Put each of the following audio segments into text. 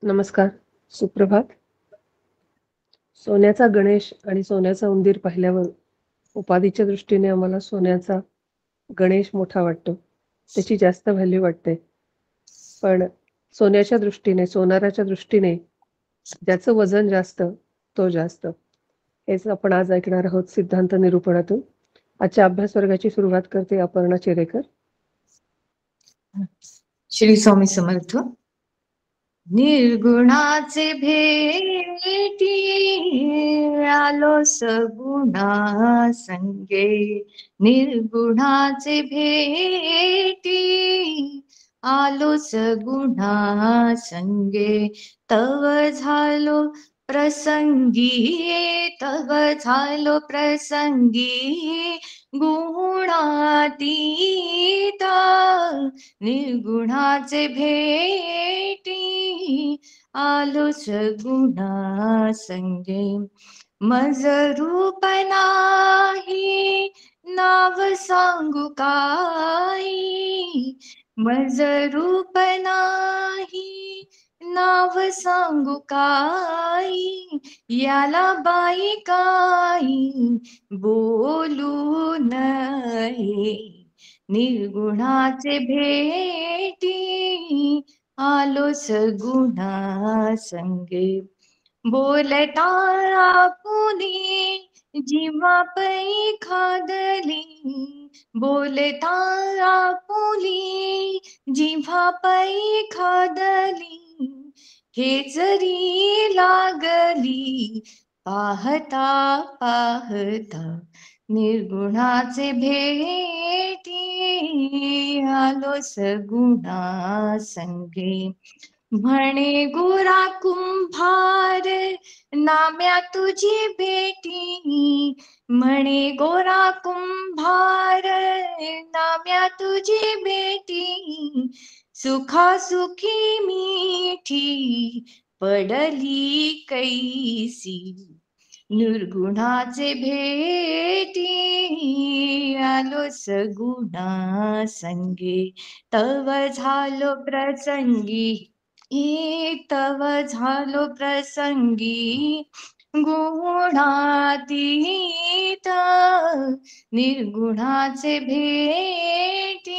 नमस्कार, सुप्रभात. सोन्याचा गणेश आणि सोन्याचा उंदीर पाहिल्यावर उपाधीच्या दृष्टीने आम्हाला सोन्याचा गणेश मोठा वाटतो. त्याची जास्त व्हॅल्यू वाटते. पण सोन्याच्या दृष्टीने, सोनाराच्या दृष्टीने ज्याचं वजन जास्त तो जास्त. हेच आपण आज ऐकणार आहोत सिद्धांत निरूपणातून. आजच्या अभ्यास वर्गाची सुरुवात करते अपर्णा चेरेकर. श्री स्वामी समर्थ. निर्गुणाचे भेटी आलो सगुणा संगे, निर्गुणाचे भेटी आलो सगुणा संगे, तव झालो प्रसंगी, तव झालो प्रसंगी गुणातीत, निर्गुणाचे भेटी आलो सगुणा संगे. मज रूप नाही नाव सांगू काही, मज रूप नाही नाव सांगू काही, याला बाई काही बोलू नये, निर्गुणाचे भेटी आलो सगुणा संगे. बोलता आपुनी जिव्हा पै खादली, बोलता आपुनी जिव्हा पै खादली, हे जरी लागली पाहता पाहता, निर्गुणाचे भेटी आलो सगुणा संगे. म्हणे गोरा कुंभार नाम्या तुझी भेटी, म्हणे गोरा कुंभार नाम्या तुझी भेटी, सुखासुखी मिठी पडली कैसी, निर्गुणाचे भेटी आलो सगुणा संगे, तव झालो प्रसंगी, तव झालो प्रसंगी गुणातीत, निर्गुणाचे भेटी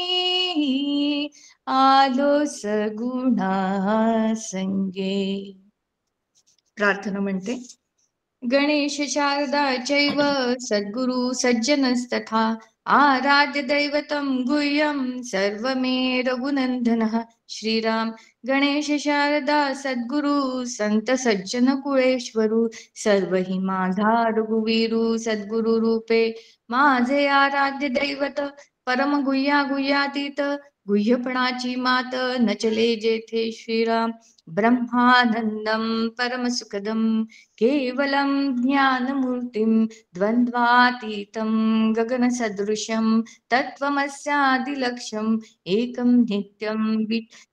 आलो सगुणा संगे. प्रार्थना म्हणते. गणेश शारदा चैव सद्गुरु सज्जनस्तथा, आराध्य दैवतं गुह्यं सर्वमे रघुनंदनः. श्रीराम. गणेश शारदा सद्गुरु संत सज्जन कुळेश्वरू, सर्व हि माझा रघुवीरू सद्गुरु रूपे, माझे आराध्य दैवत परम गुह्या गुह्यातीत, गुह्यपणाची मात नचले जेथे. श्रीराम. ब्रह्मानंदं परमसुखदं केवलं ज्ञानमूर्तिं, द्वन्द्वातीतं गगनसदृशं तत्त्वमस्यादिलक्ष्यम्, एकं नित्यं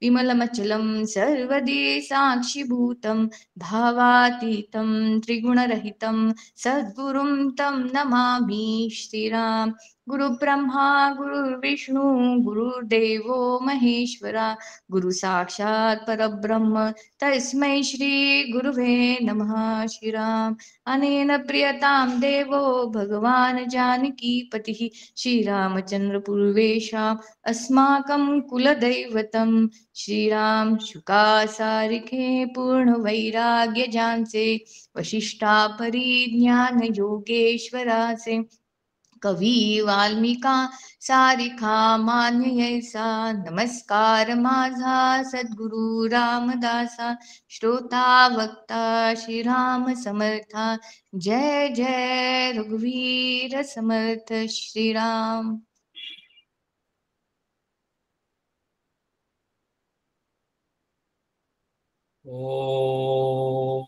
विमलमचलं सर्वदी साक्षिभूतं, भावातीतं त्रिगुणरहितं सद्गुरुं तं नमामि. श्रीराम. गुरु ब्रह्मा गुरुर्विष्णू गुरुर्देवो महेश्वरा, गुरु साक्षात परब्रह्म तस्मै श्री गुरुवे नमः. श्रीराम. अनेन प्रियतां देवो भगवान जानकी पतिः, श्रीरामचंद्र पूर्वेशाम् अस्माकं कुलदैवतं. श्रीराम. शुका सारिखे पूर्ण वैराग्य ज्यांचे, वशिष्ठा परिज्ञान योगेश्वराचे, कवी वाल्मिका सारिखा मान्ययैसा, नमस्कार माझा सद्गुरु रामदासा, श्रोता वक्ता श्रीराम समर्था, जय जय रघुवीर समर्थ. श्रीराम. ओम.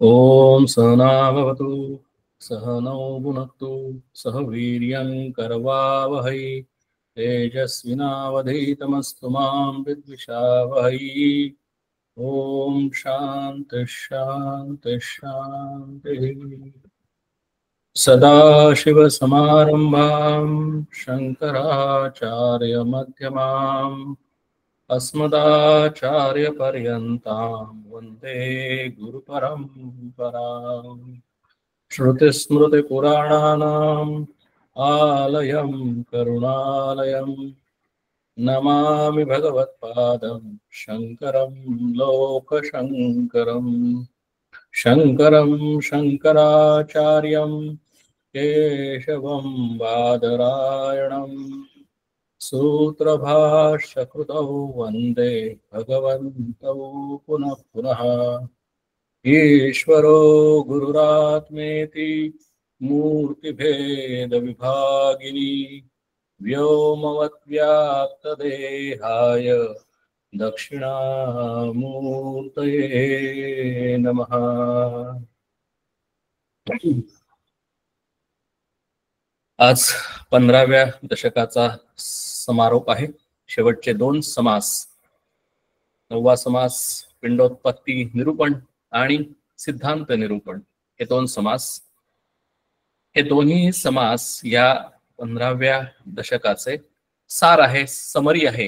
ओम सहना भवतु, सहनौ भुनक्तु, सह वीर्यं करवावहै, तेजस्विनावधीतमस्तु मां विद्विषावहै. ओम शांति शांति शांति। सदाशिवसमारम्भां शङ्कराचार्यमध्यमाम् अस्मदाचार्यपर्यन्तां वन्दे गुरुपरम्पराम्। श्रुतिस्मृतिपुराणानाम् आलयं करुणालयं नमामि भगवत्पादं शङ्करं लोकशङ्करम्। शङ्करं शङ्कराचार्यं केशवं बादरायणं सूत्रभाष्यकृतौ वन्दे भगवन्तौ पुनः पुनः। ईश्वरो गुरुरात्मेति मूर्तिभेदविभागिनी व्योमवद्व्याप्तदेहाय दक्षिणामूर्तये नमः। आज 15व्या दशकाचा समारोप आहे। शेवटचे 2 समास, 9वा समास पिंडोत्पत्ती निरूपण आणि सिद्धांत निरूपण, हे 2 समास, हे दोन्ही समास या 15व्या दशकाचे सार आहे, समरी आहे।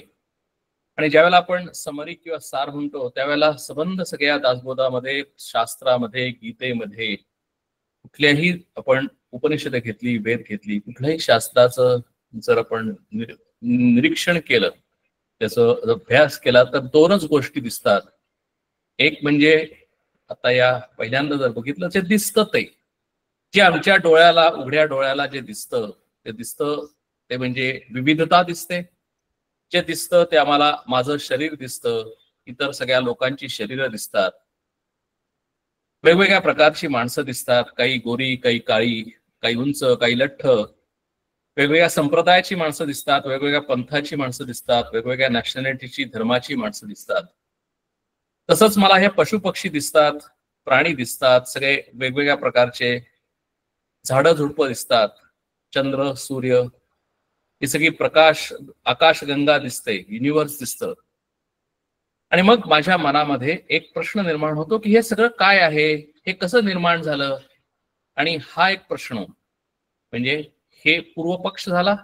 आणि ज्यावेळेला आपण समरी किंवा सार म्हणतो त्यावेळेला संबंध सगळ्या दासबोधामध्ये, शास्त्रामध्ये, गीतेमध्ये, कुठल्याही आपण उपनिषद घेतली, वेद घेतली, कुठल्याही शास्त्राचं जर आपण निरीक्षण केलं, त्याचा अभ्यास केला तर 2च गोष्टी दिसतात। एक म्हणजे आता या पहिल्यांदा जर बघितलं जे दिसतं ते, जे आमच्या डोळ्याला, उघड्या डोळ्याला जे दिसतं ते म्हणजे विविधता दिसते। जे दिसतं ते आम्हाला माझं शरीर दिसतं, इतर सगळ्या लोकांची शरीरं दिसतात, वेगवेगळ्या प्रकारची माणसं दिसतात, काही गोरी, काही काळी, काही उंच, काही लठ्ठ, वेगवेगळ्या संप्रदायाची माणसं दिसतात, वेगवेगळ्या पंथाची माणसं दिसतात, वेगवेगळ्या नॅशनॅलिटीची, धर्माची माणसं दिसतात। तसंच मला हे पशु पक्षी दिसतात, प्राणी दिसतात, सगळे वेगवेगळ्या प्रकारचे झाडं झुडपं दिसतात, चंद्र, सूर्य, ही सगळी प्रकाश, आकाशगंगा दिसते, युनिव्हर्स दिसतं। आणि मग माझ्या मनामध्ये एक प्रश्न निर्माण होतो की हे सगळं काय आहे, हे कसं निर्माण झालं। आणि हा एक प्रश्न म्हणजे हे पूर्वपक्ष झाला,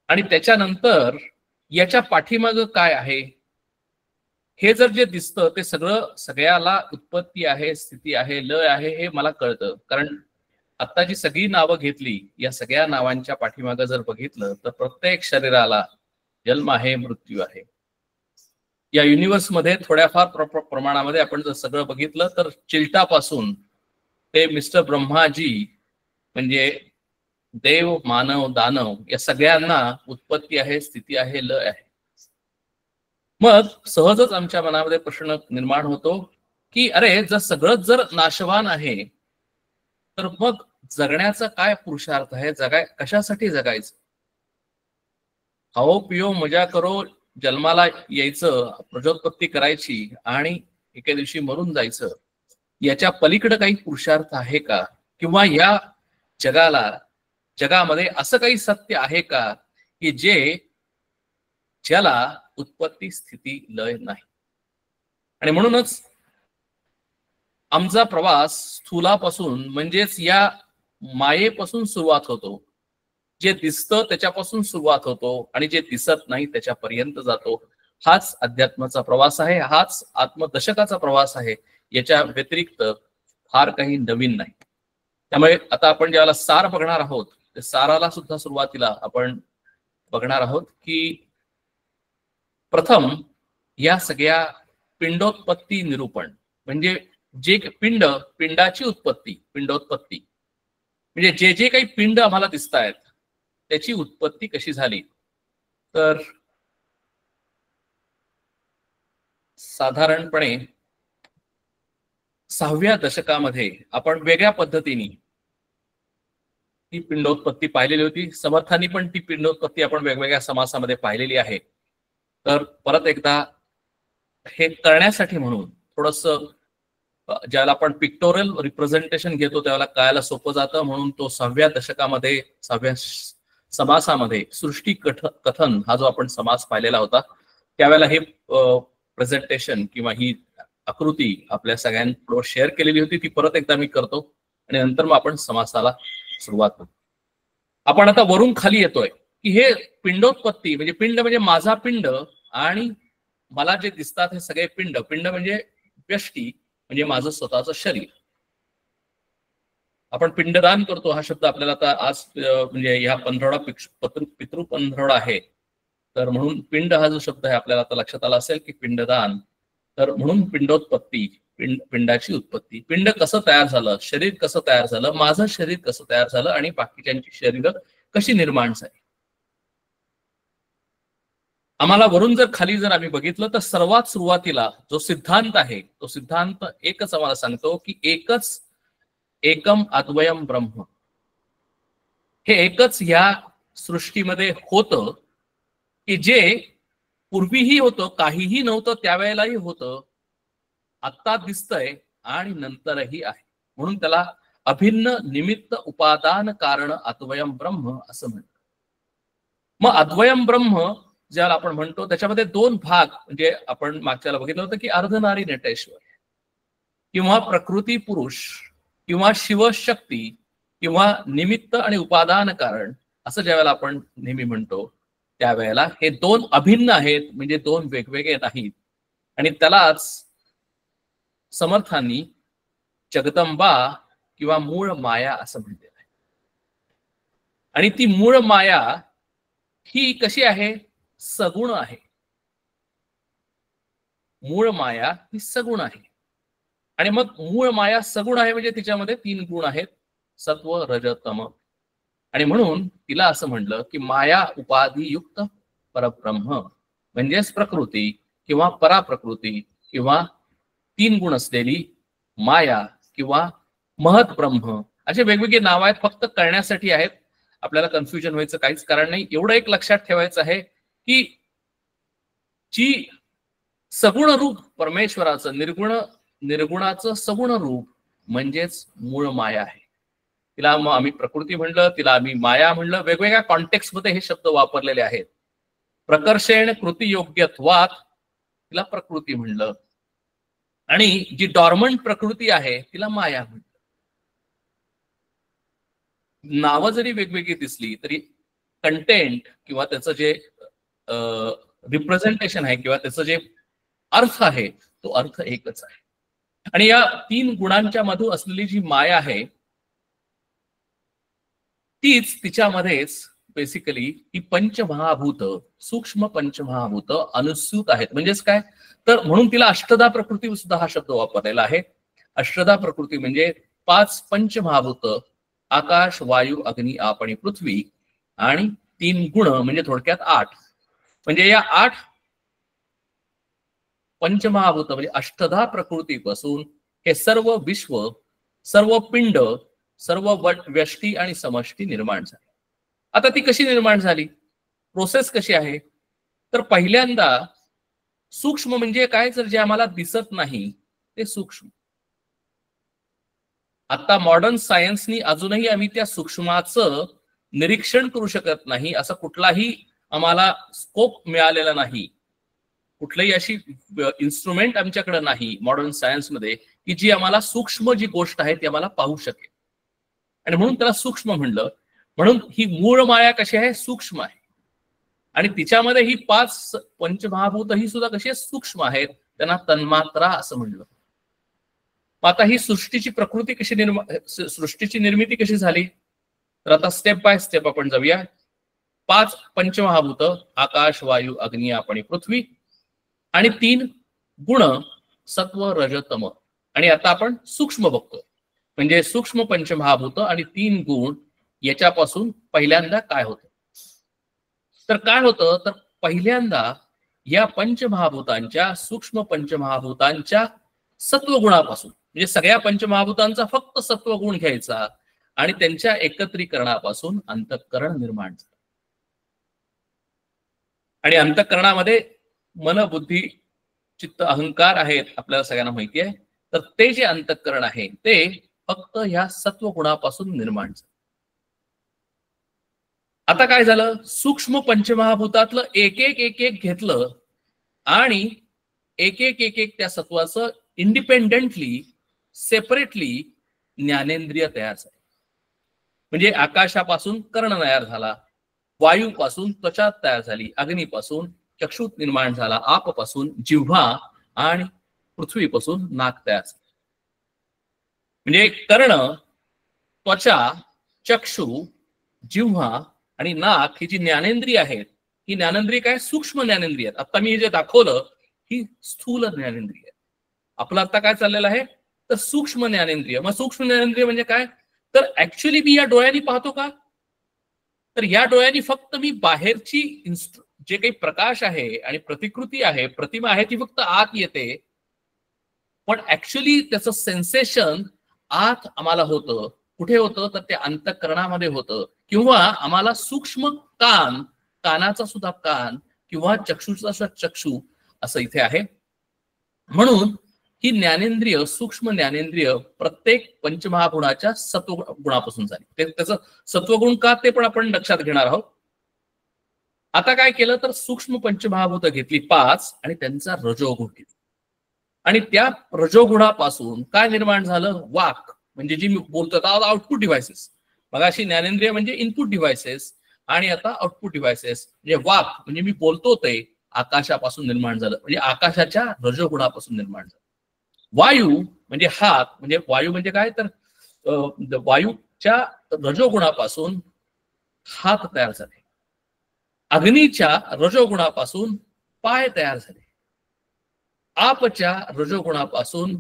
आणि त्याच्यानंतर याच्या पाठीमागं काय आहे, हे जर जे दिसतं ते सगळं, सगळ्याला उत्पत्ती आहे, स्थिती आहे, लय आहे, हे मला कळतं। कारण आता जी सगळी नावं घेतली, या सगळ्या नावांच्या पाठीमागं जर बघितलं तर प्रत्येक शरीराला जन्म आहे, मृत्यू आहे। या युनिव्हर्स मध्ये थोड्याफार प्रमाणामध्ये आपण जर सगळं बघितलं तर चिलटापासून ते मिस्टर ब्रह्माजी, म्हणजे देव, मानव, दानव, या सगळ्यांना उत्पत्ती आहे, स्थिती आहे, लय आहे। मग सहजच आमच्या मनामध्ये प्रश्न निर्माण होतो की अरे, जर सगळंच जर नाशवान आहे तर मग जगण्याचा काय पुरुषार्थ आहे, कशासाठी जगायचं? खाओ पिओ मजा करो, जन्माला यायचं, प्रजोत्पत्ती करायची आणि एके दिवशी मरून जायचं, याच्या पलीकडे काही पुरुषार्थ आहे का? किंवा या जगामध्ये असं काही सत्य आहे का की ज्याला उत्पत्ती, स्थिती, लय नाही? आणि म्हणूनच आमचा प्रवास स्थूलापासून, म्हणजेच या मायेपासून सुरुवात होतो। जे दिसतं त्याच्यापासून सुरुवात होतो आणि जे दिसत नाही त्याच्यापर्यंत जातो। हाच अध्यात्माचा प्रवास आहे, हाच आत्मदशकाचा प्रवास आहे। याच्या व्यतिरिक्त फार काही नवीन नाही। त्यामुळे आता आपण ज्याला सार बघणार आहोत, त्या साराला सुद्धा सुरुवातीला आपण बघणार आहोत की प्रथम या सगळ्या पिंडोत्पत्ती निरूपण, म्हणजे जे पिंडाची उत्पत्ती, पिंडोत्पत्ती म्हणजे जे काही पिंड आम्हाला दिसत आहेत त्याची उत्पत्ती कशी झाली। तर साधारणपणे 6व्या दशकामध्ये आपण वेगळ्या पद्धतीने ती पिंडोत्पत्ती पाहिलेली होती। समर्थांनी पण ती पिंडोत्पत्ती आपण वेगवेगळ्या समासामध्ये पाहिलेली आहे। तर परत एकदा हे करण्यासाठी म्हणून थोडंसं ज्याला आपण पिक्टोरल रिप्रेझेंटेशन घेतो त्याला कळायला सोपं जातं, म्हणून तो 6व्या दशकामध्ये 6व्या समासामध्ये सृष्टी कथन हा जो आपण समास पाहिलेला होता, त्यावेळेला हे प्रेझेंटेशन किंवा ही आकृती आपल्या सगळ्यांबरोबर शेअर केलेली होती ती परत एकदा मी करतो आणि नंतर मग आपण समासाला सुरुवात करू. आपण आता वरून खाली येतोय की हे पिंडोत्पत्ती म्हणजे पिंड म्हणजे माझा पिंड आणि मला जे दिसतात हे सगळे पिंड. पिंड म्हणजे व्यष्टी म्हणजे माझं स्वतःचं शरीर. आपण पिंडदान करतो हा शब्द आपल्याला आता आज म्हणजे ह्या पंधरवडा पितृ पंधरवडा आहे तर म्हणून पिंड हा जो शब्द आहे आपल्याला आता लक्षात आला असेल की पिंडदान. तर म्हणून पिंडोत्पत्ती पिंडाची उत्पत्ती. पिंड कसं तयार झालं, शरीर कसं तयार झालं, माझं शरीर कसं तयार झालं आणि बाकीच्यांची शरीर कशी निर्माण झाली. आम्हाला वरून जर खाली जर आम्ही बघितलं तर सर्वात सुरुवातीला जो सिद्धांत आहे तो सिद्धांत एकच आम्हाला सांगतो की एकच एकम अद्वयम ब्रह्म. हे एकच ह्या सृष्टीमध्ये होतं की जे पूर्वीही होतं, काहीही नव्हतं त्यावेळेलाही होतं, आत्ता दिसतंय आणि नंतरही आहे. म्हणून त्याला अभिन्न निमित्त उपादान कारण अद्वयम ब्रह्म असं म्हणतात. मग अद्वयम ब्रह्म ज्याला आपण म्हणतो त्याच्यामध्ये दोन भाग म्हणजे आपण मागच्याला बघितलं होतं की अर्धनारी नटेश्वर किंवा प्रकृती पुरुष किंवा शिवशक्ती किंवा निमित्त आणि उपादान कारण असं ज्यावेळेला आपण नेहमी म्हणतो त्यावेळेला हे दोन अभिन्न आहेत म्हणजे दोन वेगवेगळे नाहीत. आणि त्यालाच समर्थांनी जगदंबा किंवा मूळ माया असं म्हटलेलं आहे. आणि ती मूळ माया ही कशी आहे, सगुण आहे. मूळ माया ही सगुण आहे. आणि मग मूळ माया सगुण आहे म्हणजे तिच्यामध्ये 3 गुण आहेत, सत्व रज तम. आणि म्हणून तिला असं म्हटलं की माया उपाधियुक्त परब्रह्म म्हणजेच प्रकृती किंवा पराप्रकृती किंवा 3 गुण असलेली माया किंवा महत ब्रह्म असे वेगवेगळे नाव आहेत. फक्त कळण्यासाठी आहेत, आपल्याला कन्फ्युजन व्हायचं काहीच कारण नाही. एवढं एक लक्षात ठेवायचं आहे की जी सगुण रूप परमेश्वराचं निर्गुणाचं सगुण रूप म्हणजेच मूळ माया आहे. तिला मग आम्ही प्रकृती म्हणलं, तिला आम्ही माया म्हणलं, वेगवेगळ्या कॉन्टेक्स्ट मध्ये हे शब्द वापरलेले आहेत. प्रकर्षेण कृती योग्यत्वात तिला प्रकृती म्हणलं आणि जी डॉर्मंट प्रकृती आहे तिला माया म्हणलं. नावं जरी वेगवेगळी दिसली तरी कंटेंट किंवा त्याचं जे रिप्रेझेंटेशन आहे किंवा त्याचं जे अर्थ आहे तो अर्थ एकच आहे. आणि या 3 गुणांच्या मधून असलेली जी माया आहे तीच तिच्यामध्येच बेसिकली ही पंचमहाभूत सूक्ष्म पंचमहाभूत अनुस्यूत आहेत. म्हणजेच काय तर म्हणून तिला अष्टधा प्रकृती सुद्धा हा शब्द वापरलेला आहे. अष्टधा प्रकृती म्हणजे 5 पंचमहाभूत आकाश वायू अग्नी आप आणि पृथ्वी आणि 3 गुण म्हणजे थोडक्यात 8. म्हणजे या 8 पंचमहाभूत म्हणजे अष्टधा प्रकृतीपासून हे सर्व विश्व, सर्व पिंड, सर्व व्यष्टी आणि समष्टी निर्माण झाली. आता ती कशी निर्माण झाली, प्रोसेस कशी आहे तर पहिल्यांदा सूक्ष्म म्हणजे काय, तर जे आम्हाला दिसत नाही ते सूक्ष्म. आता मॉडर्न सायन्सनी अजूनही आम्ही त्या सूक्ष्माचं निरीक्षण करू शकत नाही, असा कुठलाही आम्हाला स्कोप मिळालेला नाही. कुठलीही अशी इन्स्ट्रुमेंट आमच्याकडे नाही मॉडर्न सायन्समध्ये की जी आम्हाला सूक्ष्म जी गोष्ट आहे ती आम्हाला पाहू शकेल. आणि म्हणून त्याला सूक्ष्म म्हणलं. म्हणून ही मूळ माया कशी आहे, सूक्ष्म आहे. आणि तिच्यामध्ये ही 5 पंचमहाभूत ही सुद्धा कशी सूक्ष्म आहेत, त्यांना तन्मात्रा असं म्हणलं. आता ही सृष्टीची प्रकृती कशी सृष्टीची निर्मिती कशी झाली तर आता स्टेप बाय स्टेप आपण जाऊया. 5 पंचमहाभूत आकाश वायू अग्नी आप आणि पृथ्वी आणि 3 गुण सत्व रज तम. आणि आता आपण सूक्ष्म बघतो म्हणजे सूक्ष्म पंचमहाभूत आणि 3 गुण याच्यापासून पहिल्यांदा काय होतं तर काय होतं तर पहिल्यांदा या पंचमहाभूतांच्या सूक्ष्म पंचमहाभूतांच्या सत्वगुणापासून म्हणजे सगळ्या पंचमहाभूतांचा फक्त सत्वगुण घ्यायचा आणि त्यांच्या एकत्रीकरणापासून अंतःकरण निर्माण झालं. आणि अंतःकरणामध्ये मन बुद्धी चित्त अहंकार आहेत आपल्याला सगळ्यांना माहिती आहे. तर ते जे अंतःकरण आहे ते फक्त ह्या सत्वगुणापासून निर्माण झालं. आता काय झालं, सूक्ष्म पंचमहाभूतातलं एक एक घेतलं आणि एक एक त्या सत्वाचं इंडिपेंडेंटली सेपरेटली ज्ञानेंद्रिय तयार झाले. म्हणजे आकाशापासून कर्ण तयार झाला, वायूपासून त्वचा तयार झाली, अग्नीपासून चक्षु निर्माण झाला, आपपासून जिव्हा आणि पृथ्वीपासून नाक तयार झाले. म्हणजे कर्ण, त्वचा, चक्षु, जिव्हा आणि नाक ही जी ज्ञानेंद्रिय आहेत, ही ज्ञानेंद्रिय काय सूक्ष्म ज्ञानेंद्रिय आहेत. आता मी जे दाखवलं ही स्थूल ज्ञानेंद्रिय. आपलं आता काय चाललेलं आहे तर सूक्ष्म ज्ञानेंद्रिय. मग सूक्ष्म ज्ञानेंद्रिय म्हणजे काय तर ऍक्च्युअली मी या डोळ्यांनी पाहतो का तर या डोळ्यांनी फक्त मी बाहेरची जे काही प्रकाश आहे आणि प्रतिकृती आहे, प्रतिमा आहे, ती फक्त आत येते. पण ऍक्च्युअली त्याचं सेन्सेशन आत आम्हाला होतं. कुठे होतं तर ते अंतःकरणामध्ये होतं. किंवा आम्हाला सूक्ष्म कानाचा सुद्धा कान किंवा चक्षुचा सुद्धा चक्षु असं इथे आहे. म्हणून ही ज्ञानेंद्रिय सूक्ष्म ज्ञानेंद्रिय प्रत्येक पंचमहागुणाच्या सत्वगुणापासून झाली. त्याचं सत्वगुण का ते पण आपण लक्षात घेणार आहोत. आता काय केलं तर सूक्ष्म पंचमहाभूत घेतली 5 आणि त्यांचा रजोगुण घेतला. आणि त्या रजोगुणापासून काय निर्माण झालं वाक, म्हणजे जी मी बोलतो आउटपुट डिव्हायसेस. मगाशी ज्ञानेंद्रिय म्हणजे इनपुट डिव्हायसेस आणि आता आउटपुट डिव्हायसेस. म्हणजे वाक म्हणजे मी बोलतो ते आकाशापासून निर्माण झालं, म्हणजे आकाशाच्या रजोगुणापासून निर्माण झालं. वायू म्हणजे हात, म्हणजे वायू म्हणजे काय तर वायूच्या रजोगुणापासून हात तयार झाले. अग्नीच्या रजोगुणापासून पाय तयार झाले. आपच्या रजोगुणापासून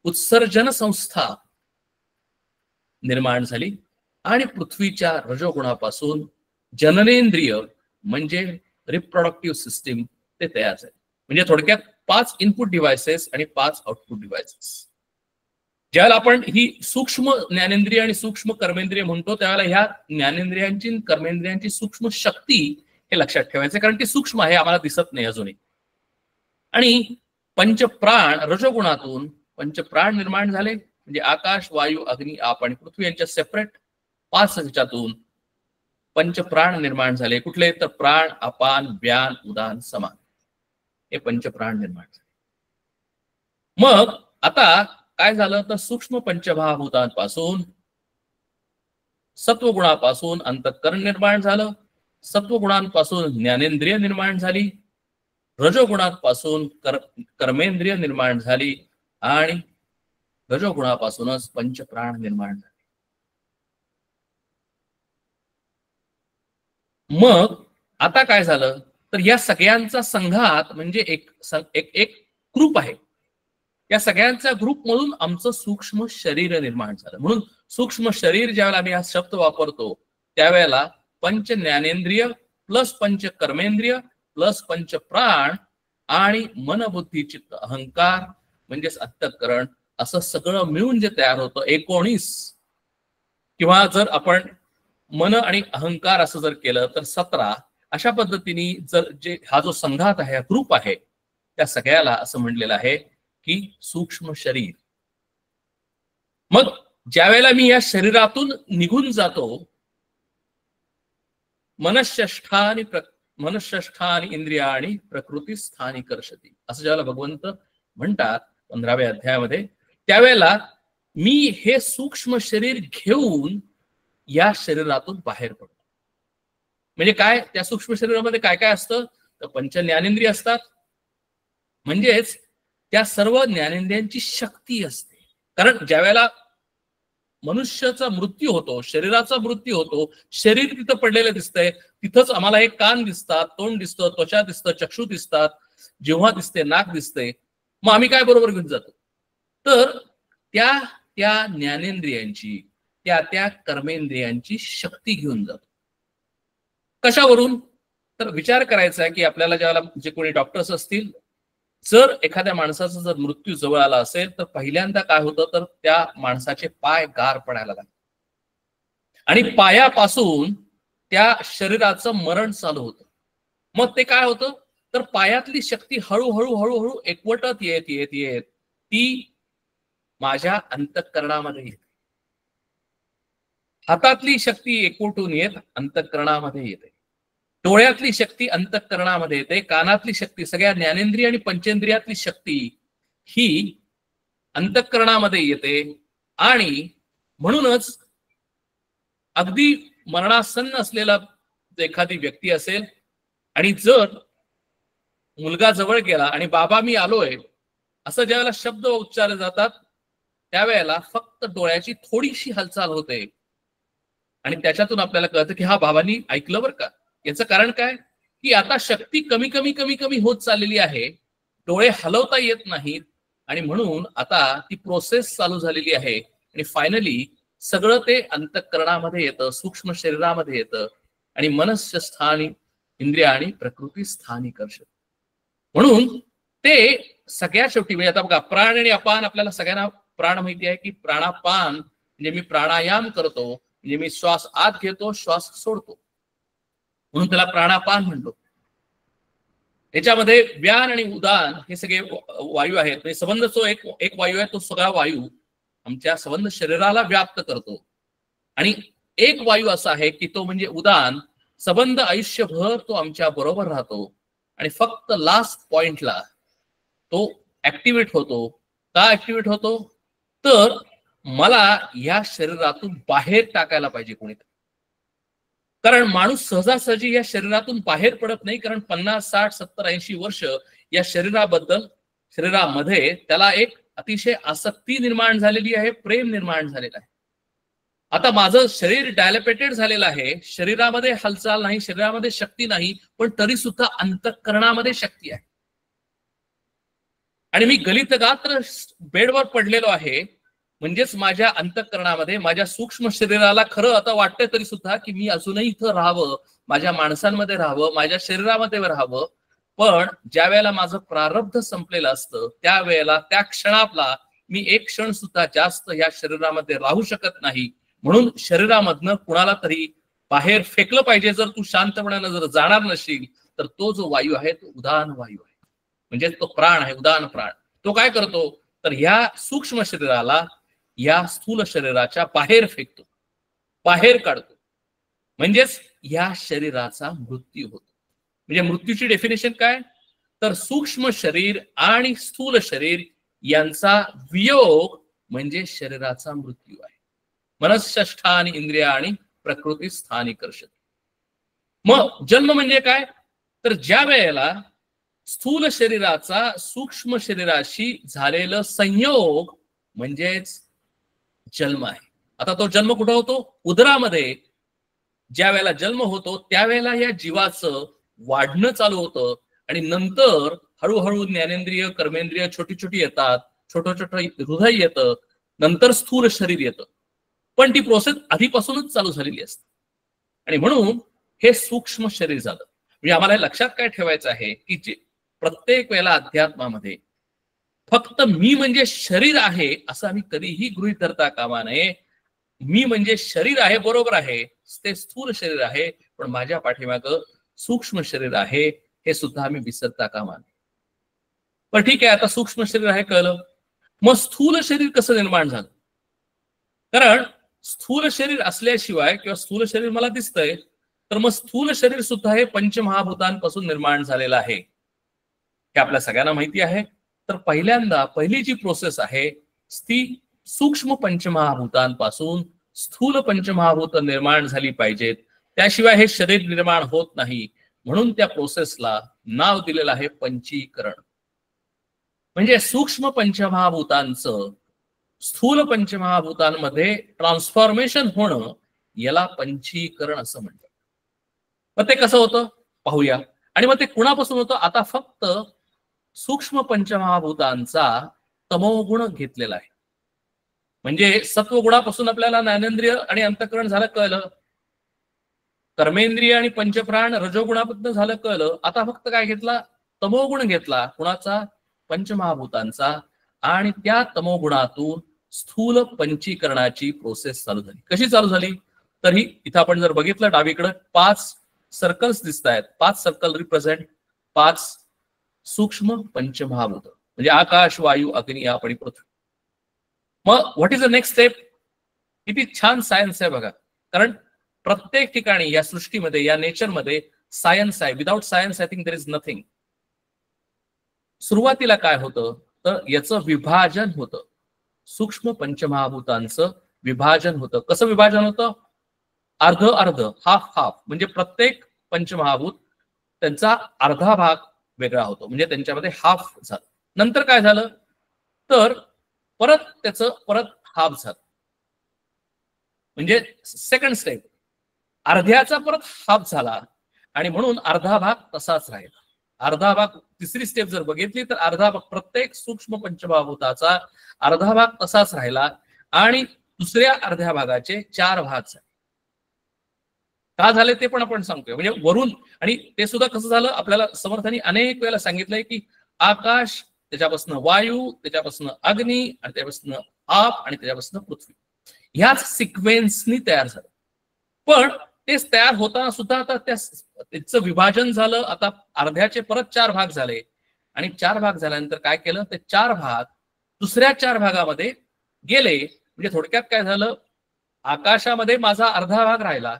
उत्सर्जन संस्था निर्माण झाली आणि पृथ्वीच्या रजोगुणापासून जननेंद्रिय म्हणजे रिप्रोडक्टिव्ह सिस्टीम ते तयार झाले. म्हणजे थोडक्यात 5 इनपुट डिव्हायसेस आणि 5 आउटपुट डिव्हायसेस. ज्यावेळेला आपण ही सूक्ष्म ज्ञानेंद्रिय आणि सूक्ष्म कर्मेंद्रिय म्हणतो त्यावेळेला ह्या ज्ञानेंद्रियांची कर्मेंद्रियांची सूक्ष्म शक्ती हे लक्षात ठेवायचं, कारण ती सूक्ष्म आहे, आम्हाला दिसत नाही अजूनही. आणि पंचप्राण रजोगुणातून पंचप्राण निर्माण झाले, म्हणजे आकाश, वायू, अग्नी, आप आणि पृथ्वी यांच्या सेपरेट 5 ह्याच्यातून पंचप्राण निर्माण झाले. कुठले तर प्राण, अपान, व्यान, उदान, समान हे पंचप्राण निर्माण झाले. मग आता काय झालं तर सूक्ष्म पंचमहाभूतांपासून सत्वगुणापासून अंतःकरण निर्माण झालं, सत्वगुणांपासून ज्ञानेंद्रिय निर्माण झाली, रजोगुणांपासून कर्मेंद्रिय निर्माण झाली आणि रजोगुणापासूनच पंचप्राण निर्माण झाले. मग आता काय झालं तर या सगळ्यांचा संघात म्हणजे एक ग्रुप आहे. या सगळ्यांच्या ग्रुप मधून आमचं सूक्ष्म शरीर निर्माण झालं. म्हणून सूक्ष्म शरीर ज्यावेळेला आम्ही हा शब्द वापरतो त्यावेळेला पंच ज्ञानेंद्रिय प्लस पंच कर्मेंद्रिय प्लस पंच प्राण आणि मन, बुद्धी, चित्त, अहंकार म्हणजेच अंतःकरण असं सगळं मिळून जे तयार होतं 19. किंवा जर आपण मन आणि अहंकार असं जर केलं तर 17. अशा पद्धतीने जर जे हा जो संघात आहे, ग्रुप आहे, त्या सगळ्याला असं म्हणलेलं आहे की सूक्ष्म शरीर. मग ज्या वेळेला मी या शरीरातून निघून जातो, मनःष्ठानी इंद्रियाणी प्रकृती स्थानी कर्षती असं ज्यावेळेला भगवंत म्हणतात 15व्या अध्यायामध्ये, त्यावेळेला मी हे सूक्ष्म शरीर घेऊन या शरीरातून बाहेर पडतो. म्हणजे काय त्या सूक्ष्म शरीरामध्ये काय काय असतं तर पंच ज्ञानेंद्रिय असतात, म्हणजेच त्या सर्व ज्ञानेंद्रियांची शक्ती असते. कारण ज्या वेळेला मनुष्याचा मृत्यू होतो, शरीराचा मृत्यू होतो, शरीर तिथं पडलेलं दिसतंय, तिथंच आम्हाला हे कान दिसतात, तोंड दिसतं, त्वचा दिसतं, चक्षु दिसतात, जिव्हा दिसते, नाक दिसते. मग आम्ही काय बरोबर घेऊन जातो तर त्या ज्ञानेंद्रियांची त्या कर्मेंद्रियांची शक्ती घेऊन जातो. कशावरून तर विचार करायचा आहे की आपल्याला ज्यावेळेला जे कोणी डॉक्टर्स असतील, जर एखाद्या माणसाचा जर मृत्यू जवळ आला असेल तर पहिल्यांदा काय होतं तर त्या माणसाचे पाय गार पडायला लागतात आणि पायापासून त्या शरीराचं मरण चालू होतं. मग ते काय होतं तर पायातली शक्ती हळूहळू हळूहळू एकवटत येत ती माझ्या अंतःकरणामध्ये येते. हातातली शक्ती एकवटून येत अंतःकरणामध्ये येते, डोळ्यातली शक्ती अंतःकरणामध्ये येते, कानातली शक्ती, सगळ्या ज्ञानेंद्रिय आणि पंचेंद्रियातली शक्ती ही अंतःकरणामध्ये येते. आणि म्हणूनच अगदी मरणासन्न असलेला एखादी व्यक्ती असेल आणि जर मुलगा जवळ गेला आणि बाबा मी आलोय असं ज्यावेळेला शब्द उच्चारले जातात त्यावेळेला फक्त डोळ्याची थोडीशी हालचाल होते आणि त्याच्यातून आपल्याला कळतं की हा बाबांनी ऐकलं बरं का. याचं कारण काय की आता शक्ती कमी कमी कमी कमी होत चाललेली आहे, डोळे हलवता येत नाहीत आणि म्हणून आता ती प्रोसेस चालू झालेली आहे आणि फायनली सगळं ते अंतःकरणामध्ये येतं, सूक्ष्म शरीरामध्ये येतं आणि मनस्य स्थानी इंद्रिय आणि प्रकृती स्थानी कर्षति. म्हणून ते सगळ्या शेवटी म्हणजे आता बघा प्राण आणि अपान आपल्याला सगळ्यांना प्राण माहिती आहे की प्राणापान म्हणजे मी प्राणायाम करतो, म्हणजे मी श्वास आत घेतो श्वास सोडतो म्हणून त्याला प्राणापान म्हणतो. याच्यामध्ये व्यान आणि उदान हे सगळे वायू आहेत. म्हणजे संबंध जो एक वायू आहे तो सगळा वायू आमच्या संबंध शरीराला व्याप्त करतो आणि एक वायू असा आहे की तो म्हणजे उदान, संबंध आयुष्यभर तो आमच्या बरोबर राहतो आणि फक्त लास्ट पॉइंटला तो ऍक्टिव्हेट होतो. का ऍक्टिव्हेट होतो तर मला या शरीरातून बाहेर टाकायला पाहिजे कोणीतरी. कारण माणूस सहजासहजी या शरीरातून बाहेर पडत नाही, कारण 50, 60, 70, 80 वर्ष या शरीरामध्ये त्याला एक अतिशय आसक्ती निर्माण झालेली आहे, प्रेम निर्माण झालेलं आहे. आता माझं शरीर डायलेपेटेड झालेलं आहे, शरीरामध्ये हालचाल नाही, शरीरामध्ये शक्ती नाही, पण तरी सुद्धा अंतःकरणामध्ये शक्ती आहे आणि मी गलितगात्र बेडवर पडलेलो आहे. म्हणजेच माझ्या अंतःकरणामध्ये माझ्या सूक्ष्म शरीराला खरं आता वाटतंय तरी सुद्धा की मी अजूनही इथं राहावं, माझ्या माणसांमध्ये राहावं, माझ्या शरीरामध्ये राहावं. पण ज्या वेळेला माझं प्रारब्ध संपलेलं असतं त्यावेळेला त्या क्षणाला मी एक क्षण सुद्धा जास्त या शरीरामध्ये राहू शकत नाही. म्हणून शरीरामधनं कुणाला तरी बाहेर फेकलं पाहिजे. जर तू शांतपणानं जर जाणार नशील तर तो जो वायू आहे तो उदान वायू आहे, म्हणजे तो प्राण आहे, उदान प्राण. तो काय करतो तर ह्या सूक्ष्म शरीराला या स्थूल शरीराच्या बाहेर फेकतो, बाहेर काढतो. म्हणजेच या शरीराचा मृत्यू होतो. म्हणजे मृत्यूची डेफिनेशन काय तर सूक्ष्म शरीर आणि स्थूल शरीर यांचा वियोग म्हणजे शरीराचा मृत्यू आहे. मनस्य स्थानी इंद्रिय आणि प्रकृती स्थानी कर्षति. मग जन्म म्हणजे काय तर ज्या वेळेला स्थूल शरीराचा सूक्ष्म शरीराशी झालेलं संयोग म्हणजेच जन्म आहे. आता तो जन्म कुठं होतो उदरामध्ये. ज्या वेळेला जन्म होतो त्यावेळेला या जीवाचं वाढणं चालू होतं आणि नंतर हळूहळू ज्ञानेंद्रिय कर्मेंद्रिय छोटी छोटी येतात, छोटं छोटं हृदय येतं, नंतर स्थूल शरीर येतं. पण ती प्रोसेस आधीपासूनच चालू झालेली असते आणि म्हणून हे सूक्ष्म शरीर झालं. म्हणजे आम्हाला लक्षात काय ठेवायचं आहे की जे प्रत्येक वेळेला अध्यात्मामध्ये फक्त मी म्हणजे शरीर आहे असं आम्ही कधीही गृहीत धरता कामा नये. मी म्हणजे शरीर आहे, बरोबर आहे, ते स्थूल शरीर आहे, पण माझ्या पाठीमागं सूक्ष्म शरीर आहे हे सुद्धा आम्ही विसरता कामा नये. पण ठीक आहे, आता सूक्ष्म शरीर आहे कळलं. मग स्थूल शरीर कसं निर्माण झालं? कारण स्थूल शरीर असल्याशिवाय किंवा स्थूल शरीर मला दिसतंय तर मग स्थूल शरीर सुद्धा हे पंचमहाभूतांपासून निर्माण झालेलं आहे हे आपल्या सगळ्यांना माहिती आहे. तर पहिली जी प्रोसेस आहे ती सूक्ष्म पंचमहाभूतांपासून स्थूल पंचमहाभूत निर्माण झाली पाहिजेत, त्याशिवाय हे शरीर निर्माण होत नाही. म्हणून त्या प्रोसेसला नाव दिलेलं आहे पंचीकरण. म्हणजे सूक्ष्म पंचमहाभूतांचं स्थूल पंचमहाभूतांमध्ये ट्रान्सफॉर्मेशन होणं याला पंचीकरण असं म्हणतात. मग ते कसं होतं पाहूया. आणि मग ते कुणापासून होतं? आता फक्त सूक्ष्म पंचमहाभूतांचा तमोगुण घेतलेला आहे. म्हणजे सत्वगुणापासून आपल्याला ज्ञानेंद्रिय आणि अंतःकरण झालं कळलं, कर्मेंद्रिय आणि पंचप्राण रजोगुणाबद्दल झालं कळलं. आता फक्त काय घेतला? तमोगुण घेतला. कुणाचा? पंचमहाभूतांचा. आणि त्या तमोगुणातून स्थूल पंचीकरणाची प्रोसेस चालू झाली. कशी चालू झाली? तर ही इथं आपण जर बघितलं डावीकडे 5 सर्कल्स दिसत आहेत. 5 सर्कल रिप्रेझेंट 5 सूक्ष्म पंचमहाभूत म्हणजे आकाश, वायू, अग्नी, आप आणि पृथ्वी. मग what is the next step? किती छान सायन्स आहे बघा. कारण प्रत्येक ठिकाणी या सृष्टीमध्ये या नेचरमध्ये सायन्स आहे. Without science I think there is nothing. सुरुवातीला काय होतं तर याचं विभाजन होतं. सूक्ष्म पंचमहाभूतांचं विभाजन होतं. कसं विभाजन होतं? अर्ध अर्ध, हाफ हाफ, म्हणजे प्रत्येक पंचमहाभूत त्यांचा अर्धा भाग वेगळा होतो, म्हणजे त्यांच्यामध्ये हाफ झालं. नंतर काय झालं तर परत त्याचं परत हाफ झालं, म्हणजे सेकंड स्टेप अर्ध्याचा परत हाफ झाला आणि म्हणून अर्धा भाग तसाच राहिला. अर्धा भाग, तिसरी स्टेप जर बघितली तर अर्धा भाग, प्रत्येक सूक्ष्म पंचमहाभूताचा अर्धा भाग तसाच राहिला आणि दुसऱ्या अर्ध्या भागाचे 4 भाग झाले. का झाले ते पण आपण सांगतोय, म्हणजे वरून. आणि ते सुद्धा कसं झालं, आपल्याला समर्थांनी अनेक वेळेला सांगितलंय की आकाश, त्याच्यापासून वायू, त्याच्यापासून अग्नी, आणि त्याच्यापासून आप, आणि त्याच्यापासून पृथ्वी, ह्याच सिक्वेन्सनी तयार झालं. पण तेच तयार होताना सुद्धा आता त्याचं विभाजन झालं. आता अर्ध्याचे परत 4 भाग झाले आणि 4 भाग झाल्यानंतर काय केलं, ते 4 भाग दुसऱ्या 4 भागामध्ये गेले. म्हणजे थोडक्यात काय झालं, आकाशामध्ये माझा अर्धा भाग राहिला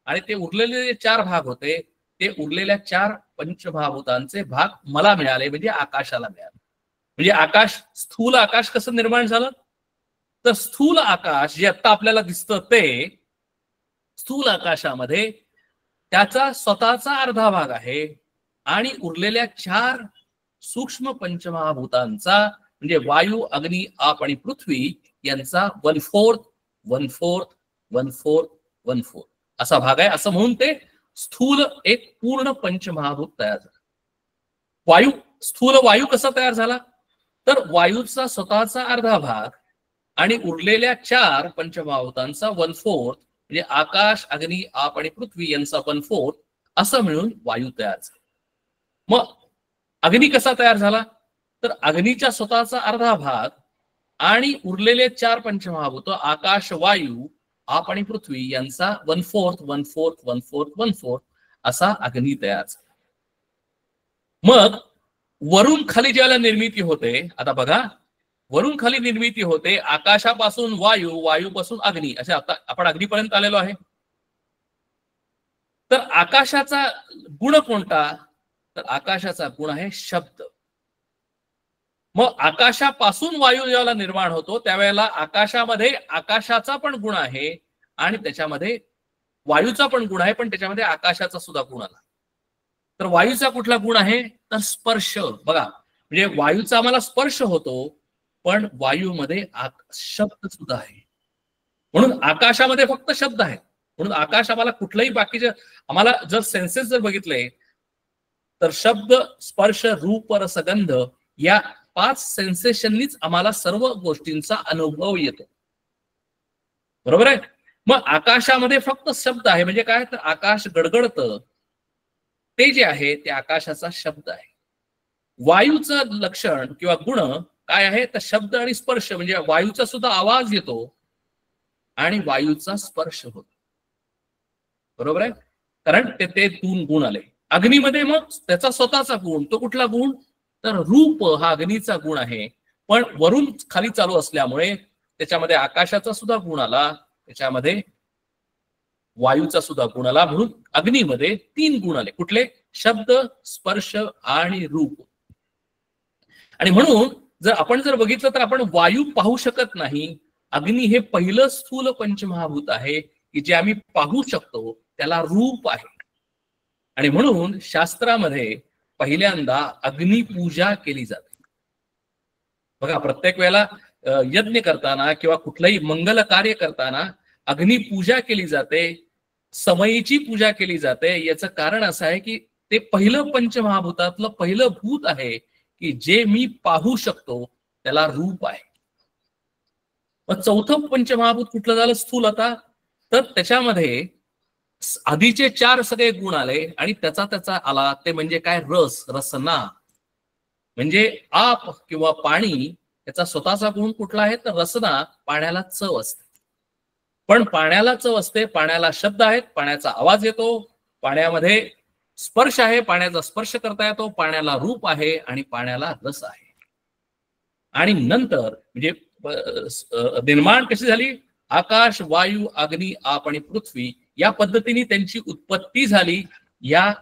आणि ते उरलेले 4 भाग होते, ते उरलेल्या 4 पंचमहाभूतांचे भाग मला मिळाले, म्हणजे आकाशाला मिळाले. म्हणजे आकाश, स्थूल आकाश कसं निर्माण झालं, तर स्थूल आकाश जे आता आपल्याला दिसतं ते स्थूल आकाशामध्ये त्याचा स्वतःचा अर्धा भाग आहे आणि उरलेल्या 4 सूक्ष्म पंचमहाभूतांचा, म्हणजे वायू, अग्नी, आप आणि पृथ्वी यांचा 1/4 1/4 1/4 1/4 असा भाग आहे. असं म्हणून ते स्थूल एक पूर्ण पंचमहाभूत तयार झालं. वायू, स्थूल वायू कसा तयार झाला, तर वायूचा स्वतःचा अर्धा भाग आणि उरलेल्या 4 पंचमहाभूतांचा 1/4, म्हणजे आकाश, अग्नी, आप आणि पृथ्वी यांचा 1/4 असं मिळून वायू तयार झाला. मग अग्नी कसा तयार झाला, तर अग्नीच्या स्वतःचा अर्धा भाग आणि उरलेले 4 पंचमहाभूत आकाश, वायू, आप आणि पृथ्वी यांचा 1/4 1/4 1/4 1/4 असा अग्नी तयार झाला. मग वरून खाली ज्याला निर्मिती होते, आता बघा, वरून खाली निर्मिती होते आकाशापासून वायू, वायूपासून अग्नी, असे आता आपण अग्नीपर्यंत आलेलो आहे. तर आकाशाचा गुण कोणता, तर आकाशाचा गुण आहे शब्द. मग आकाशापासून वायू ज्यावेळेला निर्माण होतो त्यावेळेला आकाशामध्ये आकाशाचा पण गुण आहे आणि त्याच्यामध्ये वायूचा पण गुण आहे, पण त्याच्यामध्ये आकाशाचा सुद्धा गुण आला. तर वायूचा कुठला गुण आहे, तर स्पर्श. बघा, म्हणजे वायूचा आम्हाला स्पर्श होतो, पण वायूमध्ये शब्द सुद्धा आहे. म्हणून आकाशामध्ये फक्त शब्द आहेत, म्हणून आकाश आम्हाला कुठलंही बाकीचे, आम्हाला जर सेन्सेस जर बघितले तर शब्द, स्पर्श, रूप, रसगंध या 5 सेन्सेशननीच आम्हाला सर्व गोष्टींचा अनुभव येतो. बरोबर आहे. मग आकाशामध्ये फक्त शब्द आहे, म्हणजे काय, तर आकाश गडगडतं, ते जे आहे ते आकाशाचा शब्द आहे. वायूचं लक्षण किंवा गुण काय आहे, तर शब्द आणि स्पर्श, म्हणजे वायूचा सुद्धा आवाज येतो आणि वायूचा स्पर्श होतो. बरोबर आहे, कारण ते 2 गुण आले. अग्नीमध्ये मग त्याचा स्वतःचा गुण, तो कुठला गुण, तर रूप हा अग्नीचा गुण आहे, पण वरून खाली चालू असल्यामुळे त्याच्यामध्ये आकाशाचा सुद्धा गुण आला, त्याच्यामध्ये वायूचा सुद्धा गुण आला, म्हणून अग्नीमध्ये 3 गुण आले. कुठले, शब्द, स्पर्श आणि रूप. आणि म्हणून जर आपण बघितलं तर आपण वायू पाहू शकत नाही. अग्नी हे पहिलं स्थूल पंचमहाभूत आहे की जे आम्ही पाहू शकतो, त्याला रूप आहे. आणि म्हणून शास्त्रामध्ये पहिल्यांदा अग्निपूजा केली जाते. बघा, प्रत्येक वेळेला यज्ञ करताना किंवा कुठलंही मंगल कार्य करताना अग्निपूजा केली जाते, समयीची पूजा केली जाते. याचं कारण असं आहे की ते पहिलं पंचमहाभूतातलं पहिलं भूत आहे की जे मी पाहू शकतो, त्याला रूप आहे. मग चौथं पंचमहाभूत कुठलं झालं, स्थूल. आता तर त्याच्यामध्ये आधीचे 4 सगळे गुण आले आणि त्याचा आला, ते म्हणजे काय, रस, रसना. म्हणजे आप किंवा पाणी, त्याचा स्वतःचा गुण कुठला आहे, तर रसना. पाण्याला चव असते, पण पाण्याला चव असते, पाण्याला शब्द आहेत, पाण्याचा आवाज येतो, पाण्यामध्ये स्पर्श आहे, पाण्याचा स्पर्श करता येतो, पाण्याला रूप आहे आणि पाण्याला रस आहे. आणि नंतर म्हणजे निर्माण कशी झाली, आकाश, वायू, अग्नी, आप आणि पृथ्वी या पद्धतीने त्यांची उत्पत्ती झाली, या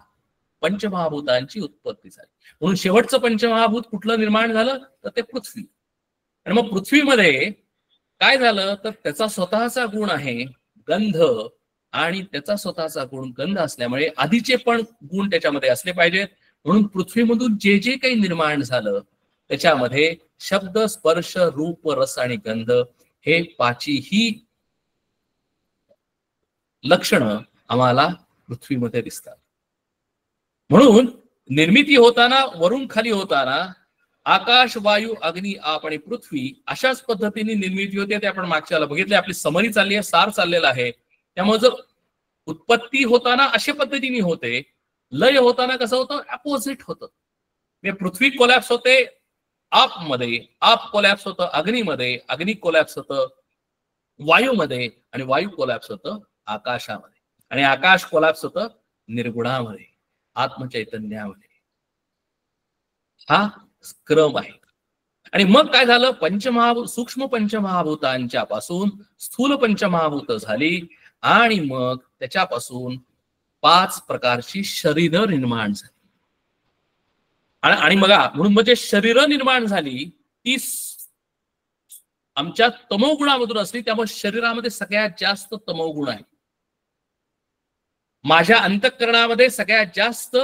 पंचमहाभूतांची उत्पत्ती झाली. म्हणून शेवटचं पंचमहाभूत कुठलं निर्माण झालं, तर ते पृथ्वी. आणि मग पृथ्वीमध्ये काय झालं तर त्याचा स्वतःचा गुण आहे गंध, आणि त्याचा स्वतःचा गुण गंध असल्यामुळे आधीचे पण गुण त्याच्यामध्ये असले पाहिजेत. म्हणून पृथ्वीमधून जे जे काही निर्माण झालं त्याच्यामध्ये शब्द, स्पर्श, रूप, रस आणि गंध हे पाचही लक्षणं आम्हाला पृथ्वीमध्ये दिसतात. म्हणून निर्मिती होताना वरून खाली होताना आकाश, वायू, अग्नी, आप आणि पृथ्वी अशाच पद्धतीने निर्मिती होते. ते आपण मागच्या वेळेला बघितले. आपली समरी चालली आहे, सार चाललेला आहे. त्यामुळे जर उत्पत्ती होताना अशा पद्धतीने होते, लय होताना कसं होतं, अपोजिट होतं. पृथ्वी कोलॅप्स होते आपमध्ये, आप कोलॅप्स होतं अग्नीमध्ये, अग्नी कोलॅप्स होतं वायूमध्ये, आणि वायू कोलॅप्स होतं आकाशामध्ये, आणि आकाश कोलॅप्स होतं निर्गुणामध्ये, आत्मचैतन्यामध्ये. हा क्रम आहे. आणि मग काय झालं, सूक्ष्म पंचमहाभूतांच्या पासून स्थूल पंचमहाभूत झाली, आणि मग त्याच्यापासून 5 प्रकारची शरीर निर्माण झाली. आणि बघा, म्हणून म्हणजे शरीर निर्माण झाली ती आमच्या तमोगुणामधून असली. त्यामुळे शरीरामध्ये सगळ्यात जास्त तमोगुण आहे. माझ्या अंतःकरणामध्ये सगळ्यात जास्त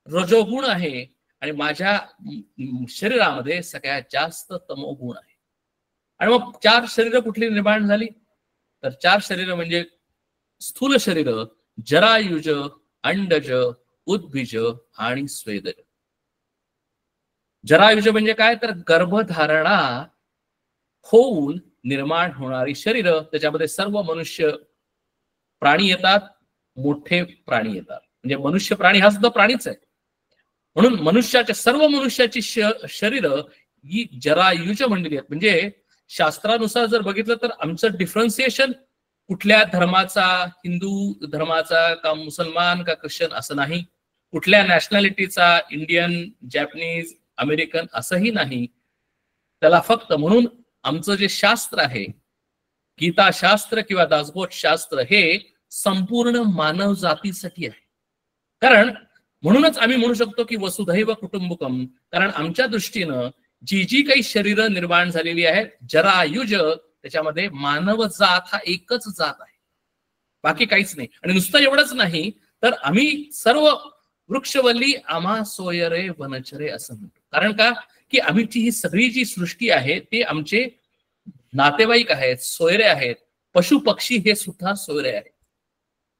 रजोगुण आहे, आणि माझ्या शरीरामध्ये सगळ्यात जास्त तमोगुण आहे. आणि मग 4 शरीर कुठली निर्माण झाली तर 4 शरीर म्हणजे स्थूल शरीर, जरायुज, अंडज, उद्भिज आणि स्वेदज. जरायुज म्हणजे काय तर गर्भधारणा होऊन निर्माण होणारी शरीर. त्याच्यामध्ये सर्व मनुष्य प्राणी येतात, मोठे प्राणी येतात. म्हणजे मनुष्य प्राणी हा सुद्धा प्राणीच आहे. म्हणून सर्व मनुष्याची शरीर ही जरायुज म्हणलेली आहेत. म्हणजे शास्त्रानुसार जर बघितलं तर आमचं डिफरन्सिएशन कुठल्या धर्माचा, हिंदू धर्माचा का मुसलमान का ख्रिश्चन असं नाही, कुठल्या नॅशनॅलिटीचा, इंडियन, जॅपनीज, अमेरिकन असंही नाही. त्याला फक्त म्हणून आमचं जे शास्त्र आहे, गीताशास्त्र किंवा दासबोध शास्त्र, हे संपूर्ण मानव जातीसाठी आहे. कारण म्हणूनच आम्ही म्हणू शकतो की वसुधैव कुटुंबकम. कारण आमच्या दृष्टीनं जी जी काही शरीर निर्माण झालेली आहेत, जरायुज, त्याच्यामध्ये मानव जात हा एकच जात आहे, बाकी काहीच नाही. आणि नुसतं एवढंच नाही तर आम्ही सर्व वृक्षवल्ली आम्हा सोयरे वनचरे असं म्हणतो. कारण का की आम्हीची ही सगळी जी सृष्टी आहे ते आमचे नातेवाईक आहेत, सोयरे आहेत. पशु पक्षी हे सुद्धा सोयरे आहेत.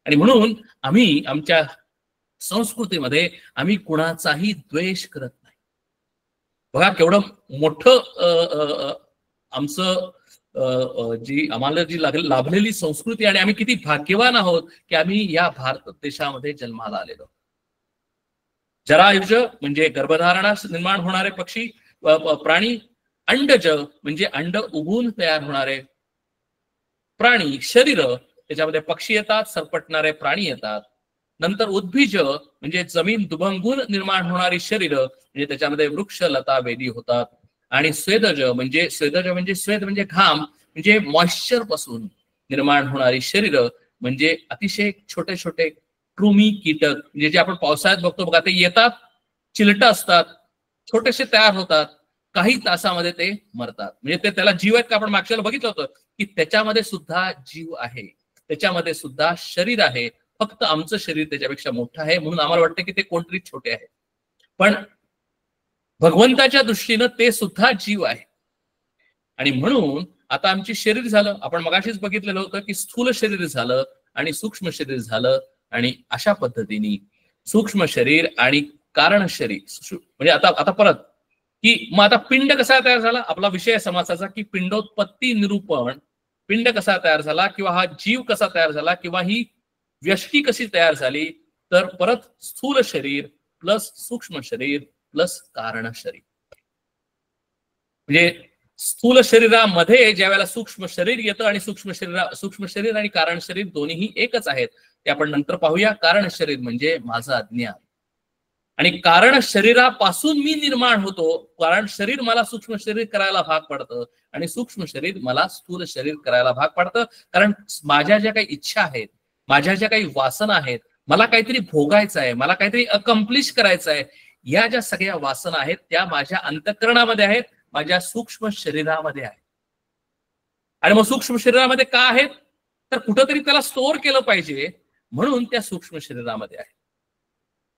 आणि म्हणून आम्ही आमच्या संस्कृतीमध्ये आम्ही कुणाचाही द्वेष करत नाही. बघा केवढं मोठं आमचं जी आम्हाला जी लाभलेली संस्कृती, आणि आम्ही किती भाग्यवान आहोत की आम्ही या भारत देशामध्ये जन्माला आलेलो. जरायुज म्हणजे गर्भधारणा निर्माण होणारे पक्षी, प्राणी. अंडज म्हणजे अंड उगवून तयार होणारे प्राणी, शरीर. त्याच्यामध्ये पक्षी येतात, सरपटणारे प्राणी येतात. नंतर उद्भिज म्हणजे जमीन दुभंगून निर्माण होणारी शरीर, म्हणजे त्याच्यामध्ये वृक्ष, लता, वेली होतात. आणि स्वेदज म्हणजे स्वेद म्हणजे घाम, म्हणजे मॉइश्चर पासून निर्माण होणारी शरीर, म्हणजे अतिशय छोटे छोटे कृमी, कीटक, म्हणजे जे आपण पावसाळ्यात बघतो बघा, ते येतात, चिलट असतात, छोटेसे तयार होतात, काही तासामध्ये ते मरतात. म्हणजे ते त्याला जीव आहेत का, आपण मागच्या वेळेला बघितलं होतं की त्याच्यामध्ये सुद्धा जीव आहे, त्याच्यामध्ये सुद्धा शरीर आहे. फक्त आमचं शरीर त्याच्यापेक्षा मोठं आहे, म्हणून आम्हाला वाटतं की ते कोणतरी छोटे आहे. पण भगवंताच्या दृष्टीनं ते सुद्धा जीव आहे. आणि म्हणून आता आमचे शरीर झालं, आपण मगाशीच बघितलेलं होतं की स्थूल शरीर झालं आणि सूक्ष्म शरीर झालं. आणि अशा पद्धतीने सूक्ष्म शरीर आणि कारण शरीर, म्हणजे आता परत की मग आता पिंड कसा तयार झाला, आपला विषय समासाचा की पिंडोत्पत्ती निरूपण. पिंड कसा तयार झाला, किंवा हा जीव कसा तयार झाला, किंवा ही व्यष्टी कशी तयार झाली, तर परत स्थूल शरीर प्लस सूक्ष्म शरीर प्लस कारण शरीर. म्हणजे स्थूल शरीरामध्ये ज्या वेळेला सूक्ष्म शरीर येतं, आणि सूक्ष्म शरीर आणि कारण शरीर दोन्हीही एकच आहेत, ते आपण नंतर पाहूया. कारण शरीर म्हणजे माझं अज्ञान, आणि कारण शरीरापासून मी निर्माण होतो. कारण शरीर मला सूक्ष्म शरीर करायला भाग पडतं, आणि सूक्ष्म शरीर मला स्थूल शरीर करायला भाग पडतं. कारण माझ्या ज्या काही इच्छा आहेत, माझ्या ज्या काही वासना आहेत, मला काहीतरी भोगायचं आहे, मला काहीतरी अकम्प्लिश करायचं आहे, या ज्या सगळ्या वासना आहेत त्या माझ्या अंतःकरणामध्ये आहेत, माझ्या सूक्ष्म शरीरामध्ये आहे. आणि मग सूक्ष्म शरीरामध्ये का आहेत, तर कुठंतरी त्याला स्टोअर केलं पाहिजे म्हणून त्या सूक्ष्म शरीरामध्ये आहेत.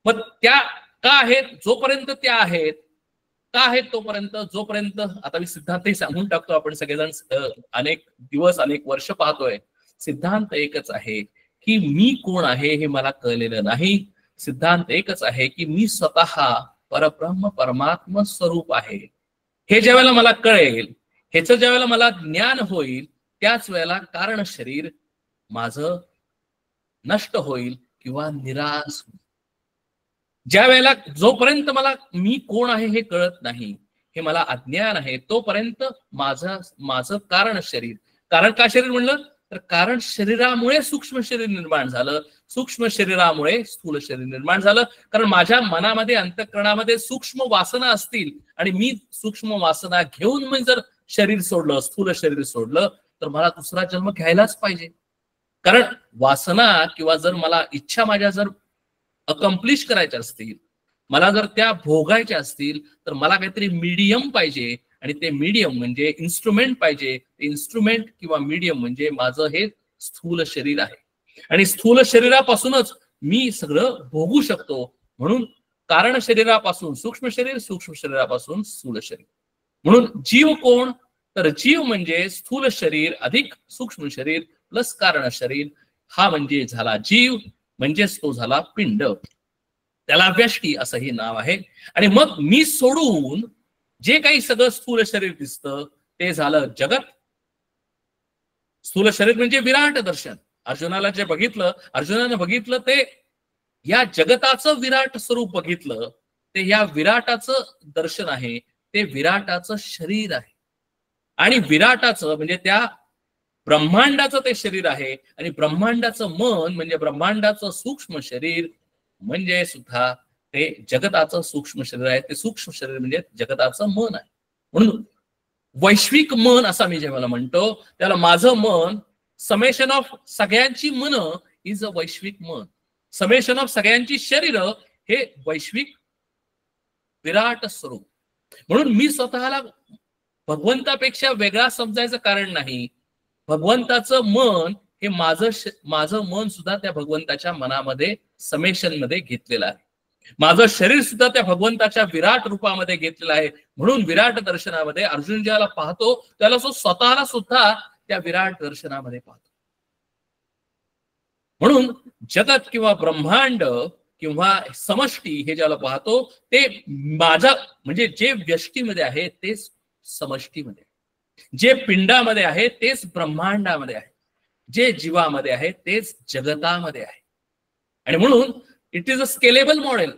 मग त्या का आहेत, जोपर्यंत त्या आहेत, का आहेत तोपर्यंत, जोपर्यंत, आता मी सिद्धांतही सांगून टाकतो, आपण सगळेजण अनेक दिवस अनेक वर्ष पाहतोय, सिद्धांत एकच आहे की मी कोण आहे हे मला कळलेलं नाही. सिद्धांत एकच आहे की मी स्वतः परब्रह्म परमात्मा स्वरूप आहे. हे ज्या वेळेला मला कळेल, ह्याचं ज्या वेळेला मला ज्ञान होईल, त्याच वेळेला कारण शरीर माझं नष्ट होईल किंवा निराश होईल. ज्या वेळेला, जोपर्यंत मला मी कोण आहे हे कळत नाही, हे मला अज्ञान आहे, तोपर्यंत माझं कारण शरीर, कारण का शरीर म्हणलं तर कारण शरीरामुळे सूक्ष्म शरीर निर्माण झालं, सूक्ष्म शरीरामुळे स्थूल शरीर निर्माण झालं. कारण माझ्या मनामध्ये, अंतःकरणामध्ये सूक्ष्म वासना असतील आणि मी सूक्ष्म वासना घेऊन मी जर शरीर सोडलं, स्थूल शरीर सोडलं, तर मला दुसरा जन्म घ्यायलाच पाहिजे. कारण वासना किंवा जर मला इच्छा माझ्या जर अकम्प्लिश करायच्या असतील, मला जर त्या भोगायच्या असतील, तर मला काहीतरी मीडियम पाहिजे आणि ते मीडियम म्हणजे इन्स्ट्रुमेंट पाहिजे. ते इन्स्ट्रुमेंट किंवा मीडियम म्हणजे माझं हे स्थूल शरीर आहे आणि स्थूल शरीरापासूनच मी सगळं भोगू शकतो. म्हणून कारण शरीरापासून सूक्ष्म शरीर, सूक्ष्म शरीरापासून स्थूल शरीर. म्हणून जीव कोण, तर जीव म्हणजे स्थूल शरीर अधिक सूक्ष्म शरीर प्लस कारण शरीर, हा म्हणजे झाला जीव, म्हणजेच तो झाला पिंड. त्याला व्यष्टी असंही नाव आहे. आणि मग मी सोडून जे काही सगळं स्थूल शरीर दिसतं ते झालं जगत. स्थूल शरीर म्हणजे विराट दर्शन. अर्जुनाला जे बघितलं, अर्जुनाने बघितलं ते या जगताचं विराट स्वरूप बघितलं, ते या विराटाचं दर्शन आहे, ते विराटाचं शरीर आहे. आणि विराटाचं म्हणजे त्या ब्रह्मांडाचं ते शरीर आहे. आणि ब्रह्मांडाचं मन म्हणजे ब्रह्मांडाचं सूक्ष्म शरीर म्हणजे सुद्धा ते जगताचं सूक्ष्म शरीर आहे. ते सूक्ष्म शरीर म्हणजे जगताचं मन आहे. म्हणून वैश्विक मन असं मी जेव्हा म्हणतो, त्याला माझं मन समेशन ऑफ सगळ्यांची मन इज अ वैश्विक मन. समेशन ऑफ सगळ्यांची शरीर हे वैश्विक विराट स्वरूप. म्हणून मी स्वतःला भगवंतापेक्षा वेगळा समजायचं कारण नाही. भगवंताचं मन हे माझं मन सुद्धा त्या भगवंताच्या मनामध्ये समेशन मध्ये घेतलेलं आहे. माझं शरीर सुद्धा त्या भगवंताच्या विराट रूपामध्ये घेतलेलं आहे. म्हणून विराट दर्शनामध्ये अर्जुन ज्याला पाहतो त्याला तो स्वतःला सुद्धा त्या विराट दर्शनामध्ये पाहतो. म्हणून जगत किंवा ब्रह्मांड किंवा समष्टी हे ज्याला पाहतो ते माझा म्हणजे जे व्यष्टीमध्ये आहे तेच समष्टीमध्ये, जे पिंडामध्ये आहे तेच ब्रह्मांडामध्ये आहे, जे जीवामध्ये आहे तेच जगतामध्ये आहे. आणि म्हणून it is a scalable model.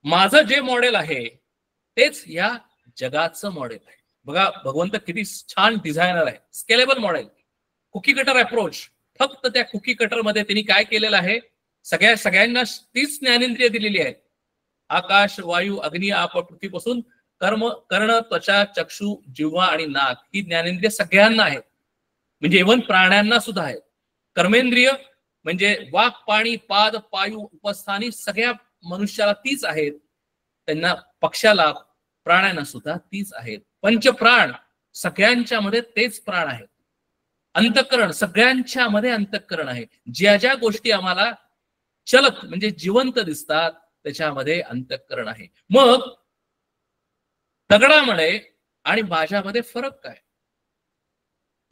माझं जे मॉडेल आहे तेच या जगाचं मॉडेल आहे. बघा भगवंत किती छान डिझायनर आहे. Scalable model, cookie cutter approach. फक्त त्या कुकी कटर मध्ये त्यांनी काय केलेलं आहे, सगळ्यांना तीच ज्ञानेंद्रिय दिलेली आहे. आकाश, वायू, अग्नी, आप, पृथ्वीपासून कर्ण, त्वचा, चक्षु, जिव्हा आणि नाक ही ज्ञानेंद्रिय सगळ्यांना आहेत. म्हणजे इव्हन प्राण्यांना सुद्धा आहेत. कर्मेंद्रिय म्हणजे वाक, पाणी, पाद, पायू, उपस्थानी सगळ्या मनुष्याला तीच आहेत. त्यांना पक्ष्याला, प्राण्यांना सुद्धा तीच आहेत. पंचप्राण सगळ्यांच्या मध्ये तेच प्राण आहेत. अंतःकरण सगळ्यांच्या मध्ये अंतःकरण आहे. ज्या ज्या गोष्टी आम्हाला चलत म्हणजे जिवंत दिसतात त्याच्यामध्ये अंतःकरण आहे. मग दगडामध्ये आणि माझ्यामध्ये फरक काय?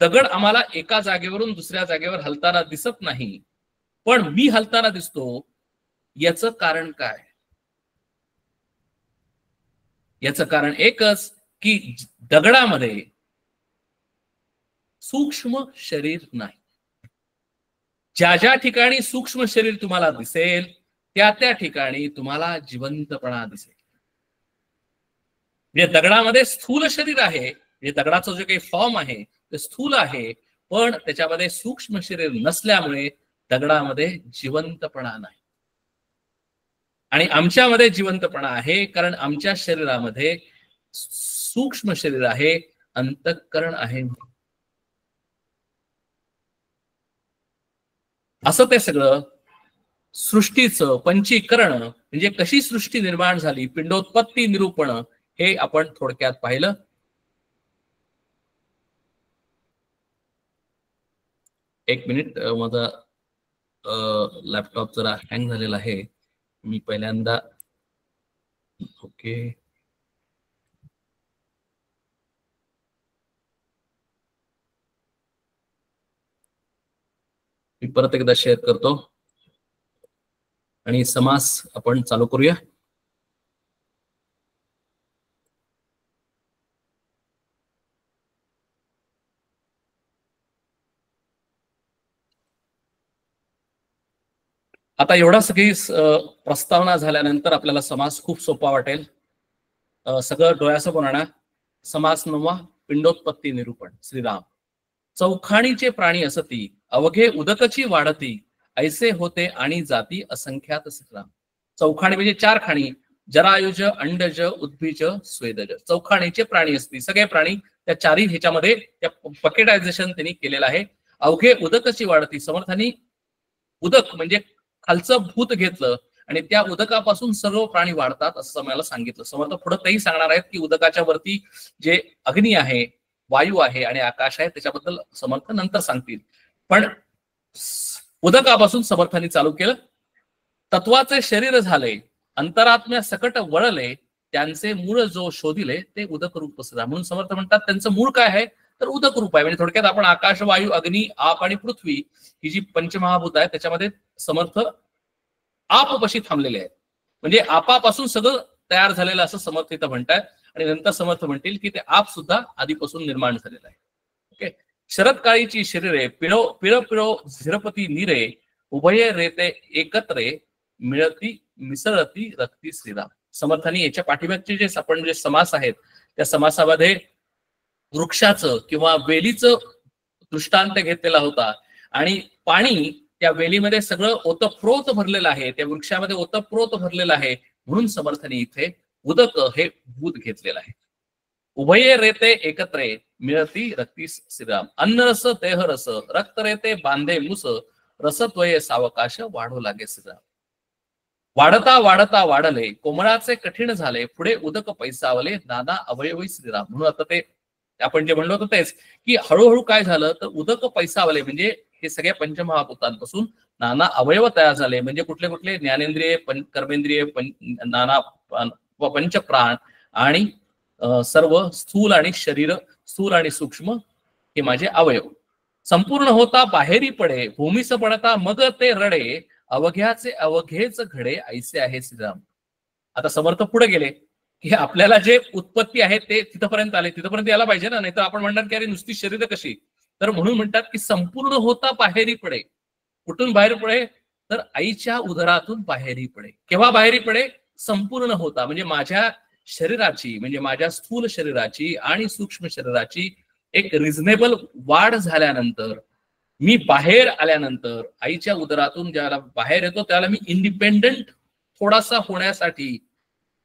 दगड आम्हाला एका जागेवरून दुसऱ्या जागेवर हलताना दिसत नाही, पण मी हलताना दिसतो. याचं कारण काय? याचं कारण एकच की दगडामध्ये सूक्ष्म शरीर नाही. ज्या ज्या ठिकाणी सूक्ष्म शरीर तुम्हाला दिसेल त्या त्या ठिकाणी तुम्हाला जिवंतपणा दिसेल. म्हणजे दगडामध्ये स्थूल शरीर आहे, म्हणजे दगडाचं जे काही फॉर्म आहे ते स्थूल आहे, पण त्याच्यामध्ये सूक्ष्म शरीर नसल्यामुळे दगडामध्ये जिवंतपणा नाही. आणि आमच्यामध्ये जिवंतपणा आहे कारण आमच्या शरीरामध्ये सूक्ष्म शरीर आहे, अंतःकरण आहे. असं ते सगळं सृष्टीचं पंचीकरण म्हणजे कशी सृष्टी निर्माण झाली, पिंडोत्पत्ती, निरूपण हे आपण थोडक्यात पाहिलं. एक मिनिट, माझा लॅपटॉप जरा हँग झालेला आहे. मी पहिल्यांदा ओके मी परत एकदा शेअर करतो आणि समास आपण चालू करूया. आता एवढा सगळी प्रस्तावना झाल्यानंतर आपल्याला समास खूप सोपा वाटेल. सगळं डोळ्यासमोर आणा. समास 9 पिंडोत्पत्ती निरूपण. श्रीराम. चौखाणीचे प्राणी असती, अवघे उदकची वाढती, ऐसे होते आणि जाती असंख्यात श्रीराम. चौखाणी म्हणजे 4 खाणी, जरायुज, अंडज, उद्भिज, स्वेदज. चौखाणीचे प्राणी असती, सगळे प्राणी त्या 4 ह्याच्यामध्ये त्या पकेटायझेशन त्यांनी केलेलं आहे. अवघे उदकची वाढती, समर्थांनी उदक म्हणजे खालचं भूत घेतलं आणि त्या उदकापासून सर्व प्राणी वाढतात असं मला सांगितलं. समर्थ पुढे तेही सांगणार आहेत की उदकाच्या वरती जे अग्नी आहे, वायू आहे आणि आकाश आहे त्याच्याबद्दल समर्थ नंतर सांगतील. पण उदकापासून समर्थांनी चालू केलं. तत्वाचे शरीर झाले, अंतरात्म्या सकट वळले, त्यांचे मूळ जो शोधिले ते उदक रूप असतात. म्हणून समर्थ म्हणतात त्यांचं मूळ काय आहे तर उदक रूप आहे. म्हणजे थोडक्यात आपण आकाश, वायू, अग्नी, आप आणि पृथ्वी ही जी पंचमहाभूत आहे त्याच्यामध्ये समर्थ आपपाशी थांबलेले आहेत. म्हणजे आपापासून सगळं तयार झालेलं असं समर्थ इथं म्हणतात. आणि नंतर समर्थ म्हणतील की ते आप सुद्धा आधीपासून निर्माण झालेलं आहे. ओके. शरदकाळीची शरीरे पिळो पिळो पिळो झिरपती नीरे, उभये रेते एकत्रे, मिळती मिसळती रक्ती श्रीराम. समर्थांनी याच्या पाठीमागचे जे आपण जे समास आहेत त्या समासामध्ये वृक्षाचं किंवा वेलीचं दृष्टांत घेतलेला होता आणि पाणी त्या वेलीमध्ये सगळं ओतप्रोत भरलेलं आहे, त्या वृक्षामध्ये ओतप्रोत भरलेलं आहे. म्हणून समर्थांनी इथे उदक हे भूत घेतलेलं आहे. उभये रेते एकत्रे, मिळती रक्ती श्रीराम. अन्नरस देहरस, रक्त रेते बांधे मुस, रसत्वये सावकाश वाढू लागे श्रीराम. वाढता वाढता वाढले, कोमळाचे कठीण झाले, पुढे उदक पैसावले, नाना अवयवी श्रीराम. म्हणून आता ते आपण जे म्हणलो होतो तेच की हळूहळू काय झालं तर उदक पैसावले म्हणजे हे सगळ्या पंचमहाभूतांपासून नाना अवयव तयार झाले. म्हणजे कुठले कुठले ज्ञानेंद्रिय, कर्मेंद्रिय, नाना पंचप्राण आणि सर्व स्थूल आणि शरीर, स्थूल आणि सूक्ष्म हे माझे अवयव. संपूर्ण होता बाहेरी पडे, भूमीस पडता मग ते रडे, अवघ्याचे अवघेच घडे, ऐसे आहे श्रीराम. आता समर्थ पुढे गेले की आपल्याला जे उत्पत्ती आहे ते तिथपर्यंत आले, तिथपर्यंत यायला पाहिजे ना, नाहीतर आपण म्हणणार की अरे नुसती शरीर कशी. तर म्हणून म्हणतात की संपूर्ण होता बाहेरी पडे. कुठून बाहेर पडे तर आईच्या उदरातून बाहेरी पडे. केव्हा बाहेरी पडे? संपूर्ण होता म्हणजे माझ्या शरीराची, म्हणजे माझ्या स्थूल शरीराची आणि सूक्ष्म शरीराची एक रिझनेबल वाढ झाल्यानंतर, मी बाहेर आल्यानंतर, आईच्या उदरातून ज्याला बाहेर येतो त्याला मी इंडिपेंडंट थोडासा होण्यासाठी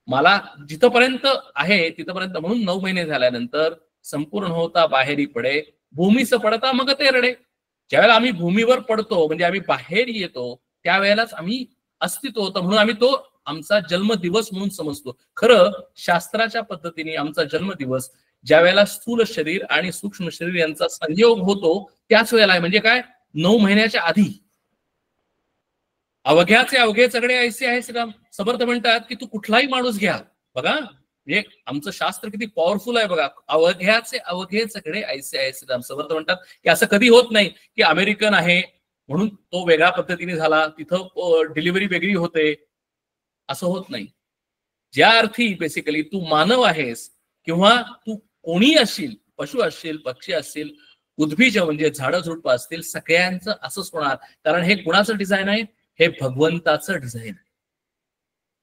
मला जिथपर्यंत आहे तिथपर्यंत, म्हणून 9 महिने झाल्यानंतर संपूर्ण होता बाहेरी पडे, भूमीस पडता मग ते रडे. ज्यावेळेला आम्ही भूमीवर पडतो म्हणजे आम्ही बाहेर येतो त्यावेळेलाच आम्ही अस्तित्व होतं. म्हणून आम्ही तो आमचा जन्मदिवस म्हणून समजतो. खरं शास्त्राच्या पद्धतीने आमचा जन्मदिवस ज्या वेळेला स्थूल शरीर आणि सूक्ष्म शरीर यांचा संयोग होतो त्याच वेळेला आहे. म्हणजे काय? 9 महिन्याच्या आधी. अवघ्याचे अवघे सगळे ऐसे आहे श्रीराम. समर्थ म्हणतात की तू कुठलाही माणूस घ्या, बघा म्हणजे आमचं शास्त्र किती पॉवरफुल आहे बघा. अवघ्याचे अवघे सगळे ऐसे आहे श्रीराम. समर्थ म्हणतात की असं कधी होत नाही की अमेरिकन आहे म्हणून तो वेगळ्या पद्धतीने झाला, तिथं डिलिव्हरी वेगळी होते, असं होत नाही. ज्या अर्थी बेसिकली तू मानव आहेस किंवा तू कोणी असशील, पशु असशील, पक्षी असतील, उद्भिज म्हणजे झाडं झुडपं असतील, सगळ्यांचं असंच होणार. कारण हे कुणाचं डिझाईन आहे? हे भगवंताचं डिझाईन आहे.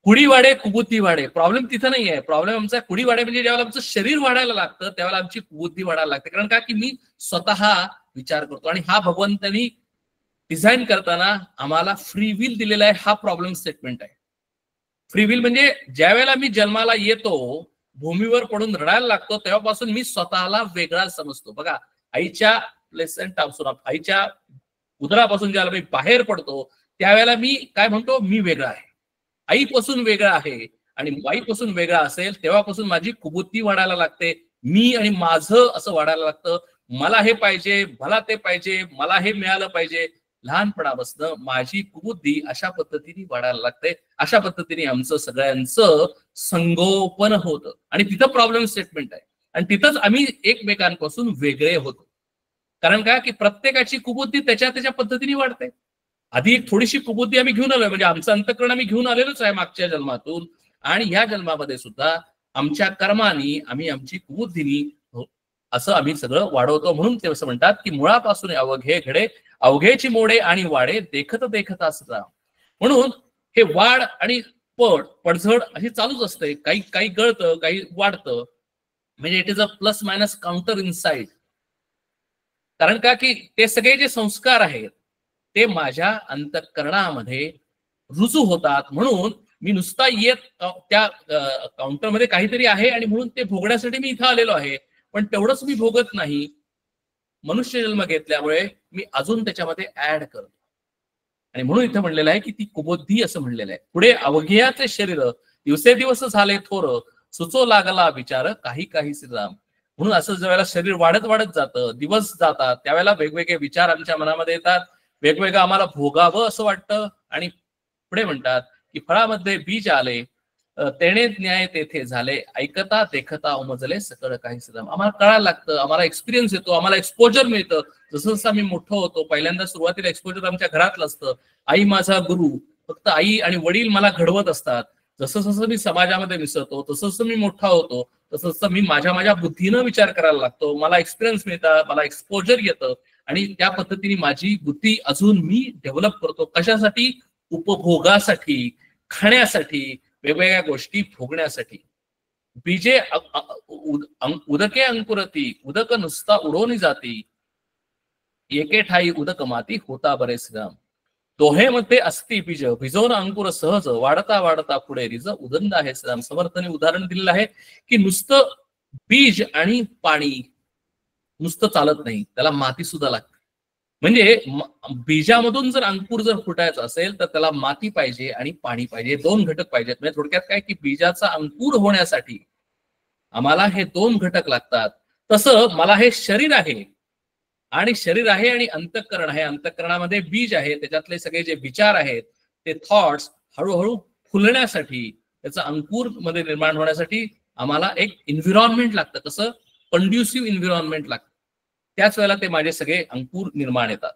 कुडी वाढे कुबुद्धी वाढे. प्रॉब्लेम तिथं नाही आहे. प्रॉब्लेम आमचा कुडी वाढे म्हणजे ज्यावेळेला आमचं शरीर वाढायला लागतं त्यावेळेला आमची कुबुद्धी वाढायला लागते. कारण का की मी स्वतः विचार करतो आणि हा भगवंतानी डिझाईन करताना आम्हाला फ्री विल दिलेला आहे. हा प्रॉब्लेम स्टेटमेंट आहे. फ्री विल म्हणजे ज्या वेळेला मी जन्माला येतो, भूमीवर पडून रडायला लागतो, तेव्हापासून मी स्वतःला वेगळा समजतो. बघा, आईच्या प्लेसेंटापासून, आईच्या उदरापासून ज्यावेळेला मी बाहेर पडतो त्यावेळेला मी काय म्हणतो? मी वेगळा आहे, आईपासून वेगळा आहे. आणि आईपासून वेगळा असेल तेव्हापासून माझी कुबुद्धी वाढायला लागते, मी आणि माझं असं वाढायला लागतं. मला हे पाहिजे, मला ते पाहिजे, मला हे मिळालं पाहिजे. लहानपणापासून माझी कुबुद्धी अशा पद्धतीने वाढायला लागते. अशा पद्धतीने आमचं सगळ्यांचं संगोपन होतं आणि तिथं प्रॉब्लेम स्टेटमेंट आहे आणि तिथंच आम्ही एकमेकांपासून वेगळे होतो. कारण काय की प्रत्येकाची कुबुद्धी त्याच्या त्याच्या पद्धतीने वाढते. आधी एक थोडीशी कुबुद्धी आम्ही घेऊन आलोय, म्हणजे आमचं अंतःकरण आम्ही घेऊन आलेलोच आहे मागच्या जन्मातून, आणि ह्या जन्मामध्ये सुद्धा आमच्या कर्मानी आम्ही आमची कुबुद्धीनी असं आम्ही सगळं वाढवतो. म्हणून ते असं म्हणतात की मुळापासून अवघे घडे, अवघेची मोडे आणि वाडे, देखत देखत असता. म्हणून हे वाढ आणि पडझड अशी चालूच असते. काही काही गळतं, काही वाढतं, म्हणजे it is a plus minus counter inside. कारण का की ते सगळे जे संस्कार आहेत ते माझ्या अंतःकरणामध्ये रुजू होतात. म्हणून मी नुसता येत त्या काउंटरमध्ये काहीतरी आहे आणि म्हणून ते भोगण्यासाठी मी इथं आलेलो आहे, पण तेवढंच मी भोगत नाही. मनुष्य जन्म घेतल्यामुळे मी अजून त्याच्यामध्ये ऍड करतो आणि म्हणून इथं म्हणलेलं आहे की ती कुबुद्धी असं म्हणलेलं आहे. पुढे अवघ्याचे शरीर दिवसेदिवस झाले थोर, सुचो लागला विचार काही काही श्रीराम. म्हणून असं ज्यावेळेला शरीर वाढत वाढत जातं, दिवस जातात, त्यावेळेला वेगवेगळे विचार आमच्या मनामध्ये येतात, वेगवेगळं आम्हाला भोगावं असं वाटतं. आणि पुढे म्हणतात की फळामध्ये बीज आले, तेणे न्याय तेथे झाले, ऐकता देखता उमजले सकळ काही श्रीराम. आम्हाला कळायला लागतं, आम्हाला एक्सपिरियन्स येतो, आम्हाला एक्सपोजर मिळतं. जसं जसं आम्ही मोठं होतो, पहिल्यांदा सुरुवातीला एक्सपोजर आमच्या घरातलं असतं. आई माझा गुरु, फक्त आई आणि वडील मला घडवत असतात. जसं जसं मी समाजामध्ये मिसळतो, तसं जसं मी मोठा होतो, तसं तसं मी माझ्या बुद्धीनं विचार करायला लागतो. मला एक्सपिरियन्स मिळतात, मला एक्सपोजर येतं आणि त्या पद्धतीने माझी बुद्धी अजून मी डेव्हलप करतो. कशासाठी? उपभोगासाठी, खाण्यासाठी, वेगवेगळ्या गोष्टी भोगण्यासाठी. बीजे उदके अंकुरती, उदक नुसता उडवून जाती, एके ठाई उदक माती होता बरे श्रीराम. दोहे मध्ये असती बीज, भिजवून अंकुर सहज, वाढता वाढता पुढे रिज उदंड आहे श्रीराम. समर्थाने उदाहरण दिलेलं आहे की नुसतं बीज आणि पाणी नुसतं चालत नाही, त्याला माती सुद्धा लागते. म्हणजे बीजामधून जर अंकुर जर फुटायचं असेल तर त्याला माती पाहिजे आणि पाणी पाहिजे, दोन घटक पाहिजेत. म्हणजे थोडक्यात काय की बीजाचा अंकुर होण्यासाठी आम्हाला हे दोन घटक लागतात. तसं मला हे शरीर आहे आणि अंतःकरण आहे. अंतःकरणामध्ये बीज आहे, त्याच्यातले सगळे जे विचार आहेत ते थॉट्स हळूहळू फुलण्यासाठी, त्याचं अंकुर मध्ये निर्माण होण्यासाठी आम्हाला एक एन्व्हिरॉन्मेंट लागतं. कसं? कंड्युसिव्ह एन्व्हिरॉन्मेंट लागतं. त्याच वेळेला ते माझे सगळे अंकुर निर्माण येतात.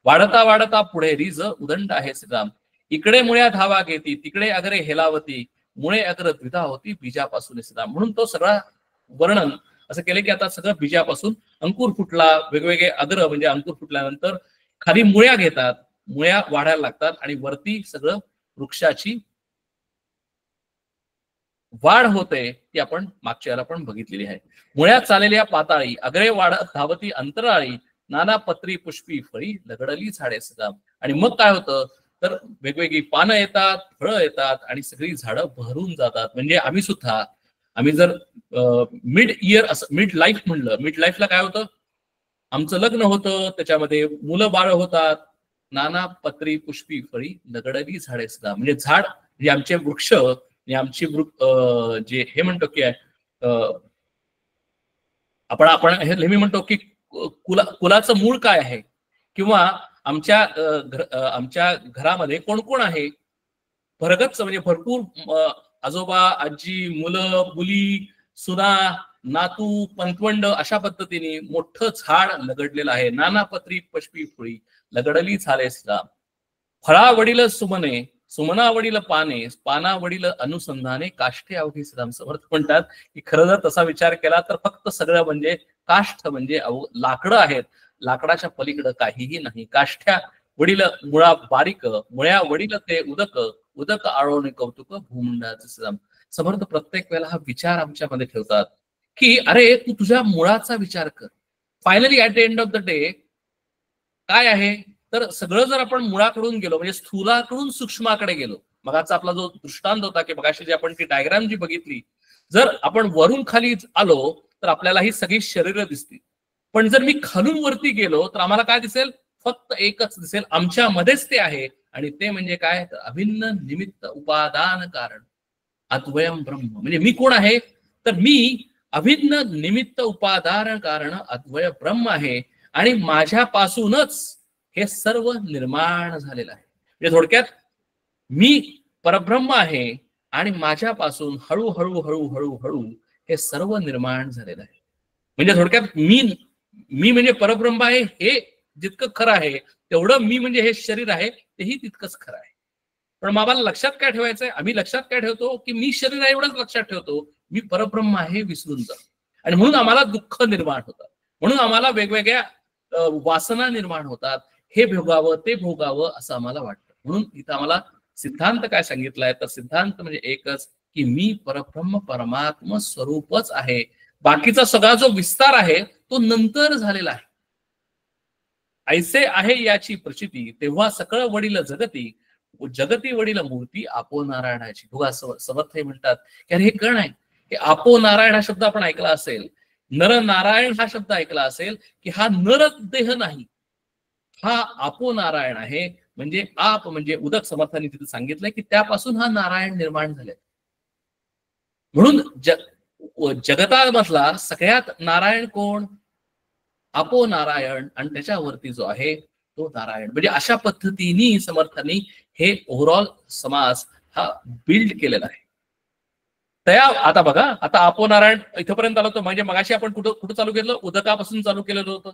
वाढता वाढता पुढे रिज उदंड आहे श्रीराम. इकडे मुळ्या धावा घेती, तिकडे अग्रे हेलावती, मुळे अग्र द्विधा होती बीजापासून श्रीराम. म्हणून तो सगळा वर्णन असं केलं की आता सगळं बीजापासून अंकुर फुटला, वेगवेगळे अग्र म्हणजे अंकुर फुटल्यानंतर खाली मुळ्या घेतात, मुळ्या वाढायला लागतात आणि वरती सगळं वृक्षाची वाढ होते. ती आपण मागच्या वेळेला पण बघितलेली आहे. मुळ्यात चाललेल्या पाताळी, अग्रे वाढत धावती अंतराळी, नाना पत्री पुष्पी फळी लगडली झाडे श्रीराम. आणि मग काय होतं तर वेगवेगळी पानं येतात, फळं येतात आणि सगळी झाडं भरून जातात. म्हणजे आम्ही जर मिड इयर असं मिड लाईफ म्हणलं, मिड लाईफला काय होतं? आमचं लग्न होतं, त्याच्यामध्ये मुलं बाळ होतात, नाना पत्री पुष्पी फळी लगडली झाडे श्रीराम. म्हणजे झाड म्हणजे आमचे वृक्ष, आमची जे हे म्हणतो की आपण हे नेहमी म्हणतो की कुलाचं मूळ काय आहे, किंवा आमच्या घरामध्ये कोण कोण आहे? भरगच्च म्हणजे भरपूर आजोबा, आजी, मुलं, मुली, सुना, नातू, पंतवंड, अशा पद्धतीने मोठं झाड लगडलेलं आहे. नाना पत्री पुष्पी फुळी लगडली झाले श्रीराम. फळा वडील सुमने, सुमना वडील पाने, पाना वडील अनुसंधाने, काष्ठे अवघी श्रीराम. समर्थ म्हणतात की खरं जर तसा विचार केला तर फक्त सगळं म्हणजे काष्ठ म्हणजे लाकडं आहेत, लाकडाच्या पलीकडे काहीही नाही. काष्ठ्या वडील मुळा बारीक, मुळ्या वडील ते उदक, उदक आळवणे कौतुक भूमंडळाचे श्रीराम. समर्थ प्रत्येक वेळेला हा विचार आमच्यामध्ये ठेवतात की अरे तू तुझ्या मुळाचा विचार कर. Finally at the end of the day काय आहे तर सगळं जर आपण मुळाकडून गेलो, म्हणजे स्थूलाकडून सूक्ष्माकडे गेलो. मगाचा आपला जो दृष्टांत होता की मगाशी जी आपण ती डायग्राम जी बघितली, जर आपण वरून खाली आलो तर आपल्याला ही सगळी शरीरं दिसतील. पण जर मी खालून वरती गेलो तर आम्हाला काय दिसेल? फक्त एकच दिसेल, आमच्यामध्येच ते आहे. आणि ते म्हणजे काय? तर अभिन्न निमित्त उपादान कारण अद्वयम ब्रह्म. म्हणजे मी कोण आहे तर मी अभिन्न निमित्त उपादान कारण अद्वय ब्रह्म आहे आणि माझ्यापासूनच हे सर्व निर्माण झालेलं आहे. म्हणजे थोडक्यात मी परब्रह्म आहे आणि माझ्यापासून हळूहळू हळूहळू हळू हे सर्व निर्माण झालेलं आहे. म्हणजे थोडक्यात मी म्हणजे परब्रह्म आहे हे जितकं खरं आहे तेवढं मी म्हणजे हे शरीर आहे तेही तितकंच खरं आहे. पण आम्हाला लक्षात काय ठेवायचंय, आम्ही लक्षात काय ठेवतो की मी शरीर आहे एवढंच लक्षात ठेवतो, मी परब्रह्म आहे विसरून जातो. आणि म्हणून आम्हाला दुःख निर्माण होतात, म्हणून आम्हाला वेगवेगळ्या वासना निर्माण होतात, हे भोगावं ते भोगावं असं आम्हाला वाटतं. म्हणून इथं आम्हाला सिद्धांत काय सांगितलाय, तर सिद्धांत म्हणजे एकच की मी परब्रह्म परमात्म स्वरूपच आहे. बाकीचा सगळा जो विस्तार आहे तो नंतर झालेला आहे. ऐसे आहे याची प्रचिती तेव्हा सकळ वडील जगती, जगती वडील मूर्ती आपो नारायणाची. बघा समर्थ हे म्हणतात की अरे हे कण आहे की आपो नारायण हा शब्द आपण ऐकला असेल, नर नारायण हा शब्द ऐकला असेल की हा नर देह नाही, हा आपो नारायण आहे. म्हणजे आप म्हणजे उदक समर्थांनी तिथे सांगितलंय की त्यापासून हा नारायण निर्माण झाले. म्हणून जगतामधला सगळ्यात नारायण कोण, आपो नारायण, आणि त्याच्यावरती जो आहे तो नारायण. म्हणजे अशा पद्धतीने समर्थांनी हे ओव्हरऑल समास हा बिल्ड केलेला आहे. तया आता बघा, आता आपो नारायण इथपर्यंत आलो होतं. म्हणजे मगाशी आपण कुठं चालू केलं, उदकापासून चालू केलेलं होतं,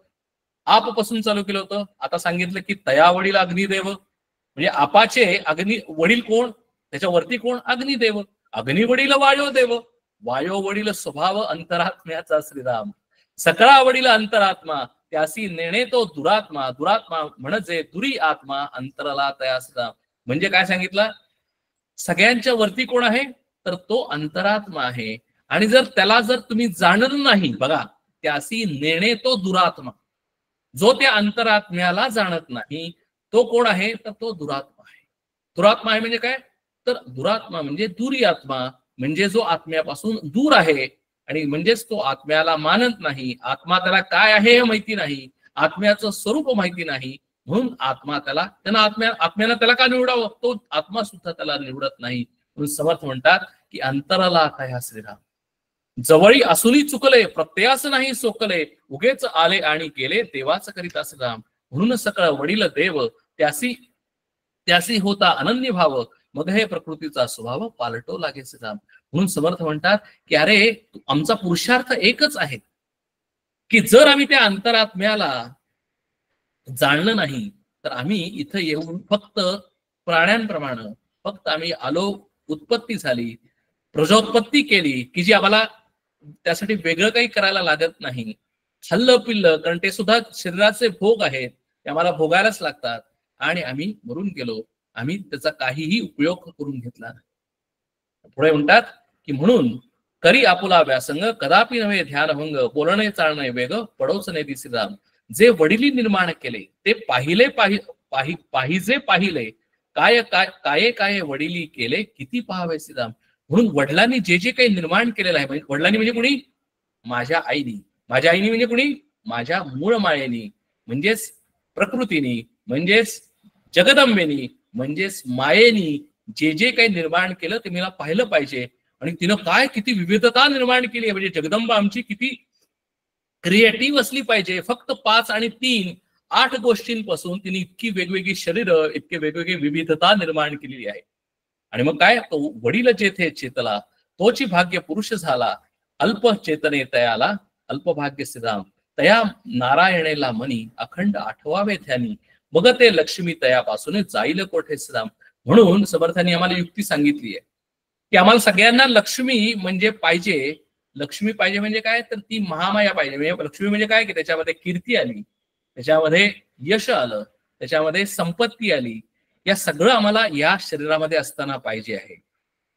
आप पासून चालू केलं होतं. आता सांगितलं की तया वडील अग्निदेव, म्हणजे आपाचे अग्नी वडील कोण, त्याच्यावरती कोण, अग्निदेव. अग्नि वडील वायो देव, वायो वडील स्वभाव अंतरात्म्याचा श्रीराम. सकळा वडील अंतरात्मा, त्यासी नेणे तो दुरात्मा, दुरात्मा म्हणजे दुरी आत्मा, अंतरला तया श्रीराम. म्हणजे काय सांगितलं, सगळ्यांच्या वरती कोण आहे, तर तो अंतरात्मा आहे. आणि जर त्याला जर तुम्ही जाणलं नाही, बघा, त्यासी नेणे तो दुरात्मा, जो त्या अंतरात्म्याला जाणत नाही तो कोण आहे, तर तो दुरात्मा आहे. दुरात्मा आहे म्हणजे काय, तर दुरात्मा म्हणजे दुरी आत्मा, म्हणजे जो आत्म्यापासून दूर आहे. आणि म्हणजेच तो आत्म्याला मानत नाही, आत्मा त्याला काय आहे हे माहिती नाही, आत्म्याचं स्वरूप माहिती नाही. म्हणून आत्म्याला त्याला का निवडावं, तो आत्मा सुद्धा त्याला निवडत नाही. म्हणून समर्थ म्हणतात की अंतराला काय श्रीराम, जवळी असूनही चुकले, प्रत्ययास नाही सोकले, उगेच आले आणि केले देवाच करीता श्रीराम. म्हणून सकळ वडील देव, त्यासी होता अनन्य भाव, मग हे प्रकृतीचा स्वभाव पालटो लागे श्रीराम. म्हणून समर्थ म्हणतात की अरे आमचा पुरुषार्थ एकच आहे की जर आम्ही त्या अंतरात्म्याला जाणलं नाही तर आम्ही इथं येऊन फक्त प्राण्यांप्रमाणे फक्त आम्ही आलो, उत्पत्ती झाली, प्रजोत्पत्ती केली की जी आम्हाला त्यासाठी वेगळं काही करायला लागत नाही. खाल्लं पिल्लं, कारण ते सुद्धा शरीराचे भोग आहेत, ते आम्हाला भोगायलाच लागतात. आणि आम्ही मरून गेलो, आम्ही त्याचा काहीही उपयोग करून घेतला नाही. पुढे म्हणतात की म्हणून करी आपुला व्यासंग, कदापि नव्हे ध्यानभंग, बोलणे चालणे वेग, पडोच ने दिसी राम. जे वडिली निर्माण केले ते पाहिजे पाहिले, काय काय काय वडिली केले, किती पाहावे श्रीराम. म्हणून वडिलांनी जे जे काही निर्माण केलेलं आहे, वडिलांनी म्हणजे कुणी, माझ्या आईनी, माझ्या आईनी म्हणजे कुणी, माझ्या मूळ मायेनी, म्हणजेच प्रकृतीनी, म्हणजेच जगदंबेनी, म्हणजेच मायेनी जे जे काही निर्माण केलं ते मला पाहिलं पाहिजे. आणि तिनं काय किती विविधता निर्माण केली आहे, म्हणजे जगदंबा आमची किती क्रिएटिव्ह असली पाहिजे. फक्त 5 आणि 3 8 गोष्टींपासून तिने इतकी वेगवेगळी शरीरं, इतके वेगवेगळी विविधता निर्माण केलेली आहे. आणि मग काय, तो वडील जेथे चेतला, तोची भाग्य पुरुष झाला, अल्प चेतने तयाला, अल्पभाग्य श्रीराम. तया नारायणेला मनी, अखंड आठवावे ध्यानी, मग ते लक्ष्मी तयापासून जाईल कोठे श्रीराम. म्हणून समर्थांनी आम्हाला युक्ती सांगितली आहे की आम्हाला सगळ्यांना लक्ष्मी म्हणजे पाहिजे. लक्ष्मी पाहिजे म्हणजे काय, तर ती महामाया पाहिजे. म्हणजे लक्ष्मी म्हणजे काय की त्याच्यामध्ये कीर्ती आली, त्याच्यामध्ये यश आलं, त्याच्यामध्ये संपत्ती आली. या सगळं आम्हाला या शरीरामध्ये असताना पाहिजे आहे.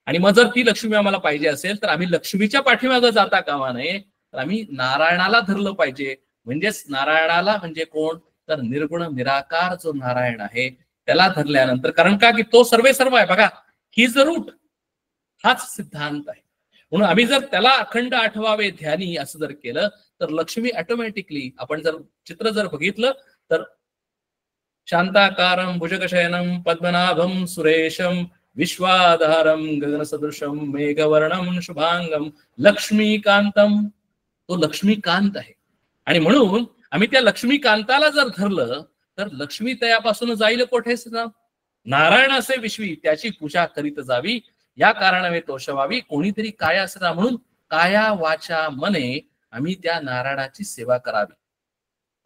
आणि मग जर ती लक्ष्मी आम्हाला पाहिजे असेल तर आम्ही लक्ष्मीच्या पाठीमागे जाता कामा नये, तर आम्ही नारायणाला धरलं पाहिजे. म्हणजेच नारायणाला म्हणजे कोण, तर निर्गुण निराकार जो नारायण आहे त्याला धरल्यानंतर, कारण का की तो सर्वे सर्व आहे. बघा, ही जर रूट, हाच सिद्धांत आहे. म्हणून आम्ही जर त्याला अखंड आठवावे ध्यानी असं जर केलं तर लक्ष्मी ऑटोमॅटिकली, आपण जर चित्र जर बघितलं तर शांताकारं भुजगशयनं पद्मनाभं सुरेशं विश्वाधारम गगनसदृशम मेघवर्णम शुभांगम लक्ष्मीकांतम. तो लक्ष्मीकांत आहे. आणि म्हणून आम्ही त्या लक्ष्मीकांताला जर धरलं तर लक्ष्मी तयापासून जाईल कोठे सदा. नारायण असे विश्वी त्याची पूजा करीत जावी, या कारणावे तोषवावी कोणीतरी काया सदा. म्हणून काया वाचा मने आम्ही त्या नारायणाची सेवा करावी.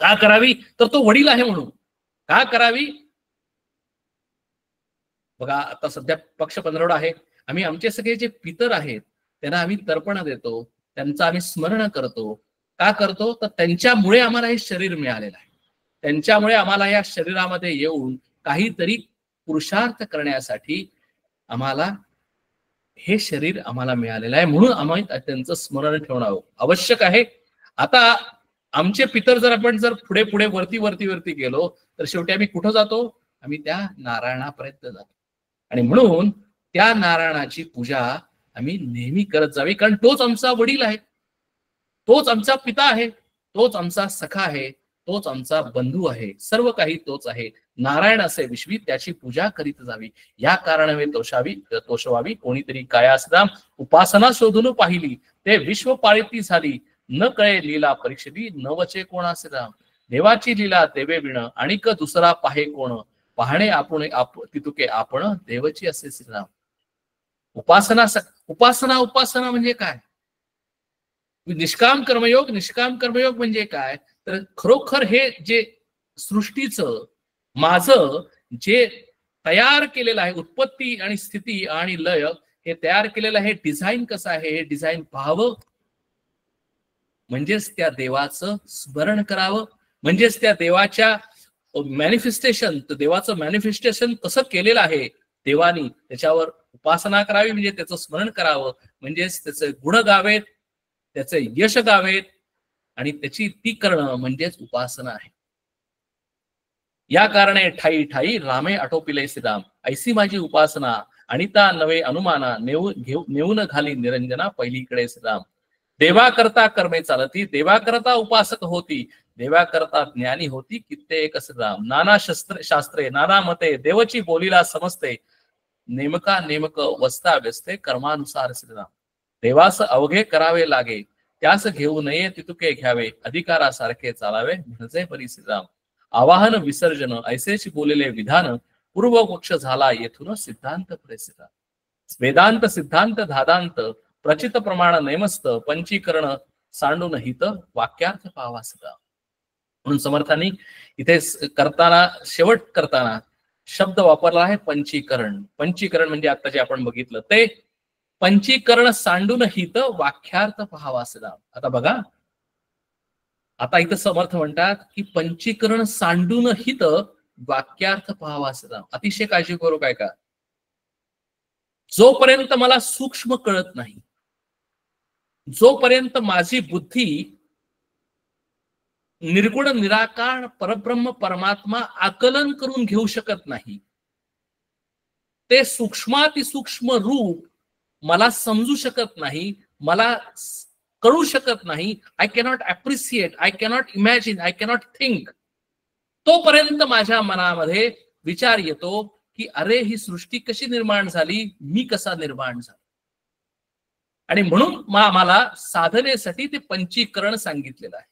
का करावी तर तो वडील आहे म्हणून. का करावी बघा, आता सध्या पक्ष पंधरवडा आहे. आम्ही आमचे सगळे जे पितर आहेत त्यांना आम्ही तर्पण देतो, त्यांचं आम्ही स्मरण करतो. का करतो तर त्यांच्यामुळे आम्हाला हे शरीर मिळालेलं आहे. त्यांच्यामुळे आम्हाला या शरीरामध्ये येऊन काहीतरी पुरुषार्थ करण्यासाठी आम्हाला हे शरीर आम्हाला मिळालेलं आहे. म्हणून आम्ही त्यांचं स्मरण ठेवणं आवश्यक आहे. आता आमचे पितर जर आपण जर पुढे पुढे वरती वरती वरती गेलो तर शेवटी आम्ही कुठं जातो, आम्ही त्या नारायणापर्यंत जातो. आणि म्हणून त्या नारायणाची पूजा आम्ही नेहमी करत जावी, कारण तोच आमचा वडील आहे, तोच आमचा पिता आहे, तोच आमचा सखा आहे, तोच आमचा बंधू आहे. सर्व काही तोच आहे. नारायण असे विश्वी त्याची पूजा करीत जावी, या कारणावे तोषवावी कोणीतरी कायासराम. उपासना शोधून पाहिली ते विश्व पाळीती झाली, न कळे लीला परीक्षिती नवचे कोणासे राम. देवाची लीला देवे विण आणिक दुसरा पाहे कोण, पाहणे आपण तितुके आपण देवची असे श्रीराम. उपासना उपासना उपासना म्हणजे काय, निष्काम कर्मयोग. निष्काम कर्मयोग म्हणजे काय तर खरोखर हे जे सृष्टीचं माझं जे तयार केलेलं आहे, उत्पत्ती आणि स्थिती आणि लय हे तयार केलेलं आहे, डिझाईन कसं आहे हे डिझाईन पाहावं, म्हणजेच त्या देवाचं स्मरण करावं, म्हणजेच त्या देवाच्या मॅनिफेस्टेशन, देवाचं मॅनिफेस्टेशन कसं केलेलं आहे देवानी, त्याच्यावर उपासना करावी, म्हणजे त्याचं स्मरण करावं, म्हणजेच त्याचे गुण गावेत, त्याचे यश गावेत, आणि त्याची ती करणं म्हणजेच उपासना आहे. या कारणे ठाई ठाई रामे आटोपिले श्रीराम. ऐसी माझी उपासना अनिता नवे अनुमाना नेऊन घाली निरंजना पहिलीकडे श्रीराम. देवा करता कर्मे चालती, देवा करता उपासक होती, देवा करता ज्ञानी होती कित्येक श्रीराम. नाना शास्त्रे नाना मते देवची बोलीला समजते, नेमका नेमक वस्ता व्यस्ते कर्मानुसार श्रीराम. देवास अवघे करावे लागे, त्यास घेऊ नये तितुके घ्यावे, अधिकारासारखे चालावे म्हणजे परी श्रीराम. आवाहन विसर्जन ऐसेच बोलेले विधान, पूर्वपक्ष झाला येथून सिद्धांत पुढे श्रीराम. वेदांत सिद्धांत धादांत प्रचित प्रमाण नेमस्त, पंचीकरण सांडून हित वाक्यार्थ पावा श्रीराम. म्हणून समर्थांनी इथे करताना शेवट करताना शब्द वापरला आहे पंचीकरण. पंचीकरण म्हणजे आता जे आपण बघितलं ते पंचीकरण सांडून हित वाक्यार्थ पाहावा श्रीराम. आता बघा, आता इथं समर्थ म्हणतात की पंचीकरण सांडून हित वाक्यार्थ पाहावा श्रीराम. अतिशय काळजी करू काय का, जोपर्यंत मला सूक्ष्म कळत नाही, जोपर्यंत माझी बुद्धी निर्गुण निराकार परब्रह्म परमात्मा आकलन करून घेऊ शकत नाही, ते सूक्ष्मातिसूक्ष्म रूप मला समजू शकत नाही, मला कळू शकत नाही, I cannot appreciate, I cannot imagine, I cannot think, तोपर्यंत माझ्या मनामध्ये विचार येतो की अरे ही सृष्टी कशी निर्माण झाली, मी कसा निर्माण झालो. आणि म्हणून आम्हाला साधनेसाठी ते पंचीकरण सांगितलेलं आहे.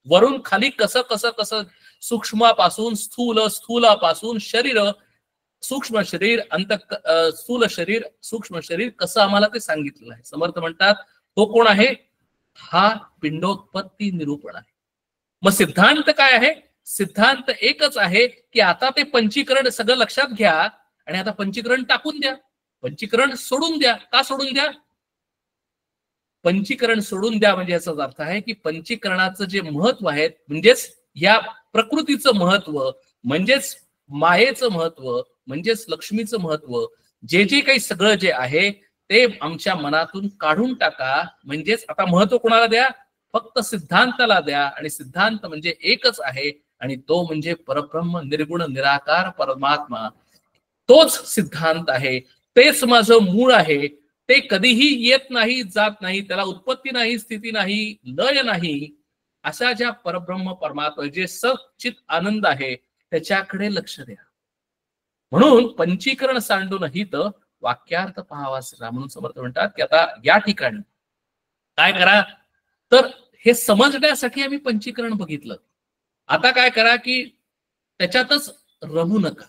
वरून खाली कसं कसं कसं सूक्ष्मापासून स्थूलापासून शरीर, सूक्ष्म शरीर, स्थूल शरीर, सूक्ष्म शरीर कसं आम्हाला ते सांगितलेलं आहे. समर्थ म्हणतात तो कोण आहे, हा पिंडोत्पत्ती निरूपण आहे. मग सिद्धांत काय आहे, सिद्धांत एकच आहे की आता ते पंचीकरण सगळं लक्षात घ्या आणि आता पंचीकरण टाकून द्या, पंचीकरण सोडून द्या. का सोडून द्या, पंचीकरण सोडून द्या म्हणजे याचाच अर्थ आहे की पंचीकरणाचं जे महत्व आहे, म्हणजेच या प्रकृतीचं महत्व, म्हणजेच मायेचं महत्व, म्हणजेच लक्ष्मीचं महत्व, जे जे काही सगळं जे आहे ते आमच्या मनातून काढून टाका. म्हणजेच आता महत्व कोणाला द्या, फक्त सिद्धांताला द्या. आणि सिद्धांत म्हणजे एकच आहे आणि तो म्हणजे परब्रह्म निर्गुण निराकार परमात्मा. तोच सिद्धांत आहे, तेच माझं मूळ आहे. ते कधीही येत नाही, जात नाही, त्याला उत्पत्ती नाही, स्थिती नाही, लय नाही. अशा ज्या परब्रह्म परमात्मा जे सचित आनंद आहे त्याच्याकडे लक्ष द्या. म्हणून पंचीकरण सांडून हित वाक्यार्थ पाहावा श्रीराम. म्हणून समर्थ म्हणतात की आता या ठिकाणी काय करा, तर हे समजण्यासाठी आम्ही पंचीकरण बघितलं. आता काय करा की त्याच्यातच रमू नका,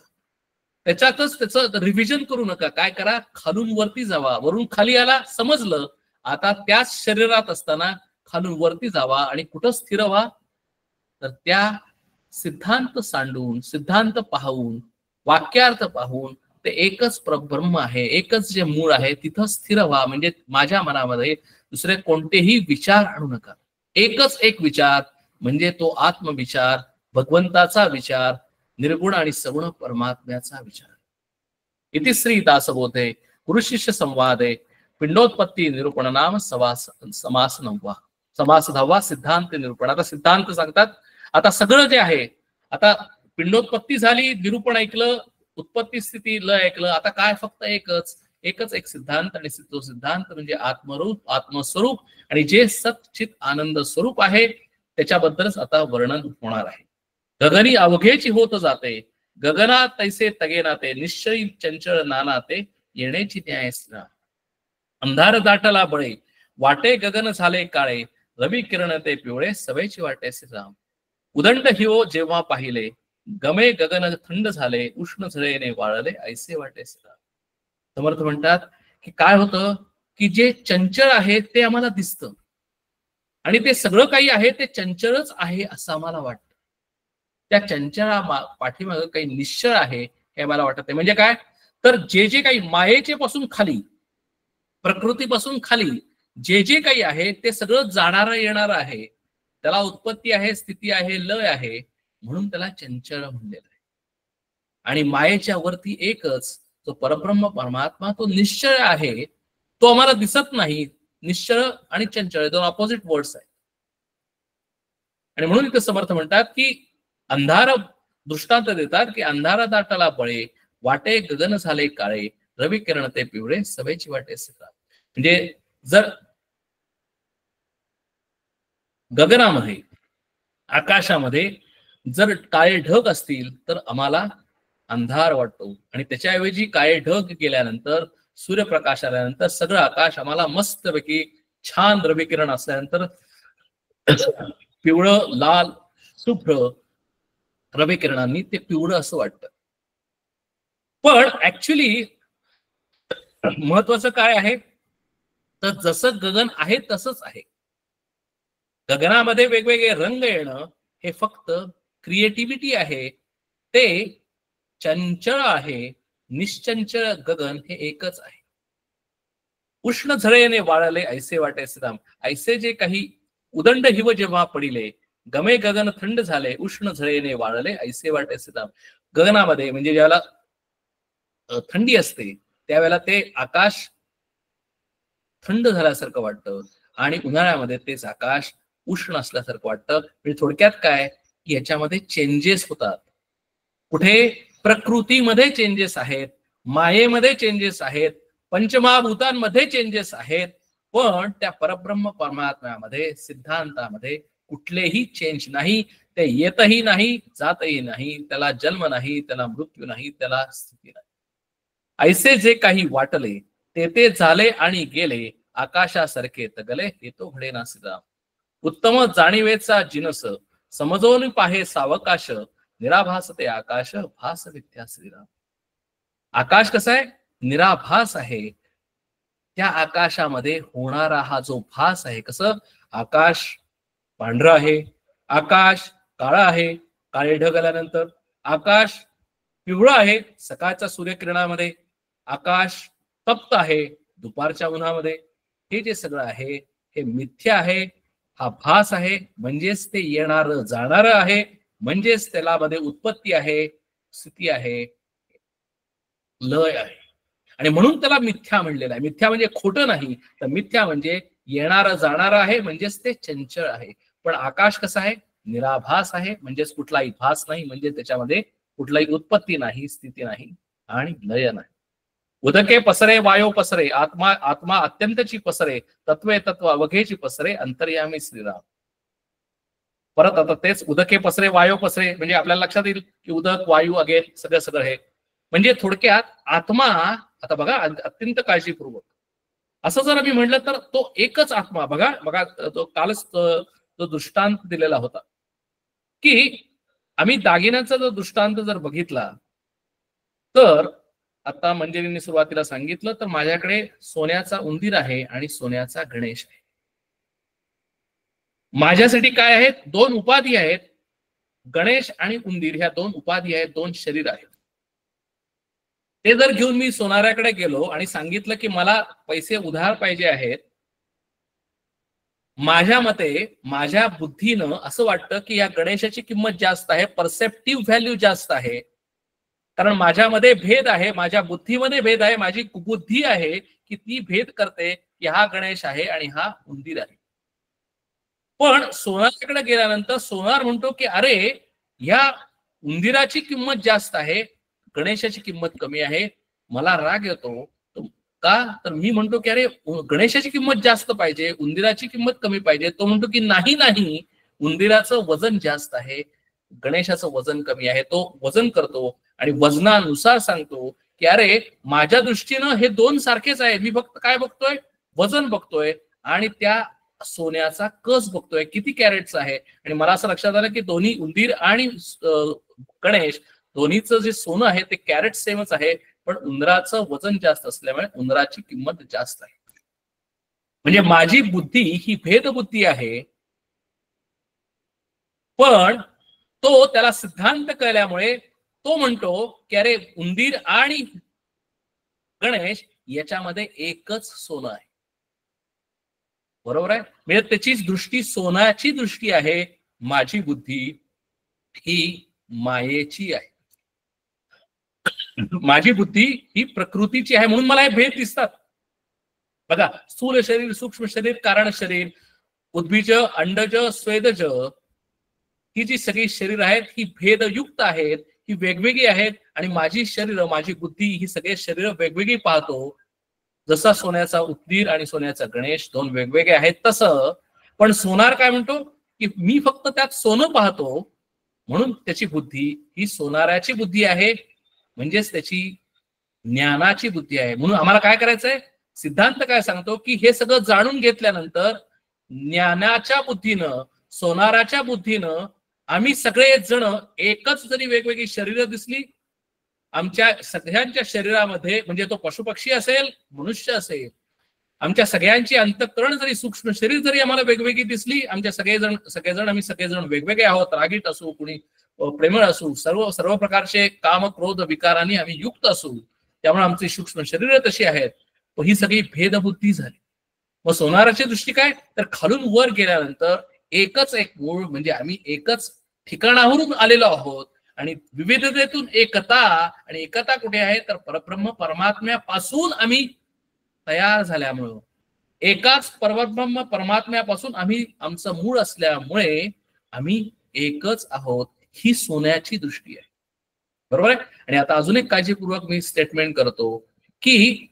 त्याच्यातच त्याचं रिव्हिजन करू नका. काय करा, खालून वरती जावा, वरून खाली आला समजलं, आता त्याच शरीरात असताना खालून वरती जावा आणि कुठं स्थिर व्हा, तर त्या सिद्धांत सांडून, सिद्धांत पाहून, वाक्यार्थ पाहून ते एकच ब्रह्म आहे, एकच जे मूळ आहे तिथं स्थिर व्हा. म्हणजे माझ्या मनामध्ये दुसरे कोणतेही विचार आणू नका. एकच एक विचार म्हणजे तो आत्मविचार, भगवंताचा विचार, निर्गुण आणि सगुण परमात्म्याचा विचार. इति श्री दासबोधे गुरुशिष्य संवादे पिंडोत्पत्ती निरूपण नाम समास 9वा, समास 10वा सिद्धांत निरूपण. आता सिद्धांत सांगतात. आता सगळं जे आहे, आता पिंडोत्पत्ती झाली, निरूपण ऐकलं, उत्पत्ती स्थिती लय ऐकलं, आता काय फक्त एकच एक सिद्धांत. आणि तो सिद्धांत म्हणजे आत्मरूप, आत्मस्वरूप आणि जे सच्चित आनंद स्वरूप आहे त्याच्याबद्दलच आता वर्णन होणार आहे. गगनी अवघेची होत जाते, गगना तैसे तगे नाते, निश्चयी चंचल नानाते, येण्याची न्याय स्ना. अंधार दाटला बळे, वाटे गगन झाले काळे, रवी किरण ते पिवळे, सवयची वाटे श्रीराम. उदंड हिओ जेव्हा पाहिले, गमे गगन थंड झाले, उष्ण झळेने वाळले, ऐसे वाटे श्रीराम. समर्थ म्हणतात की काय होतं की जे चंचल आहे ते आम्हाला दिसतं आणि ते सगळं काही आहे ते चंचलच आहे असं आम्हाला वाटतं. त्या चंचला पाठीमागे काही निश्चळ आहे हे आम्हाला वाटत नाही. म्हणजे काय, तर जे काही मायेचे पासून खाली, प्रकृतीपासून खाली जे काही आहे ते सगळं जाणारं येणारं आहे. त्याला उत्पत्ती आहे, स्थिती आहे, लय आहे, म्हणून त्याला चंचल म्हणलेलं आहे. आणि मायेच्या वरती एकच जो परब्रह्म परमात्मा, तो निश्चळ आहे, तो आम्हाला दिसत नाही. निश्चळ आणि चंचळ दोन ऑपोजिट वर्ड्स आहेत. आणि म्हणून इथे समर्थ म्हणतात की अंधार दृष्टांत देतात की अंधारा दाटाला बळे, वाटे गगन झाले काळे, रवी किरण ते पिवळे, सवयची वाटे श्रीराम. म्हणजे जर गगनामध्ये, आकाशामध्ये जर काळे ढग असतील तर आम्हाला अंधार वाटतो, आणि त्याच्याऐवजी काळे ढग गेल्यानंतर, सूर्यप्रकाश आल्यानंतर सगळं आकाश आम्हाला मस्तपैकी छान रविकिरण असल्यानंतर पिवळं, लाल, शुभ्र रविकिरणांनी ते पिवळं असं वाटतं. पण ऍक्च्युली महत्वाचं काय आहे, तर जसं गगन आहे तसंच आहे. गगनामध्ये वेगवेगळे रंग येणं हे फक्त क्रिएटिव्हिटी आहे. ते चंचल आहे, निश्चंचल गगन हे एकच आहे. उष्ण झळेने वाळले ऐसे वाटे श्रीराम. ऐसे जे काही उदंड हिव जेव्हा पडिले, गमे गगन थंड झाले, उष्ण झळेने वाळले ऐसे वाटे श्रीराम. गगनामध्ये म्हणजे ज्याला थंडी असते त्यावेळेला ते आकाश थंड झाल्यासारखं वाटतं, आणि उन्हाळ्यामध्ये तेच आकाश उष्ण असल्यासारखं वाटतं. म्हणजे थोडक्यात काय की याच्यामध्ये चेंजेस होतात. कुठे प्रकृतीमध्ये चेंजेस आहेत, मायेमध्ये चेंजेस आहेत, पंचमहाभूतांमध्ये चेंजेस आहेत, पण त्या परब्रह्म परमात्म्यामध्ये, सिद्धांतामध्ये कुठलेही चेंज नाही. ते येतही नाही, जातही नाही, त्याला जन्म नाही, त्याला मृत्यू नाही, त्याला स्थिती नाही. ऐसे जे काही वाटले ते झाले आणि गेले, आकाशासारखे तगले, येतो घडे ना श्रीराम. उत्तम जाणीवेचा जिनस, समजून पाहे सावकाश, निराभास ते आकाश, भास विद्या श्रीराम. आकाश कसं आहे, निराभास आहे. त्या आकाशामध्ये होणारा हा जो भास आहे, कसं आकाश पांढरं आहे, आकाश काळा आहे काळे ढग आल्यानंतर, आकाश पिवळं आहे सकाळच्या सूर्यकिरणामध्ये, आकाश तप्त आहे दुपारच्या उन्हामध्ये. हे जे सगळं आहे हे मिथ्या आहे, हा भास आहे. म्हणजेच ते येणारं जाणारं आहे, म्हणजेच त्याला मध्ये उत्पत्ती आहे, स्थिती आहे, लय आहे. आणि म्हणून त्याला मिथ्या म्हणलेला आहे. मिथ्या म्हणजे खोटं नाही, तर मिथ्या म्हणजे येणारं जाणारं आहे, म्हणजेच ते चंचल आहे. पण आकाश कसं आहे, निराभास आहे, म्हणजेच कुठलाही भास नाही, म्हणजे त्याच्यामध्ये कुठलाही उत्पत्ती नाही, स्थिती नाही आणि लय नाही. उदके पसरे वायो पसरे, आत्मा आत्मा अत्यंतची पसरे, तत्वे तत्व अवघेची पसरे, अंतर्यामी श्रीराम. परत आता तेच उदके पसरे वायो पसरे, म्हणजे आपल्याला लक्षात येईल की उदक, वायू, अगेन सगळं हे. म्हणजे थोडक्यात आत्मा, आता बघा अत्यंत काळजीपूर्वक असं जर आम्ही म्हटलं तर तो एकच आत्मा, बघा बघा तो कालच तो दृष्टांत दिलेला होता की आम्ही दागिन्याचा जो दृष्टांत जर बघितला तर आता मंजिरीने सुरुवातीला सांगितलं तर माझ्याकडे सोन्याचा उंदीर आहे आणि सोन्याचा गणेश आहे. माझ्यासाठी काय आहेत? दोन उपाधी आहेत. गणेश आणि उंदीर ह्या दोन उपाधी आहेत, दोन शरीर आहेत. ते जर घेऊन मी सोनाऱ्याकडे गेलो आणि सांगितलं की मला पैसे उधार पाहिजे आहेत, माझ्या मते माझ्या बुद्धीनं असं वाटतं की या गणेशाची किंमत जास्त आहे, परसेप्टिव्ह व्हॅल्यू जास्त आहे, कारण माझ्यामध्ये भेद आहे, माझ्या बुद्धीमध्ये भेद आहे, माझी कुबुद्धी आहे की ती भेद करते की हा गणेश आहे आणि हा उंदीर आहे. पण सोनाराकडे गेल्यानंतर सोनार म्हणतो की अरे या उंदिराची किंमत जास्त आहे, गणेशाची किंमत कमी आहे. मला राग येतो का? तर मी म्हणतो की अरे गणेशाची किंमत जास्त पाहिजे, उंदिराची किंमत कमी पाहिजे. तो म्हणतो की नाही नाही, उंदिराचं वजन जास्त आहे, गणेशाचं वजन कमी आहे. तो वजन करतो आणि वजनानुसार सांगतो की अरे माझ्या दृष्टीनं हे दोन सारखेच आहे, मी फक्त काय बघतोय? वजन बघतोय आणि त्या सोन्याचा कस बघतोय किती कॅरेटचा आहे. आणि मला असं लक्षात आलं की दोन्ही उंदीर आणि गणेश दोन्हीचं जे सोनं आहे ते कॅरेट सेमच आहे, पण उंदराचं वजन जास्त असल्यामुळे उंदराची किंमत जास्त आहे. म्हणजे माझी बुद्धी ही भेदबुद्धी आहे, पण तो त्याला सिद्धांत कळल्यामुळे तो म्हणतो की अरे उंदीर आणि गणेश याच्यामध्ये एकच सोनं आहे. बरोबर आहे? म्हणजे त्याची दृष्टी सोन्याची दृष्टी आहे, माझी बुद्धी ही मायेची आहे. माझी बुद्धी ही प्रकृतीची आहे, म्हणून मला हे भेद दिसतात. बघा, स्थूल शरीर, सूक्ष्म शरीर, कारण शरीर, उद्भिज, अंडज, स्वेदज, ही जी सगळी शरीर आहेत ही भेदयुक्त आहेत, ही वेगवेगळी आहेत. आणि माझी शरीर, माझी बुद्धी ही सगळे शरीर वेगवेगळी पाहतो. जसा सोन्याचा उंदीर आणि सोन्याचा गणेश दोन वेगवेगळे आहेत तसं, पण सोनार काय म्हणतो की मी फक्त त्यात सोनं पाहतो, म्हणून त्याची बुद्धी ही सोनाराची बुद्धी आहे, म्हणजेच त्याची ज्ञानाची बुद्धी आहे. म्हणून आम्हाला काय करायचंय? सिद्धांत काय सांगतो की हे सगळं जाणून घेतल्यानंतर ज्ञानाच्या बुद्धीनं, सोनाराच्या बुद्धीनं आम्ही सगळे जण एकच जरी वेगवेगळी शरीर दिसली, आमच्या सगळ्यांच्या शरीरामध्ये, म्हणजे तो पशुपक्षी असेल, मनुष्य असेल, आमच्या सगळ्यांची अंतःकरण जरी, सूक्ष्म शरीर जरी आम्हाला वेगवेगळी दिसली, आमच्या आम्ही सगळेजण वेगवेगळे आहोत. रागीट असू, कुणी प्रेमळ असू, सर्व प्रकारचे काम, क्रोध, विकारांनी आम्ही युक्त असू, त्यामुळे आमची सूक्ष्म शरीर तशी आहेत. ही सगळी भेदबुद्धी झाली. मग सोनाराची दृष्टी काय? तर खालून वर गेल्यानंतर एकच एक मूळ, म्हणजे आम्ही एकच ठिकाणावरून आलेलो आहोत आणि विविधतेतून एकता. आणि एकता कुठे आहे? तर परब्रह्म परमात्म्यापासून आम्ही तयार झाल्यामुळं, एकाच परब्रह्म परमात्म्यापासून आम्ही, आमचं मूळ असल्यामुळे आम्ही एकच आहोत. ही सोन्याची दृष्टी आहे. बरोबर आहे? आणि आता अजून एक काळजीपूर्वक मी स्टेटमेंट करतो की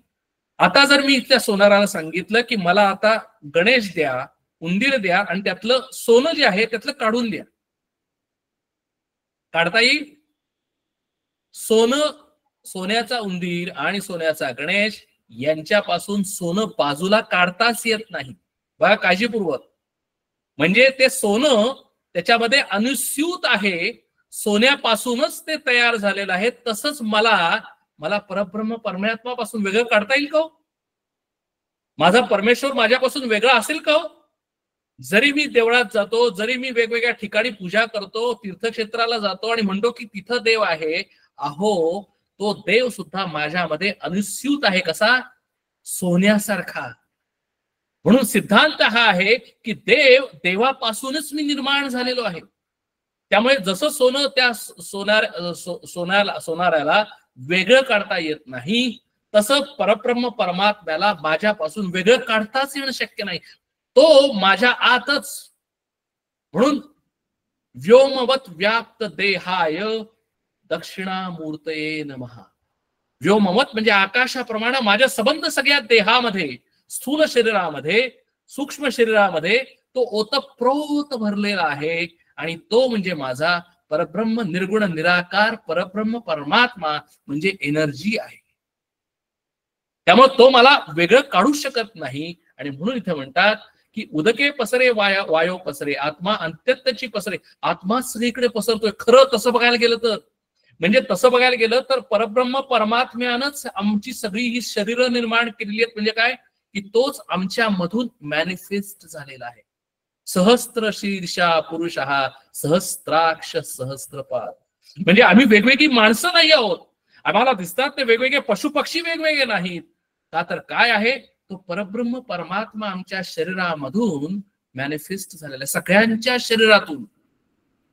आता जर मी त्या सोनाराला सांगितलं की मला आता गणेश द्या, उंदीर द्या आणि त्यातलं सोनं जे आहे त्यातलं काढून द्या, काढता येईल? सोन्याचा उंदीर आणि सोन्याचा गणेश यांच्यापासून सोनं बाजूला काढताच येत नाही. बघा काळजीपूर्वक, म्हणजे ते सोनं त्याच्यामध्ये अनुस्यूत आहे, सोन्यापासूनच ते तयार झालेलं आहे. तसंच मला परब्रह्म परमात्म्यापासून वेगळं काढता येईल का? माझा परमेश्वर माझ्यापासून वेगळा असेल का? जरी मी देवळात जातो, जरी मी वेगवेगळ्या ठिकाणी पूजा करतो, तीर्थक्षेत्राला जातो आणि म्हणतो की तिथं देव आहे, अहो तो देव सुद्धा माझ्यामध्ये अनुस्यूत आहे. कसा? सोन्यासारखा. म्हणून सिद्धांत हा आहे की देवापासूनच मी निर्माण झालेलो आहे. त्यामुळे जसं सोनं त्या सोनाऱ्याला वेगळं काढता येत नाही, तसं परब्रह्म परमात्म्याला माझ्यापासून वेगळं काढताच येणं शक्य नाही. तो माझ्या आतच. म्हणून व्योमवत व्याप्त देहाय दक्षिणामूर्तये नमः. व्योमवत म्हणजे आकाशाप्रमाणे माझ्या संबंध सगळ्या देहामध्ये, स्थूल शरीरामध्ये, सूक्ष्म शरीरामध्ये तो ओतप्रोत भरलेला आहे. आणि तो म्हणजे माझा परब्रह्म निर्गुण निराकार परब्रह्म परमात्मा म्हणजे एनर्जी आहे. त्यामुळे तो मला वेगळं काढू शकत नाही. आणि म्हणून इथे म्हणतात की उदके पसरे वायो पसरे आत्मा अंत्यत्तची पसरे. आत्मा सगळीकडे पसरतोय. खरं तसं बघायला गेलं तर, म्हणजे तसं बघायला गेलं तर परब्रह्म परमात्म्यानंच आमची सगळी ही शरीरं निर्माण केलेली आहेत. म्हणजे काय की तोच आमच्या मधून मॅनिफेस्ट झालेला आहे. सहस्त्र शीर्षा पुरुष हा सहस्त्राक्ष सहस्त्रपाद. म्हणजे आम्ही वेगवेगळी माणसं नाही आहोत. आम्हाला दिसतात ते वेगवेगळे पशुपक्षी वेगवेगळे नाहीत. का तर काय आहे, तो परब्रह्म परमात्मा आमच्या शरीरामधून मॅनिफेस्ट झालेला आहे. सगळ्यांच्या शरीरातून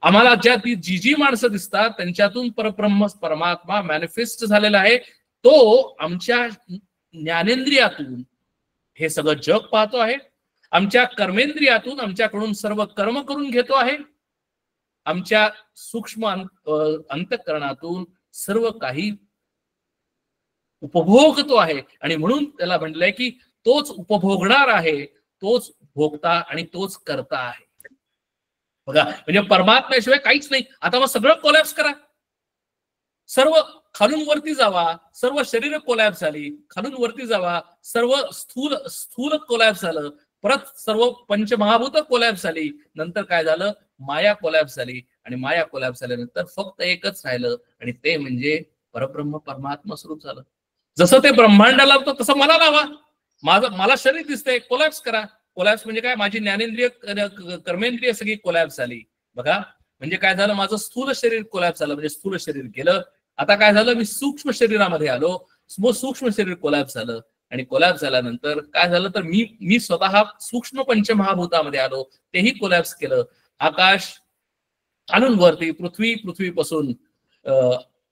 आम्हाला जी माणसं दिसतात त्यांच्यातून परब्रह्म परमात्मा मॅनिफेस्ट झालेला आहे. तो आमच्या ज्ञानेंद्रियातून हे सगळं जग पाहतो आहे. आमच्या कर्मेंद्रियातून आमच्याकडून सर्व कर्म करून घेतो आहे. आमच्या सूक्ष्म अंतःकरणातून सर्व काही उपभोगतो आहे. आणि म्हणून त्याला म्हटलंय की तोच उपभोगणार आहे, तोच भोगता आणि तोच करता आहे. बघा, म्हणजे परमात्म्याशिवाय काहीच नाही. आता मग सगळं कोलॅप्स करा, सर्व खालून वरती जावा, सर्व शरीर कोलॅप्स झाली, खालून वरती जावा, सर्व स्थूल कोलॅप्स झालं, परत सर्व पंचमहाभूत कोलॅप्स झाली, नंतर काय झालं, माया कोलॅप्स झाली. आणि माया कोलॅप्स झाल्यानंतर फक्त एकच राहिलं आणि ते म्हणजे परब्रह्म परमात्मा स्वरूप झालं. जसं ते ब्रह्मांडाला होतं तसं मला लावा. मला शरीर दिसतंय, कोलॅप्स करा. कोलॅप्स म्हणजे काय, माझी ज्ञानेंद्रिय कर्मेंद्रिय सगळी कोलॅप्स झाली. बघा, म्हणजे काय झालं, माझं स्थूल शरीर कोलॅप्स झालं, म्हणजे स्थूल शरीर गेलं. आता काय झालं, मी सूक्ष्म शरीरामध्ये आलो, सूक्ष्म शरीर कोलॅप्स झालं. आणि कोलॅप्स झाल्यानंतर काय झालं तर मी स्वतः सूक्ष्म पंचमहाभूतामध्ये आलो, तेही कोलॅप्स केलं. आकाश खालून वरती, पृथ्वीपासून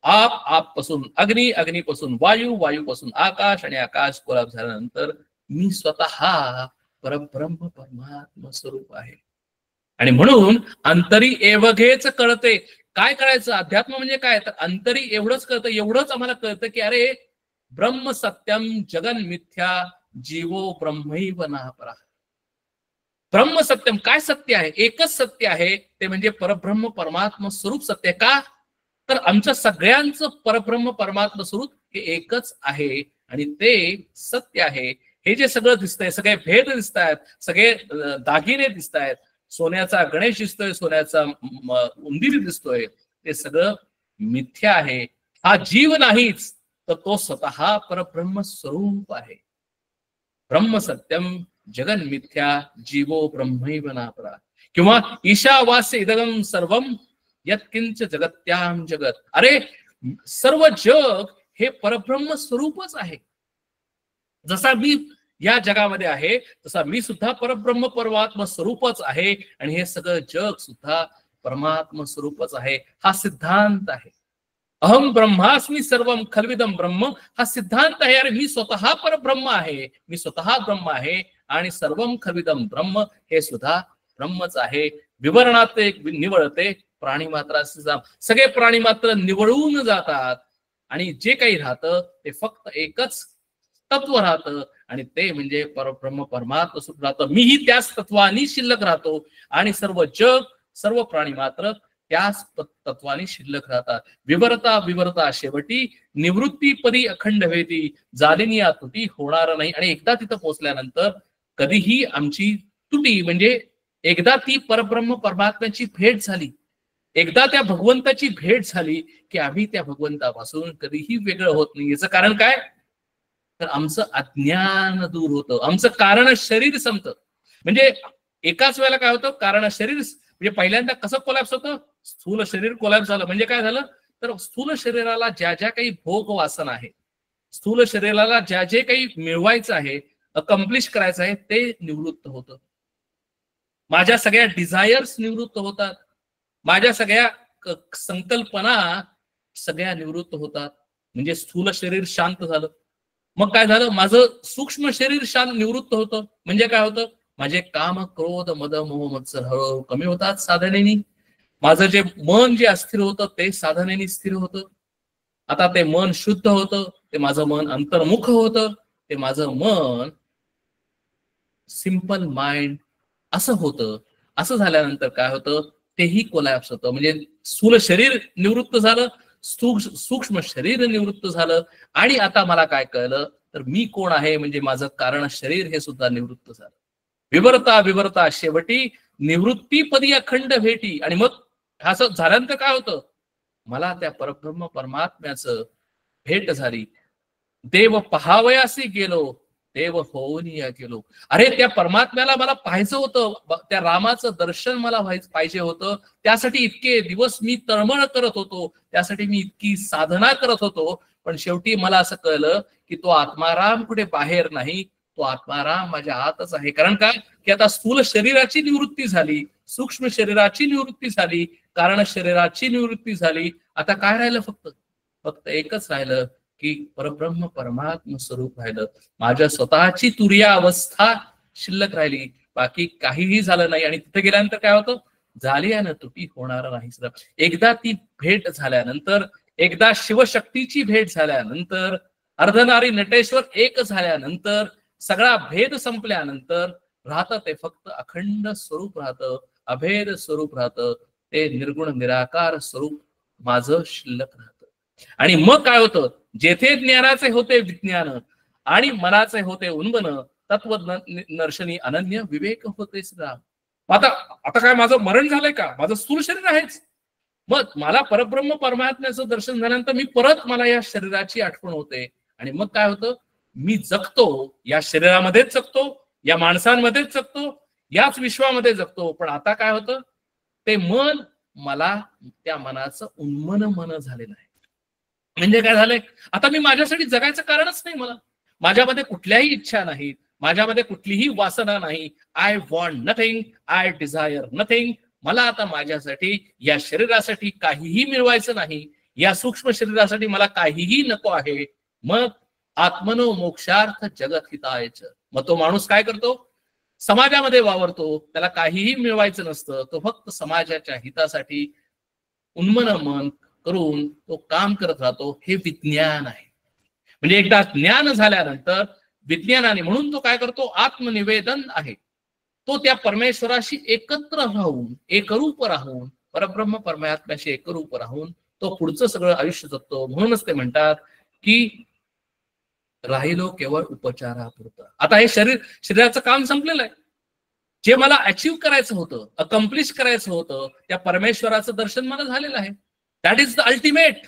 आप पासून अग्नी, अग्नीपासून वायू, वायूपासून आकाश आणि आकाश कोलॅप्स झाल्यानंतर मी स्वतः परब्रह्म परमात्मा स्वरूप आहे. आणि म्हणून अंतरी एवघेच कळते. काय करायचं, अध्यात्म म्हणजे काय, तर अंतरी एवढंच कळतं. एवढंच आम्हाला कळतं की अरे ब्रह्म सत्यम जगन मिथ्या जीवो ब्रह्मैव नापरा. ब्रह्म सत्यम, काय सत्य आहे, एकच सत्य आहे, ते म्हणजे परब्रह्म परमात्मा स्वरूप सत्य आहे. का तर आमच्या सगळ्यांचं परब्रह्म परमात्मा स्वरूप हे एकच आहे आणि ते सत्य आहे. हे जे सगळं दिसतंय, सगळे भेद दिसत आहेत, सगळे दागिने दिसत आहेत, सोन्याचा गणेश दिसतोय, सोन्याचा उंदीर दिसतोय, ते सगळं मिथ्या आहे. हा जीव नाहीच, तर तो स्वतः परब्रह्म स्वरूप आहे. ब्रह्म सत्यम जगन मिथ्या जीवो ब्रह्मैव नापरा. किंवा ईशावास्य इदगम सर्वम यत्किंच जगत्याम जगत. अरे सर्व जग हे परब्रह्म स्वरूपच आहे. जसा मी या जगामध्ये आहे तसा मी सुद्धा परब्रह्म परमात्मा स्वरूपच आहे. आणि हे सगळं जग सुद्धा परमात्मा स्वरूपच आहे. हा सिद्धांत आहे. अहम ब्रह्मास्मी सर्वम खलविदम ब्रह्म, हा सिद्धांत आहे. अरे मी स्वतः परब्रह्म आहे, मी स्वतः ब्रह्म आहे आणि सर्वम खलविदम ब्रह्म हे सुद्धा ब्रह्मच आहे. विवरणात निवळते प्राणी मात्र, सगळे प्राणी मात्र निवळून जातात आणि जे काही राहतं ते फक्त एकच तत्व राहतं आणि ते म्हणजे परब्रह्म परमात्मा स्वरूप राहतं. मीही त्याच तत्वानी शिल्लक राहतो आणि सर्व जग, सर्व प्राणी मात्र त्याच तत्वानी शिल्लक राहतात. विवरता शेवटी निवृत्ती पदी अखंड वेती, जालिनी या तुटी होणार नाही. आणि एकदा तिथं पोहोचल्यानंतर कधीही आमची तुटी, म्हणजे एकदा ती परब्रह्म परमात्म्याची भेट झाली, एकदा त्या भगवंताची भेट झाली की आम्ही त्या भगवंतापासून कधीही वेगळं होत नाही. याचं कारण काय, तर आमचं अज्ञान दूर होतं, आमचं कारण शरीर संपतं. म्हणजे एकाच वेळेला काय होतं, कारण शरीर, म्हणजे पहिल्यांदा कसं कोलॅप्स होतं, स्थूल शरीर कोलॅप्स झालं. म्हणजे काय झालं, तर स्थूल शरीराला ज्या ज्या काही भोग वासना आहे, स्थूल शरीराला ज्या जे काही मिळवायचं आहे, अकम्प्लिश करायचं आहे, ते निवृत्त होतं. माझ्या सगळ्या डिझायर्स निवृत्त होतात, माझ्या सगळ्या संकल्पना सगळ्या निवृत्त होतात. म्हणजे स्थूल शरीर शांत झालं. मग काय झालं, माझं सूक्ष्म शरीर शांत निवृत्त होतं. म्हणजे काय होतं, माझे काम क्रोध मद मोह मत्सर हळूहळू कमी होतात साधनेनी. माझं जे मन जे अस्थिर होतं ते साधनेनी स्थिर होतं. आता ते मन शुद्ध होतं, ते माझं मन अंतर्मुख होतं, ते माझं मन सिंपल माइंड असं होतं. असं झाल्यानंतर काय होतं, तेही कोलॅप्स होतं. म्हणजे स्थूल शरीर निवृत्त झालं, सूक्ष्म शरीर निवृत्त झालं, आणि आता मला काय कळलं तर मी कोण आहे म्हणजे माझं कारण शरीर हे सुद्धा निवृत्त झालं. विवर्ता विवर्ता शेवटी निवृत्तीपदी अखंड भेटी. आणि मग असं झाल्यानंतर काय होतं, मला त्या परब्रह्म परमात्म्याचं भेट झाली. देव पहावयासी गेलो, देव होऊन या गेलो. अरे त्या परमात्म्याला मला पाहायचं होतं, त्या रामाचं दर्शन मला पाहिजे होतं. त्यासाठी इतके दिवस मी तळमळ करत होतो, त्यासाठी मी इतकी साधना करत होतो. पण शेवटी मला असं कळलं की तो आत्माराम कुठे बाहेर नाही, तो आत्माराम माझ्या आतच आहे. कारण काय की आता स्थूल शरीराची निवृत्ती झाली, सूक्ष्म शरीराची निवृत्ती झाली, कारण शरीराची निवृत्ती झाली. आता काय राहिलं, फक्त एकच राहिलं की परब्रह्म परमात्म स्वरूप राहिलं. माझ्या स्वतःची तुर्या अवस्था शिल्लक राहिली, बाकी काहीही झालं नाही. आणि तिथे गेल्यानंतर काय होतं, झाली आहे ना तुटी होणार नाही. एकदा ती भेट झाल्यानंतर, एकदा शिवशक्तीची भेट झाल्यानंतर, अर्धनारी नटेश्वर एक झाल्यानंतर, सगळा भेद संपल्यानंतर राहतं ते फक्त अखंड स्वरूप राहतं, अभेद स्वरूप राहतं. ते निर्गुण निराकार स्वरूप माझं शिल्लक राहतं. आणि मग काय होतं, जेथे ज्ञानाचे होते विज्ञान आणि मनाचे होते उन्मन, तत्व नर्शनी अनन्य विवेक होते राम. आता काय माझं मरण झालंय का, माझं स्थूल शरीर आहेच. मग मला परब्रह्म परमात्म्याचं दर्शन झाल्यानंतर मी परत मला या शरीराची आठवण होते. आणि मग काय होतं, मी जगतो, या शरीरामध्येच जगतो, या माणसांमध्येच जगतो, याच विश्वामध्ये जगतो. पण आता काय होतं, ते मन मला त्या मनाचं उन्मन मन झालेलं आहे. म्हणजे काय झालंय, आता मी माझ्यासाठी जगायचं कारणच नाही. मला माझ्यामध्ये कुठल्याही इच्छा नाहीत, माझ्यामध्ये कुठलीही वासना नाही. I want nothing, I desire nothing. मला आता माझ्यासाठी, या शरीरासाठी काहीही मिळवायचं नाही, या सूक्ष्म शरीरासाठी मला काहीही नको आहे. मग आत्मनो मोक्षार्थ जगत हितायच. मग तो माणूस काय करतो, समाजामध्ये वावरतो, त्याला काहीही मिळवायचं नसतं, तो फक्त समाजाच्या हितासाठी उन्मन मन करून तो काम करत राहतो. हे विज्ञान आहे. म्हणजे एकदा ज्ञान झाल्यानंतर विज्ञानाने, म्हणून तो काय करतो, आत्मनिवेदन आहे. तो त्या परमेश्वराशी एकत्र राहून, एकरूप राहून, परब्रह्म परमात्म्याशी एकरूप राहून तो पुढचं सगळं आयुष्य जगतो. म्हणूनच ते म्हणतात की राहिलो केवळ उपचारापुरतं. आता हे शरीराचं काम संपलेलं आहे. जे मला अचीव्ह करायचं होतं, अकम्प्लिश करायचं होतं, त्या परमेश्वराचं दर्शन मला झालेलं आहे. That is the ultimate.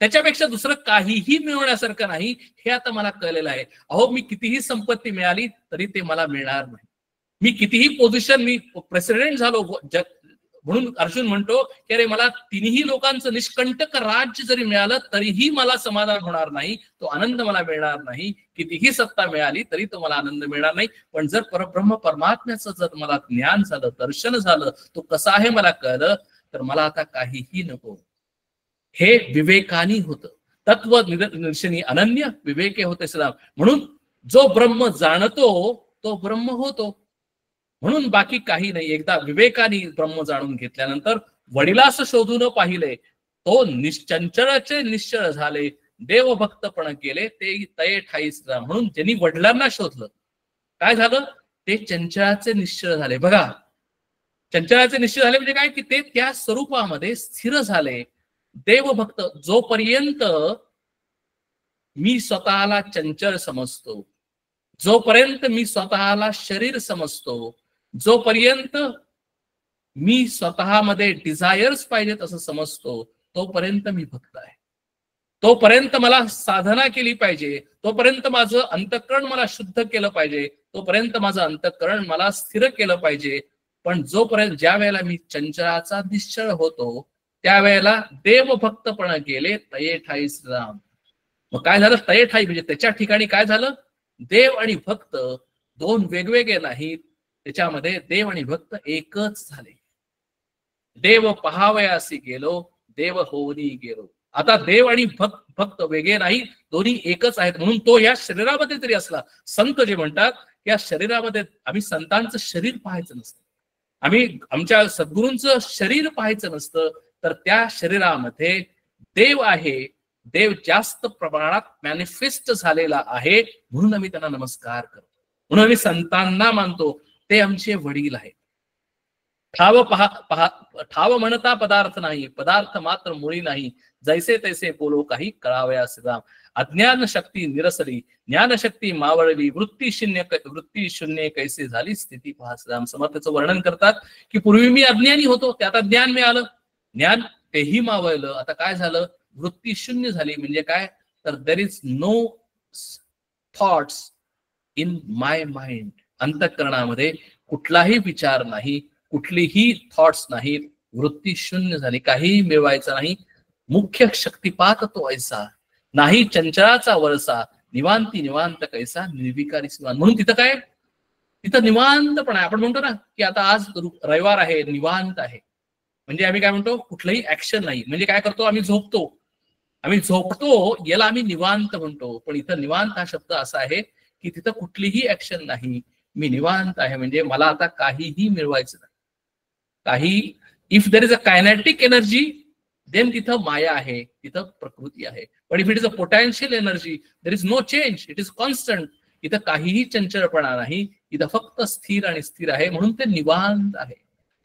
त्याच्यापेक्षा दुसरं काहीही मिळवण्यासारखं नाही, हे आता मला कळलेलं आहे. अहो, मी कितीही संपत्ती मिळाली तरी ते मला मिळणार नाही. मी कितीही पोझिशन, मी प्रेसिडेंट झालो, म्हणून अर्जुन म्हणतो की अरे मला तिन्ही लोकांचं निष्कंटक राज्य जरी मिळालं तरीही मला समाधान होणार नाही, तो आनंद मला मिळणार नाही. कितीही सत्ता मिळाली तरी तो मला आनंद मिळणार नाही. पण जर परब्रह्म परमात्म्याचं जर मला ज्ञान झालं, दर्शन झालं, तो कसा आहे मला कळलं, तर मला आता काहीही नको. हे विवेकानी होतं. तत्व निदर्शनी अनन्य विवेके होते सदा. म्हणून जो ब्रह्म जाणतो तो ब्रह्म होतो. म्हणून बाकी काही नाही. एकदा विवेकाने ब्रह्म जाणून घेतल्यानंतर वडिलास शोधून पाहिले, तो निश्चंचळाचे निश्चळ झाले, देव भक्तपण केले ते तये ठाईस. म्हणून ज्यांनी वडिलांना शोधलं, काय झालं, ते चंचळाचे निश्चळ झाले. बघा, चंचळाचे निश्चय झाले म्हणजे काय की ते त्या स्वरूपामध्ये स्थिर झाले. देवभक्त, जोपर्यंत मी स्वतःला चंचल समजतो, जोपर्यंत मी स्वतःला शरीर समजतो, जोपर्यंत मी स्वतःमध्ये डिझायर्स पाहिजेत असं समजतो, तोपर्यंत मी भक्त आहे. तोपर्यंत मला साधना केली पाहिजे, तोपर्यंत माझं अंतःकरण मला शुद्ध केलं पाहिजे, तोपर्यंत माझं अंतःकरण मला स्थिर केलं पाहिजे. पण जोपर्यंत, ज्या वेळेला मी चंचलाचा निश्चळ होतो, त्यावेळेला देव भक्तपण गेले तये ठाईस राम. मग काय झालं, तये ठाई म्हणजे त्याच्या ठिकाणी काय झालं, देव आणि भक्त दोन वेगवेगळे नाहीत, त्याच्यामध्ये देव आणि भक्त एकच झाले. देव पहावयासी गेलो, देव होऊनी गेलो. आता देव आणि भक्त वेगळे नाही, दोन्ही एकच आहेत. म्हणून तो या शरीरामध्ये जरी असला, संत जे म्हणतात या शरीरामध्ये, आम्ही संतांचं शरीर पाहायचं नसतं, आम्ही आमच्या सद्गुरूंचं शरीर पाहायचं नसतं, तर त्या शरीरामध्ये देव आहे. देव जास्त प्रमाणात मॅनिफेस्ट झालेला आहे, म्हणून आम्ही त्यांना नमस्कार करतो, म्हणून आम्ही संतांना मानतो. ते आमचे वडील आहेत. ठाव म्हणता पदार्थ नाही, पदार्थ मात्र मुळी नाही, जैसे तैसे बोलो काही कळावयास राम. अज्ञान शक्ती निरसली, ज्ञानशक्ती मावळली, वृत्ती शून्य कैसे झाली स्थिती पाहस राम. समर्थाचं वर्णन करतात की पूर्वी मी अज्ञानी होतो, ते आता ज्ञान मिळालं, ज्ञान तेही मावळलं, आता काय झालं, वृत्ती शून्य झाली. म्हणजे काय तर there is no thoughts in my mind. अंतःकरणामध्ये कुठलाही विचार नाही, कुठलीही थॉट्स नाहीत, वृत्ती शून्य झाली, काहीही मिळवायचं नाही. मुख्य शक्तिपात तो ऐसा, नाही चंचळाचा वळसा, निवांती निवांत कैसा, निर्विकारी सिवान. म्हणून तिथं काय, तिथं निवांतपण आहे. आपण म्हणतो ना की आता आज रविवार आहे, निवांत आहे. म्हणजे आम्ही काय म्हणतो, कुठलंही ऍक्शन नाही. म्हणजे काय करतो, आम्ही झोपतो, याला आम्ही निवांत म्हणतो. पण इथं निवांत हा शब्द असा आहे की तिथं कुठलीही ऍक्शन नाही, मी निवांत आहे. म्हणजे मला आता काहीही मिळवायचं नाही, काही. If there is a kinetic energy then तिथं माया आहे, तिथं प्रकृती आहे. पण if it is a potential energy there is no change, it is constant. इथं काहीही चंचलपणा नाही, इथं फक्त स्थिर आणि स्थिर आहे. म्हणून ते निवांत आहे,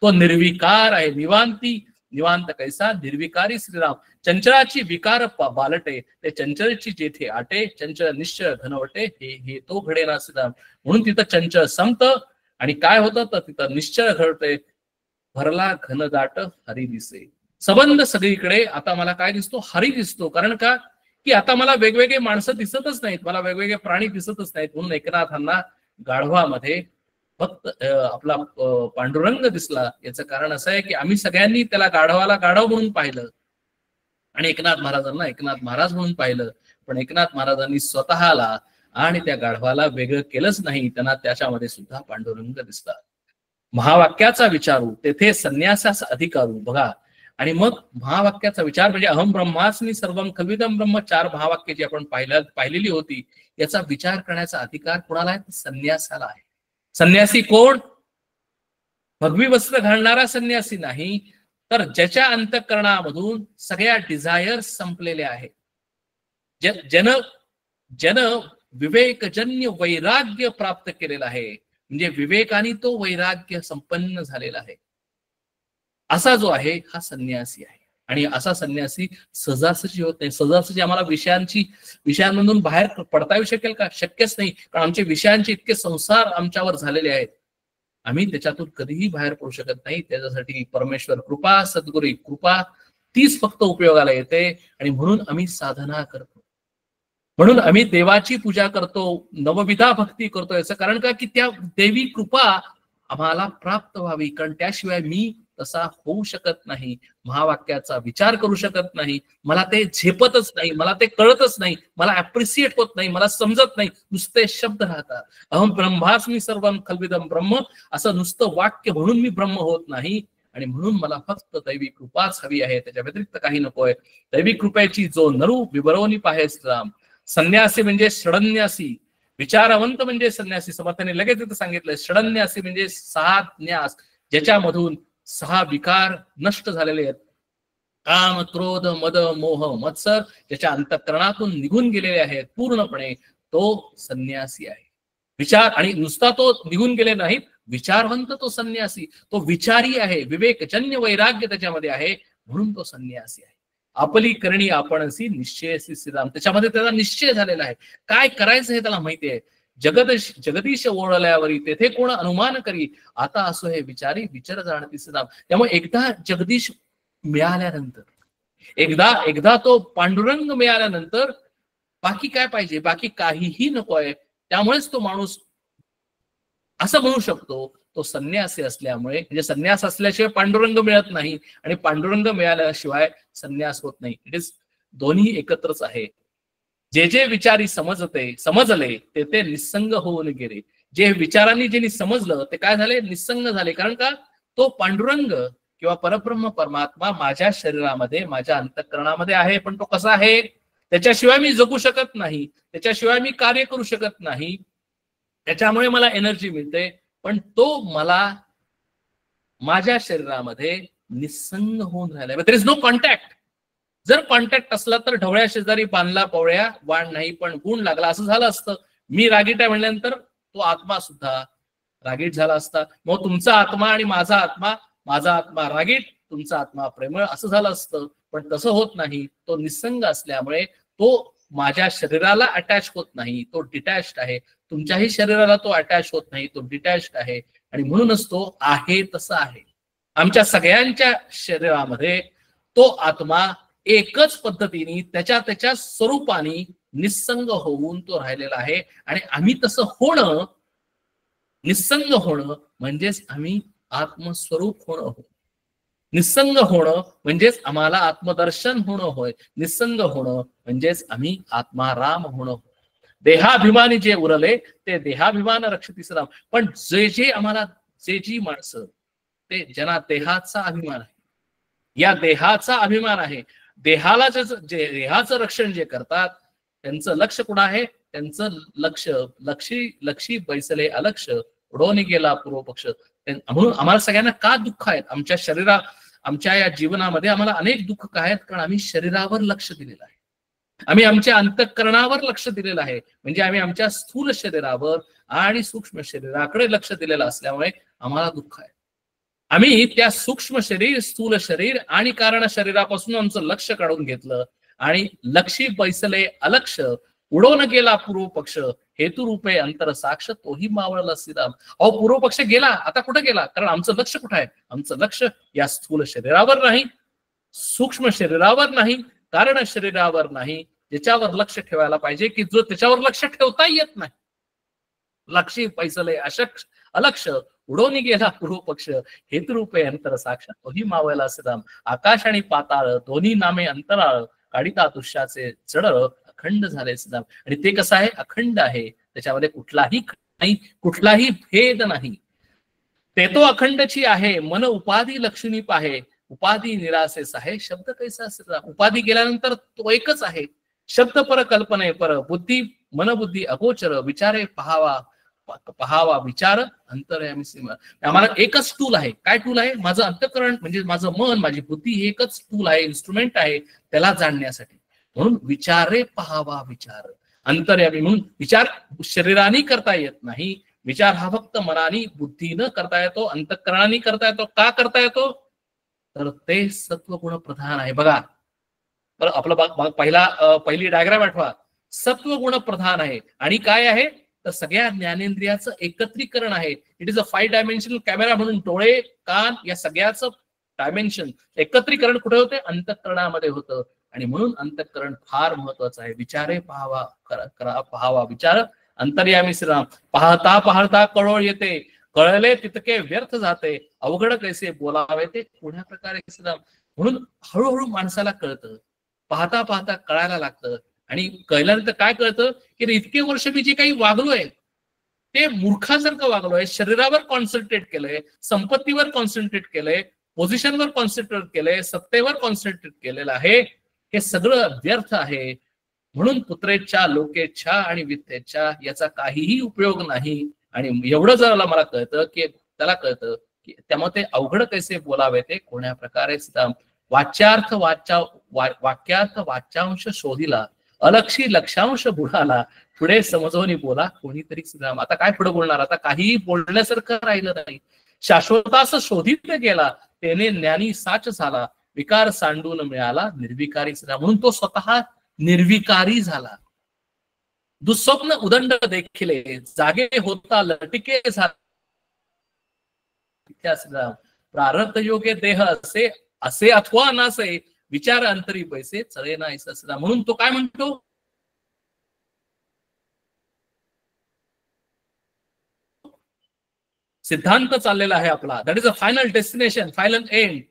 तो निर्विकार आहे. निवांती निवांत कैसा, निर्विकारी श्रीराम. चंचळाची विकार बालटे, ते चंचलची जेथे आटे, चंचल निश्चळ घनवटे, हे तो घडे ना श्रीराम. म्हणून तिथं चंचल संपत आणि काय होतं तर तिथं निश्चळ घडते. भरला घन दाट हरी दिसे. संबंध सगळीकडे आता मला काय दिसतो, हरी दिसतो. कारण का की आता मला वेगवेगळे माणसं दिसतच नाहीत, मला वेगवेगळे प्राणी दिसतच नाहीत. म्हणून एकनाथांना गाढवामध्ये फक्त आपला पांडुरंग दिसला. याचं कारण असं आहे की आम्ही सगळ्यांनी त्याला गाढवाला गाढव म्हणून पाहिलं आणि एकनाथ महाराजांना एकनाथ महाराज म्हणून पाहिलं. पण एकनाथ महाराजांनी स्वतःला आणि त्या गाढवाला वेगळं केलंच नाही, त्यांना त्याच्यामध्ये सुद्धा पांडुरंग दिसला. महावाक्याचा विचारू तेथे संन्यासास अधिकारू. बघा, आणि मग महावाक्याचा विचार म्हणजे अहम ब्रह्मास्मी सर्वम खल्विदम ब्रह्म, 4 महावाक्य जी आपण पाहिलेली होती, याचा विचार करण्याचा अधिकार कोणाला आहे, संन्यासाला आहे. संन्यासी कोण, भगवी वस्त्र घालणारा संन्यासी नाही, तर ज्याच्या अंतःकरणामधून सगळ्या डिझायर्स संपलेल्या आहेत, जन विवेकजन्य वैराग्य प्राप्त केलेला आहे. म्हणजे विवेकाने तो वैराग्य संपन्न झालेला आहे, असा जो आहे हा संन्यासी आहे. आणि असा संन्यासी सहजासहजी होत नाही. सहजासहजी आम्हाला विषयांमधून बाहेर पडता येऊ शकेल का, शक्यच नाही. कारण आमचे विषयांचे इतके संसार आमच्यावर झालेले आहेत, आम्ही त्याच्यातून कधीही बाहेर पडू शकत नाही. त्याच्यासाठी परमेश्वर कृपा, सद्गुरू कृपा, तीच फक्त उपयोगाला येते. आणि म्हणून आम्ही साधना करतो, म्हणून आम्ही देवाची पूजा करतो, नवविधा भक्ती करतो. याचं कारण का की त्या देवी कृपा आम्हाला प्राप्त व्हावी, कारण त्याशिवाय मी तसा होऊ शकत नाही, महावाक्याचा विचार करू शकत नाही, मला ते झेपतच नाही, मला ते कळतच नाही, मला अप्रिसिएट होत नाही, मला समजत नाही. नुसते शब्द राहतात. अहम ब्रह्मास्मी सर्वम खल्विदम ब्रह्म, असं नुसतं वाक्य म्हणून मी ब्रह्म होत नाही. आणि म्हणून मला फक्त दैवी कृपाच हवी आहे, त्याच्या व्यतिरिक्त काही नकोय. दैवी कृपेची जो नरू विवरवणी पाहेस राम. संन्यासी म्हणजे षडन्यासी, विचारवंत म्हणजे संन्यासी. समर्थाने लगेच इथं सांगितलंय, षडन्यासी म्हणजे 6 न्यास, ज्याच्यामधून 6 विकार नष्ट झालेले आहेत. काम, क्रोध, मद, मोह, मत्सर ज्याच्या अंतःकरणातून निघून गेलेले आहेत पूर्णपणे, तो संन्यासी आहे. विचार, आणि नुसता तो निघून गेले नाहीत, विचारवंत तो संन्यासी, तो विचारी आहे, विवेकजन्य वैराग्य त्याच्यामध्ये आहे, म्हणून तो संन्यासी आहे. आपली करणी आपणसी निश्चयसी श्रीराम. त्याच्यामध्ये त्याचा निश्चय झालेला आहे, काय करायचं हे त्याला माहिती आहे. जगदीश ओळल्यावरी तेथे कोण अनुमान करी, आता असो हे विचारी विचार जाणती श्रीराम. त्यामुळे एकदा जगदीश मिळाल्यानंतर, एकदा तो पांडुरंग मिळाल्यानंतर बाकी काय पाहिजे, बाकी काहीही नकोय. त्यामुळेच तो माणूस असं म्हणू शकतो तो संन्यासी असल्यामुळे, म्हणजे संन्यास असल्याशिवाय पांडुरंग मिळत नाही आणि पांडुरंग मिळाल्याशिवाय संन्यास होत नाही. इट इज दोन्ही एकत्रच आहे. जे जे विचारी समजले ते निस्संग होऊन गेले. जे विचारांनी ज्यांनी समजलं ते काय झाले, निस्संग झाले. कारण का, तो पांडुरंग किंवा परब्रह्म परमात्मा माझ्या शरीरामध्ये, माझ्या अंतःकरणामध्ये आहे. पण तो कसा आहे, त्याच्याशिवाय मी जगू शकत नाही, त्याच्याशिवाय मी कार्य करू शकत नाही, त्याच्यामुळे मला एनर्जी मिळते. पण तो मला माझ्या शरीरामध्ये निस्संग होऊन राहिलाय. There is no contact. जर कॉन्टॅक्ट असला तर ढवळ्या शेजारी बांधला पवळ्या वाण नाही, पण गुण लागला असं झालं असतं. मी रागीट आहे म्हणल्यानंतर तो आत्मा सुद्धा रागीट झाला असता. मग तुमचा आत्मा आणि माझा आत्मा माझा आत्मा रागीट, तुमचा आत्मा प्रेमळ असं झालं असतं, पण तसं होत नाही. तो निसंग असल्यामुळे तो माझ्या शरीराला अटॅच होत नाही, तो डिटॅच्ड आहे. तुमच्याही शरीराला तो अटॅच होत नाही, तो डिटॅच्ड आहे. आणि म्हणूनच तो आहे तसा आहे. आमच्या सगळ्यांच्या शरीरामध्ये तो आत्मा एकच पद्धतीने त्याच्या त्याच्या स्वरूपाने निसंग होऊन तो राहिलेला आहे. आणि आम्ही तसं होणं, निसंग होणं म्हणजेच आम्ही आत्मस्वरूप होणं होय. निसंग होणं म्हणजेच आम्हाला आत्मदर्शन होणं होय. निसंग होणं म्हणजेच आम्ही आत्माराम होणं होय. देहाभिमानी जे उरले ते देहाभिमान रक्षतीस राम. पण जे आम्हाला जी माणसं, ते ज्यांना देहाचा अभिमान आहे, या देहाचा अभिमान आहे, देहाला जे देहाचं रक्षण जे करतात त्यांचं लक्ष कुठं आहे? त्यांचं लक्षी बैसले अलक्ष, उडवून गेला पूर्व पक्ष. म्हणून आम्हाला सगळ्यांना का दुःख आहेत आमच्या आमच्या या जीवनामध्ये? आम्हाला अनेक दुःख काय आहेत? कारण आम्ही शरीरावर लक्ष दिलेलं आहे, आम्ही आमच्या अंतःकरणावर लक्ष दिलेलं आहे. म्हणजे आम्ही आमच्या स्थूल शरीरावर आणि सूक्ष्म शरीराकडे लक्ष दिलेलं असल्यामुळे आम्हाला दुःख आहे. आम्ही त्या सूक्ष्म शरीर, स्थूल शरीर आणि कारण शरीरापासून आमचं लक्ष काढून घेतलं आणि लक्षी बैसले अलक्ष, उडवून गेला पूर्व पक्ष, हेतू रूपे अंतर साक्ष, तोही मावळला श्रीराम. अहो, पूर्व पक्ष गेला, आता कुठे गेला? कारण आमचं लक्ष कुठं आहे? आमचं लक्ष या स्थूल शरीरावर नाही, सूक्ष्म शरीरावर नाही, कारण शरीरावर नाही, ज्याच्यावर लक्ष ठेवायला पाहिजे, की जो त्याच्यावर लक्ष ठेवता येत नाही. लक्षी पैसले अलक्ष, उडवून गेला पूर्व पक्ष, हेतुरूपे अंतर साक्षात तोही मावळला श्रीराम. आकाश आणि पाताळ दोन्ही नामे अंतराळ, काढिता तुष्याचे जड, अखंड झाले श्रीराम. आणि ते कसं आहे? अखंड आहे, त्याच्यामध्ये कुठलाही नाही, कुठलाही भेद नाही. ते तो अखंडची आहे, मन उपाधी लक्षणी पाहे, उपाधी निरासेस आहे, शब्द कैसा श्रीराम. उपाधी गेल्यानंतर तो एकच आहे. शब्द पर, कल्पने पर, बुद्धी मनबुद्धी अगोचर, विचारे पहावा विचार अंतर्यामी सीमा. आम्हाला एकच टूल आहे. काय टूल आहे? माझं अंतःकरण म्हणजे माझं मन, माझी बुद्धी हे एकच टूल आहे, इन्स्ट्रुमेंट आहे त्याला जाणण्यासाठी. म्हणून विचारे पहावा विचार अंतर्यामी. म्हणून विचार शरीराने करता येत नाही, विचार हा फक्त मनाने बुद्धीनं करता येतो, अंतःकरणाने करता येतो. का करता येतो? तर ते सत्वगुण प्रधान आहे. बघा, तर आपलं पहिली डायग्राम आठवा. सत्वगुण प्रधान आहे आणि काय आहे? तर सगळ्या ज्ञानेंद्रियाचं एकत्रीकरण आहे. It is a 5 dimensional camera. म्हणून डोळे, कान या सगळ्याचं डायमेन्शन एकत्रीकरण कुठे होते? अंतःकरणामध्ये होतं. आणि म्हणून अंतःकरण फार महत्वाचं आहे. विचारे पहावा विचार अंतर्यामी श्रीराम. पाहता पाहता कळोळ येते, कळले तितके व्यर्थ जाते, अवघड कैसे बोलावे ते पुढ्या प्रकारे श्रीराम. म्हणून हळूहळू माणसाला कळतं, पाहता पाहता कळायला लागतं. आणि कळल्यानंतर काय कळतं? की इतके वर्ष मी जे काही वागलोय ते मूर्खासारखं वागलोय, शरीरावर कॉन्सन्ट्रेट केलंय, संपत्तीवर कॉन्सन्ट्रेट केलंय, पोझिशनवर कॉन्सन्ट्रेट केलंय, सत्तेवर कॉन्सन्ट्रेट केलेलं आहे, हे सगळं व्यर्थ आहे. म्हणून पुत्रेच्छा, लोकेच्छा आणि वित्तेच्छा याचा काहीही उपयोग नाही. आणि एवढं जर मला कळतं की त्याला कळतं की त्यामुळे ते अवघड कैसे बोलावे ते कोण्या प्रकारे वाच्यार्थ वाक्यार्थ वाच्यांश शोधिला, अलक्षी लक्षांश बुडाला, पुढे समजवणी बोला कोणीतरी श्रीराम. आता काय पुढे बोलणार? आता काहीही बोलण्यासारखं राहिलं नाही. शाश्वतास शोधित गेला, त्याने ज्ञानी साच झाला, विकार सांडून मिळाला निर्विकारी श्रीराम. म्हणून तो स्वतः निर्विकारी झाला. दुःस्वप्न उदंड देखिले, जागे होता लटिके झाला श्रीराम. प्रारब्ध योगे देह असे अथवा नसे, विचार अंतरी पैसे चले ना ऐसा श्रीराम. म्हणून तो काय म्हणतो? सिद्धांत चाललेला आहे आपला. That is a final destination, final end.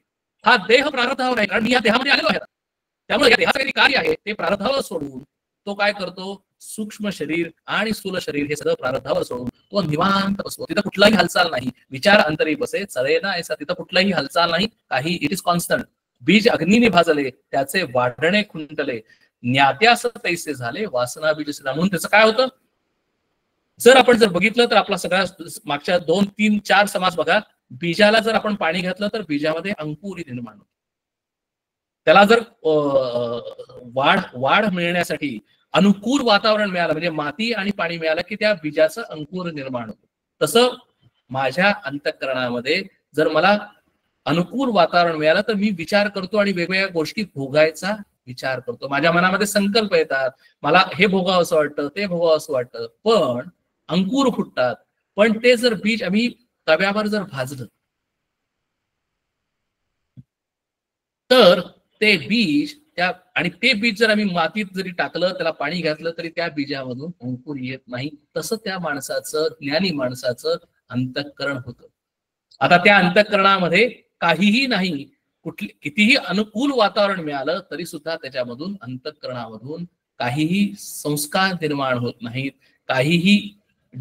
हा देह प्रारब्धावर आहे, कारण मी या देहामध्ये आलेलो आहे. त्यामुळे या देहाचं काही कार्य आहे ते प्रारब्धावर सोडून तो काय करतो? सूक्ष्म शरीर आणि स्थूल शरीर हे सगळं प्रारब्धावर सोडून तो निवांत बसतो. तिथं कुठलाही हालचाल नाही. विचार अंतरी बसे चले ना ऐसा. तिथं कुठलाही हालचाल नाही, काही. It is constant. बीज अग्नीने भाजले, त्याचे वाढणे खुंटले, ज्ञात्यास तैसे झाले, वासना बीज श्रीराम. म्हणून त्याचं काय होतं? जर आपण बघितलं तर आपला सगळ्या मागच्या 2, 3, 4 समास बघा. बीजाला जर आपण पाणी घातलं तर बीजामध्ये अंकुरी निर्माण होते. त्याला जर वाढ मिळण्यासाठी अनुकूल वातावरण मिळालं, म्हणजे माती आणि पाणी मिळालं, की त्या बीजाचं अंकुर निर्माण होतं. तसं माझ्या अंतःकरणामध्ये जर मला अनुकूल वातावरण मिळालं तर मी विचार करतो आणि वेगवेगळ्या गोष्टी भोगायचा विचार करतो. माझ्या मनामध्ये संकल्प येतात, मला हे भोगावं असं वाटतं, ते भोगावं असं वाटतं, पण अंकुर फुटतात. पण ते जर बीज आम्ही तव्यावर जर भाजलं तर ते बीज आणि ते बीज जर आम्ही मातीत जरी टाकलं, त्याला पाणी घातलं तरी त्या बीजामधून अंकुर येत नाही. तसं त्या माणसाचं, ज्ञानी माणसाचं अंतःकरण होतं. आता त्या अंतःकरणामध्ये काहीही नाही, कितीही अनुकूल वातावरण मिळालं तरी सुद्धा त्याच्यामधून, अंतःकरणामधून काहीही संस्कार निर्माण होत नाहीत, काहीही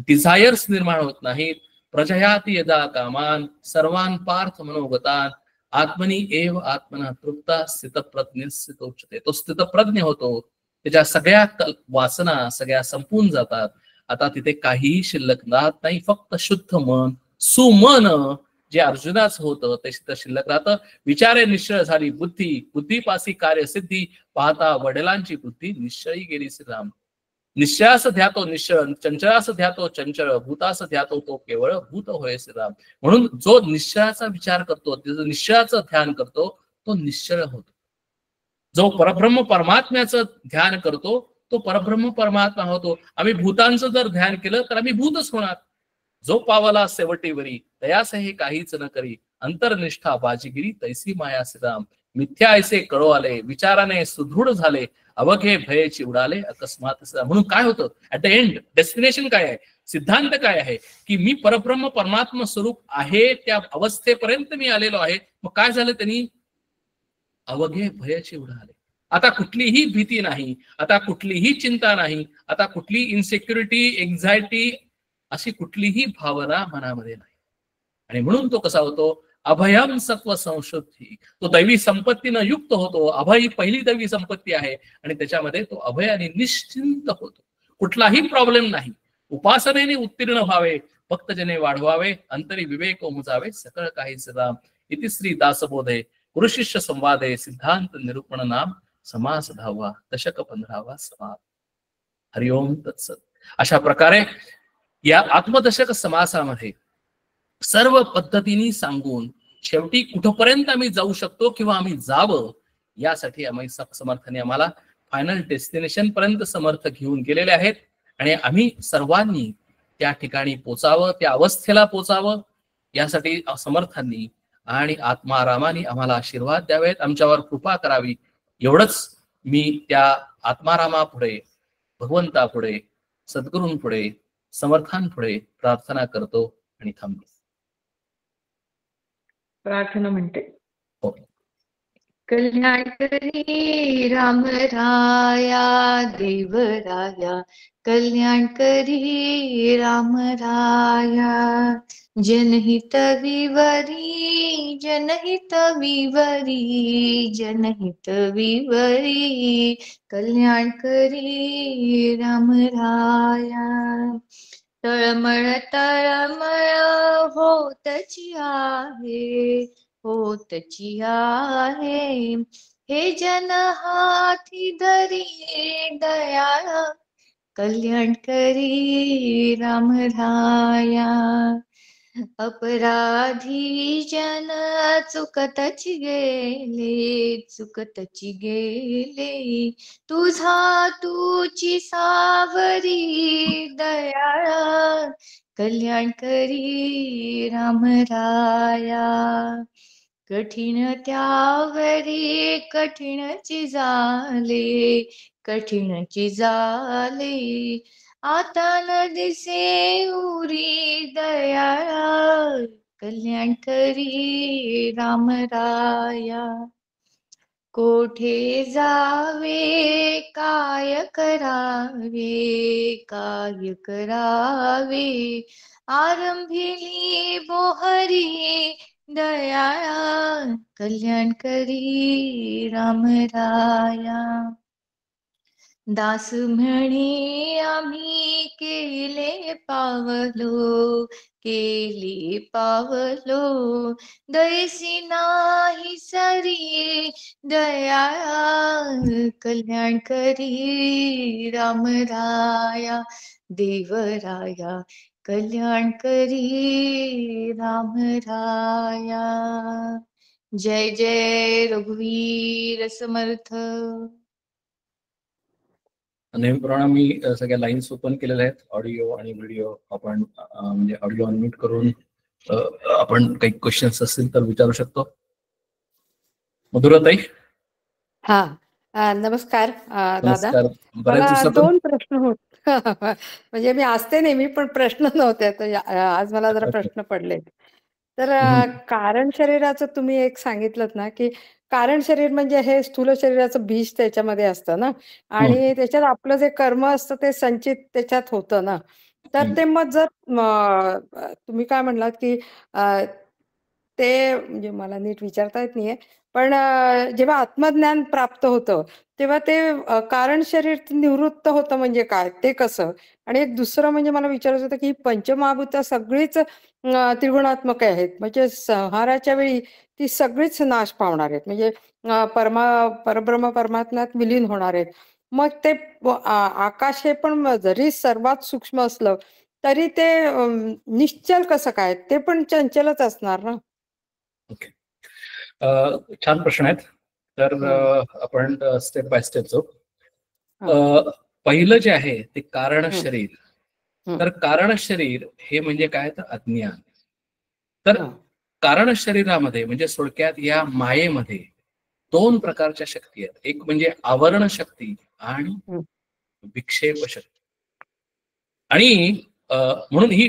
डिझायर्स निर्माण होत नाहीत. प्रजयाती यदा कामान सर्वान पार्थ मनोगतान आत्मनी एव आत्मना तृप्ता स्थितप्रज्ञ स्थितोच्यते. तो स्थितप्रज्ञ होतो, त्याच्या सगळ्या वासना सगळ्या संपून जातात. आता तिथे काहीही शिल्लक राहत नाही, फक्त शुद्ध मन, सुमन जे अर्जुनाचं होतं ते शिल्लक राहतं. विचारे निश्चय झाली बुद्धी, बुद्धीपासी कार्यसिद्धी, पाहता वडिलांची बुद्धी निश्चयी गेली श्रीराम. निश्चयास ध्यातो निश्चळ, चंचळास ध्यातो चंचळ, भूतास ध्यातो तो केवळ भूत होय श्रीराम. म्हणून जो निश्चयाचा विचार करतो, जो निश्चयाचं ध्यान करतो, तो निश्चळ होतो. जो परब्रह्म परमात्म्याचं ध्यान करतो तो परब्रह्म परमात्मा होतो. आम्ही भूतांचं जर ध्यान केलं तर आम्ही भूतच होणार. जो पावला सेवटीवरी तयास हे काहीच न करी, अंतरनिष्ठा बाजीगिरी तैसी माया श्रीराम. मिथ्या ऐसे कळो आले, विचाराने सुदृढ झाले, अवघे भयची उडाले अकस्मात श्रीराम. म्हणून काय होतं ऍट द एंड, डेस्टिनेशन काय आहे, सिद्धांत काय आहे की मी परब्रह्म परमात्मा स्वरूप आहे, त्या अवस्थेपर्यंत मी आलेलो आहे. मग काय झालं, त्यांनी अवघे भयाची उडाले. आता कुठलीही भीती नाही, आता कुठलीही चिंता नाही, आता कुठली इन्सेक्युरिटी, एन्झायटी अशी कुठलीही भावना मनामध्ये नाही. आणि म्हणून तो कसा होतो, अभयम सत्व संशुद्धी. तो दैवी संपत्तीनं युक्त होतो. अभय ही पहिली दैवी संपत्ती आहे आणि त्याच्यामध्ये तो अभय आणि निश्चिंत होतो. कुठलाही प्रॉब्लेम नाही. उपासनेने उत्तीर्ण व्हावे, भक्तजने वाढवावे, अंतरी विवेक मुजावे, सकळ काही श्रीराम. इति श्री दासबोधे गुरुशिष्य संवादे सिद्धांत निरूपण नाम समास 10वा दशक 15वा समास. हरिओम तत्सत. अशा प्रकारे या आत्मदशक समासामध्ये सर्व पद्धतीने सांगून शेवटी कुठपर्यंत आम्ही जाऊ शकतो किंवा आम्ही जावं यासाठी आम्ही समर्थाने आम्हाला फायनल डेस्टिनेशन पर्यंत समर्थ घेऊन गेलेले आहेत. आणि आम्ही सर्वांनी त्या ठिकाणी पोचावं, त्या अवस्थेला पोचावं यासाठी समर्थांनी आणि आत्मारामाने आम्हाला आशीर्वाद द्यावेत, आमच्यावर कृपा करावी. एवढंच मी त्या आत्मारामापुढे, भगवंतापुढे, सद्गुरूंपुढे, समर्थांपुढे प्रार्थना करतो आणि थांबतो. प्रार्थना म्हणते. हो. कल्याण करी राम राया देवराया, कल्याण करी राम राया. जनहित विवरी, जनहित विवरी, जनहित विवरी, कल्याण करी राम राया. तळमळ तळमळ होतची आहे, होतची आहे, हे जन हाती धरी दयाळा, कल्याण करी राम राया. अपराधी जन चुकतची गेले, चुकतची गेले, तुझा तुची सावरी दयाळा, कल्याण करी राम राया. कठीण त्यावरी कठीणची झाले, कठीणची झाले, आता न दिसे उरी दयाळा, कल्याण करी राम राया. कोठे जावे काय करावे, काय करावे, आरंभिली बोहरी दयाळा, कल्याण करी राम राया. दास म्हणे आम्ही केले पावलो, केले पावलो, दैसी नाही सरी दयाळा, कल्याण करी राम राया देवराया, कल्याण करी राम राया. जय जय रघुवीर समर्थ. नेहमीप्रमाणे मी सगळ्या लाईन्स ओपन केलेल्या आहेत. ऑडिओ आणि व्हिडिओ आपण म्हणजे ऑडिओ अनम्यूट करून आपण काही क्वेश्चन्स असतील तर विचारू शकतो. मधुराताई, नमस्कार दादा. नमस्कार. बऱ्याच मला दिवसातून 2 प्रश्न होते. म्हणजे मी असते नेहमी, पण प्रश्न नव्हते. तर आज मला जरा प्रश्न पडले. तर कारण शरीराचं तुम्ही एक सांगितलंत ना, की कारण शरीर म्हणजे हे स्थूल शरीराचं बीज त्याच्यामध्ये असतं ना, आणि त्याच्यात आपलं जे कर्म असतं ते संचित त्याच्यात होतं ना. तर ते मग जर तुम्ही काय म्हणलात, की ते म्हणजे मला नीट विचारता येत नाहीये. पण जेव्हा आत्मज्ञान प्राप्त होतं, तेव्हा ते कारण शरीर निवृत्त होतं म्हणजे काय? ते कसं? आणि एक दुसरं म्हणजे मला विचारायचं होतं, की पंचमहाभूतं सगळीच त्रिगुणात्मक आहेत. म्हणजे संहाराच्या वेळी ती सगळीच नाश पावणार आहेत. म्हणजे परब्रह्म परमात्म्यात विलीन होणार आहेत. मग ते आकाश हे पण जरी सर्वात सूक्ष्म असलं, तरी ते निश्चल कसं काय? ते पण चंचलच असणार ना? ओके, छान प्रश्न आहेत. तर आपण स्टेप बाय स्टेप जाऊ. पहिलं जे आहे ते कारण शरीर. तर कारण शरीर हे म्हणजे काय, तर अज्ञान. तर कारण शरीरामध्ये म्हणजे थोडक्यात या मायेमध्ये 2 प्रकारच्या शक्ती आहेत. एक म्हणजे आवरण शक्ती आणि विक्षेप शक्ती. आणि म्हणून ही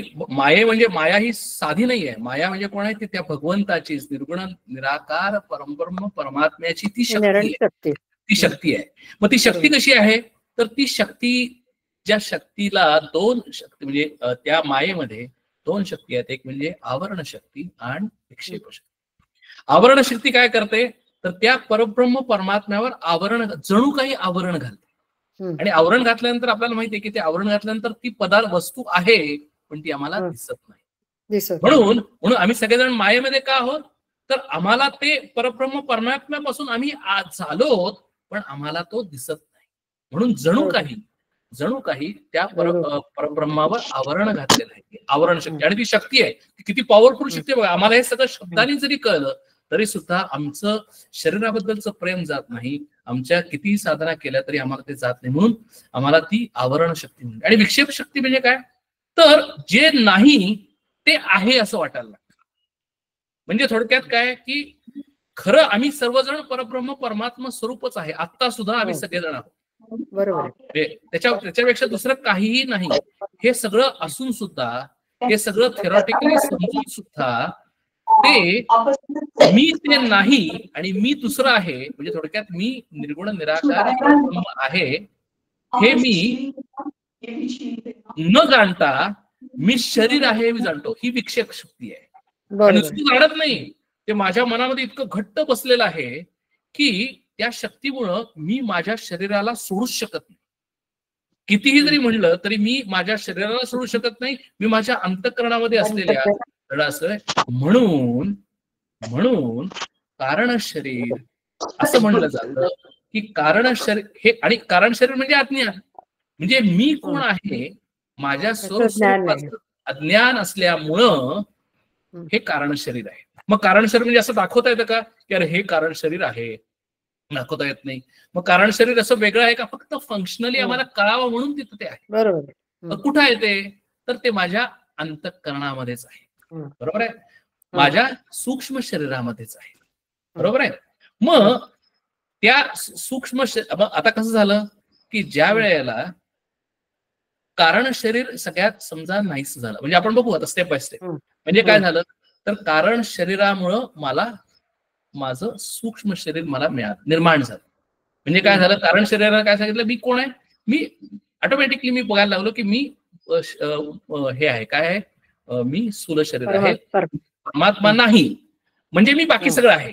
म्हणजे माया ही साधी नाही आहे. माया म्हणजे कोण आहे, ती त्या भगवंताची निर्गुण निराकार परब्रह्म परमात्म्याची ती शक्ती आहे. ती शक्ती आहे. मग ती शक्ती कशी आहे, तर ती शक्ती, ज्या शक्तीला 2 शक्ती म्हणजे त्या मायेमध्ये 2 शक्ती आहेत. एक म्हणजे आवरण शक्ती आणि विक्षेप शक्ती. आवरण शक्ती काय करते, तर त्या परब्रह्म परमात्म्यावर आवरण, जणू काही आवरण घालते. आणि आवरण घातल्यानंतर आपल्याला माहितीये की ते आवरण घातल्यानंतर ती वस्तू आहे, पण ती आम्हाला दिसत नाही. म्हणून आम्ही सगळेजण मायेमध्ये का आहोत, तर आम्हाला ते परब्रह्म परमात्म्यापासून आम्ही झालो, पण आम्हाला तो दिसत नाही. म्हणून जणू काही त्या परब्रह्मावर आवरण घातलेलं आहे. आवरण शक्ती, आणि ती शक्ती आहे, ती किती पॉवरफुल शक्ती आहे बघा. आम्हाला हे सगळं शब्दांनी जरी कळलं तरी सुद्धा आमचं शरीराबद्दलचं प्रेम जात नाही. आमच्या कितीही साधना केल्या तरी आम्हाला ते जात नाही. म्हणून आम्हाला ती आवरण शक्ती म्हणते. आणि विक्षेप शक्ती म्हणजे काय, तर जे नाही ते आहे असं वाटायला लागतं. म्हणजे थोडक्यात काय, की खरं आम्ही सर्वजण परब्रह्म परमात्मा स्वरूपच आहे. आता सुद्धा आम्ही सगळेजण आहोत. बरोबर. त्याच्यापेक्षा दुसरं काहीही नाही. हे सगळं असून सुद्धा, हे सगळं थेरॉटिकली समजून सुद्धा ते मी ते नाही आणि मी दुसरं आहे. म्हणजे थोडक्यात मी निर्गुण निराकार परब्रह्म आहे हे मी न जाणता मी शरीर आहे मी जाणतो. ही विक्षेप शक्ती आहे. आणि नुसती जाणत नाही, ते माझ्या मनामध्ये इतकं घट्ट बसलेलं आहे की त्या शक्तीमुळं मी माझ्या शरीराला सोडूच शकत नाही. कितीही जरी म्हणलं तरी मी माझ्या शरीराला सोडू शकत नाही. मी माझ्या अंतःकरणामध्ये असलेल्या असं म्हणून कारण शरीर असं म्हणलं जातं की कारण शरीर हे, आणि कारण शरीर म्हणजे अज्ञान. म्हणजे मी कोण आहे, माझ्या स्वरूपाचं अज्ञान असल्यामुळं हे कारण शरीर आहे. मग कारण शरीर म्हणजे असं दाखवता येतं का, की अरे हे कारण शरीर आहे, दाखवता येत नाही. मग कारण शरीर असं वेगळं आहे का, फक्त फंक्शनली आम्हाला कळावं म्हणून तिथं ते आहे. बरोबर. कुठं आहे ते, तर ते माझ्या अंतःकरणामध्येच आहे. बरोबर आहे, माझ्या सूक्ष्म शरीरामध्येच आहे. बरोबर आहे. मग त्या सूक्ष्म आता कसं झालं की ज्या वेळेला कारण शरीर सगळ्यात समजा नाहीच झालं, म्हणजे आपण बघू आता स्टेप बाय स्टेप. म्हणजे काय झालं, तर कारण शरीरामुळं मला माझं सूक्ष्म शरीर मला निर्माण झालं. म्हणजे काय झालं, कारण शरीराला काय सांगितलं, मी कोण आहे, मी ऑटोमॅटिकली मी बघायला लागलो की मी हे आहे, काय आहे, मी स्थूल शरीर आहे, परमात्मा नाही. म्हणजे मी बाकी सगळं आहे.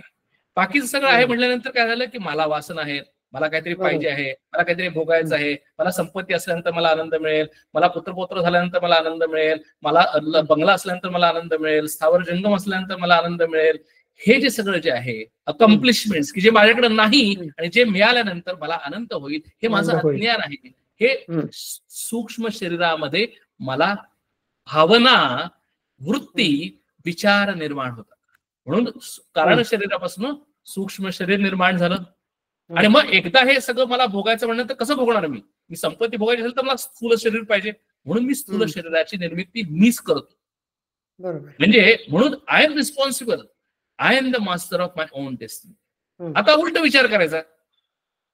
बाकीचं सगळं आहे म्हटल्यानंतर काय झालं की मला वासना आहेत, मला काहीतरी पाहिजे आहे, मला काहीतरी भोगायचं आहे, मला संपत्ती असल्यानंतर मला आनंद मिळेल, मला पुत्रपौत्र झाल्यानंतर मला आनंद मिळेल, मला बंगला असल्यानंतर मला आनंद मिळेल, स्थावर जंगम असल्यानंतर मला आनंद मिळेल. हे जे सगळं जे आहे अकम्प्लिशमेंट्स की जे माझ्याकडे नाही आणि जे मिळाल्यानंतर मला आनंद होईल, हे माझं अज्ञान आहे. हे सूक्ष्म शरीरामध्ये मला भावना, वृत्ती, विचार निर्माण होतात. म्हणून कारण शरीरापासून सूक्ष्म शरीर निर्माण झालं. आणि मग एकदा हे सगळं मला भोगायचं म्हणणं तर कसं भोगणार मी संपत्ती भोगायची असेल तर मला स्थूल शरीर पाहिजे, म्हणून मी स्थूल शरीराची निर्मिती मीच करतो. बरोबर. म्हणजे म्हणून I am responsible, I am the master of my on destiny. आता उलट विचार करायचा.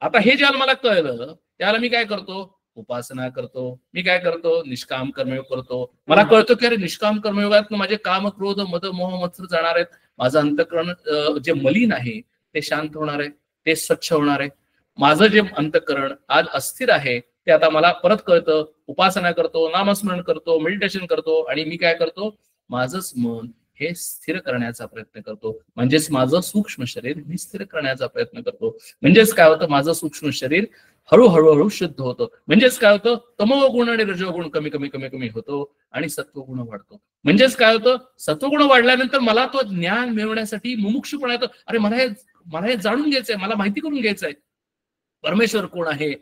आता हे ज्याला मला कळलं त्याला मी काय करतो, उपासना करतो. मी काय करतो, निष्काम कर्मयोग करतो. मला कळतं की अरे निष्काम कर्मयोगात माझे काम, क्रोध, मद, मोह, मत्सर जाणार आहेत. माझं अंतःकरण जे मलिन आहे ते शांत होणार आहे, ते स्वच्छ होणार आहे. माझं जे अंतःकरण आज अस्थिर आहे ते आता मला परत कळतं. उपासना करतो, नामस्मरण करतो, मेडिटेशन करतो आणि मी काय करतो, माझंच मन हे स्थिर करण्याचा प्रयत्न करतो. म्हणजेच माझं सूक्ष्म शरीर मी स्थिर करण्याचा प्रयत्न करतो. म्हणजेच काय होतं, माझं सूक्ष्म शरीर हळूहळू शुद्ध होतं. म्हणजेच काय होतं, तमोगुण आणि रजोगुण कमी कमी कमी कमी होतो आणि सत्वगुण वाढतो. म्हणजेच काय होतं, सत्वगुण वाढल्यानंतर मला तो ज्ञान मिळवण्यासाठी मुमुक्षुपणा येतो. अरे मला हे जाणून घ्यायचंय, मला माहिती करून घ्यायचंय, परमेश्वर कोण आहे,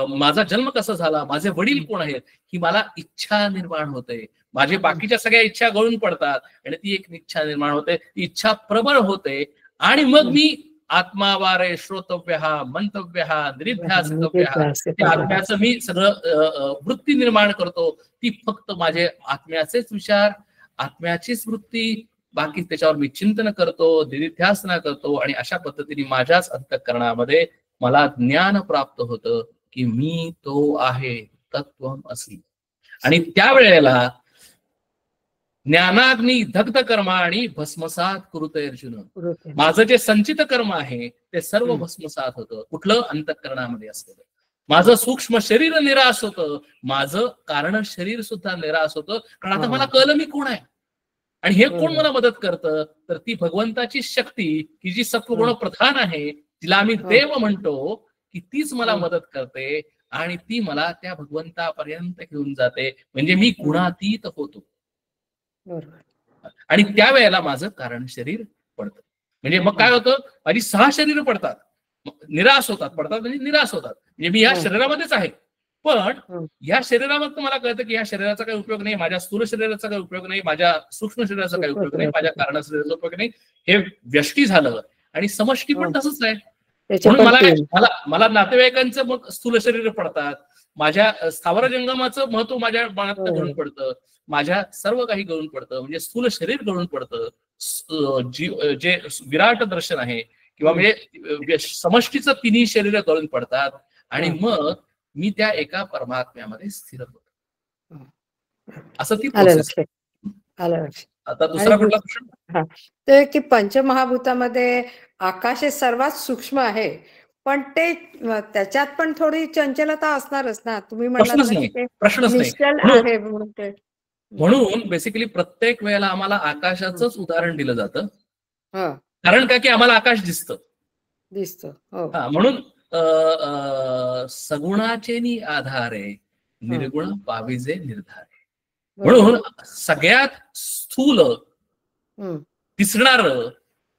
माझा जन्म कसा झाला, माझे वडील कोण आहेत, ही मला इच्छा निर्माण होते. माझे बाकीच्या सगळ्या इच्छा गळून पडतात आणि ती एक इच्छा निर्माण होते, ती इच्छा प्रबळ होते. आणि मग मी आत्मावारे श्रोतव्य मंतव्य निरिध्यासितव्य, त्या आत्म्याचं मी सगळं वृत्ती निर्माण करतो. ती फक्त माझे आत्म्याचेच विचार, आत्म्याचीच वृत्ती, बाकी त्याच्यावर मी चिंतन करतो, निरिध्यासना करतो. आणि अशा पद्धतीने माझ्याच अंतःकरणामध्ये मला ज्ञान प्राप्त होतं की मी तो आहे, तत्वम असि. आणि त्यावेळेला ज्ञानाग्नी दग्ध कर्मा आणि भस्मसात कुरुते अर्जुन. माझं जे संचित कर्म आहे ते सर्व भस्मसात होतं. कुठलं, अंतःकरणामध्ये असलेलं. माझं सूक्ष्म शरीर निराश होतं, माझं कारण शरीर सुद्धा निराश होतं. कारण आता मला कळलं मी कोण आहे. आणि हे कोण मला मदत करतं, तर ती भगवंताची शक्ती की जी सत्वगुण प्रधान आहे, तिला आम्ही देव म्हणतो, की तीच मला मदत करते आणि ती मला त्या भगवंतापर्यंत घेऊन जाते. म्हणजे मी गुणातीत होतो. आणि त्यावेळेला माझं कारण शरीर पडतं. म्हणजे मग काय होतं, माझी 6 शरीर पडतात, निराश होतात, पडतात म्हणजे निराश होतात. म्हणजे मी या शरीरामध्येच आहे, पण या शरीरामध्ये मला कळतं की या शरीराचा काही उपयोग नाही, माझ्या स्थूल शरीराचा काही उपयोग नाही, माझ्या सूक्ष्म शरीराचा काही उपयोग नाही, माझ्या कारण शरीराचा उपयोग नाही. हे व्यष्टी झालं. आणि समष्टी पण तसंच आहे. म्हणून मला नातेवाईकांचं मग स्थूल शरीर पडतात, माझ्या स्थावर जंगमाचं महत्व माझ्या मनात गळून पडतं, माझ्या सर्व काही गळून पडतं. म्हणजे स्थूल शरीर गळून पडतं, जे विराट दर्शन आहे किंवा म्हणजे समष्टीचं तिन्ही शरीर गळून पडतात. आणि मग मी त्या एका परमात्म्यामध्ये स्थिर होतो. असं ती प्रोसेस. आता दुसरा कुठला प्रश्न, ते की पंचमहाभूतामध्ये आकाश हे सर्वात सूक्ष्म आहे, पण ते त्याच्यात पण थोडी चंचलता असणारच ना. तुम्ही प्रश्नच म्हणाल आहे म्हणून ते. म्हणून बेसिकली प्रत्येक वेळेला आम्हाला आकाशाचंच उदाहरण दिलं जातं. कारण काय की आम्हाला आकाश दिसतं. म्हणून सगुणाचे नि आधारे निर्गुण पाविजे निर्धारे. म्हणून सगळ्यात स्थूल दिसणार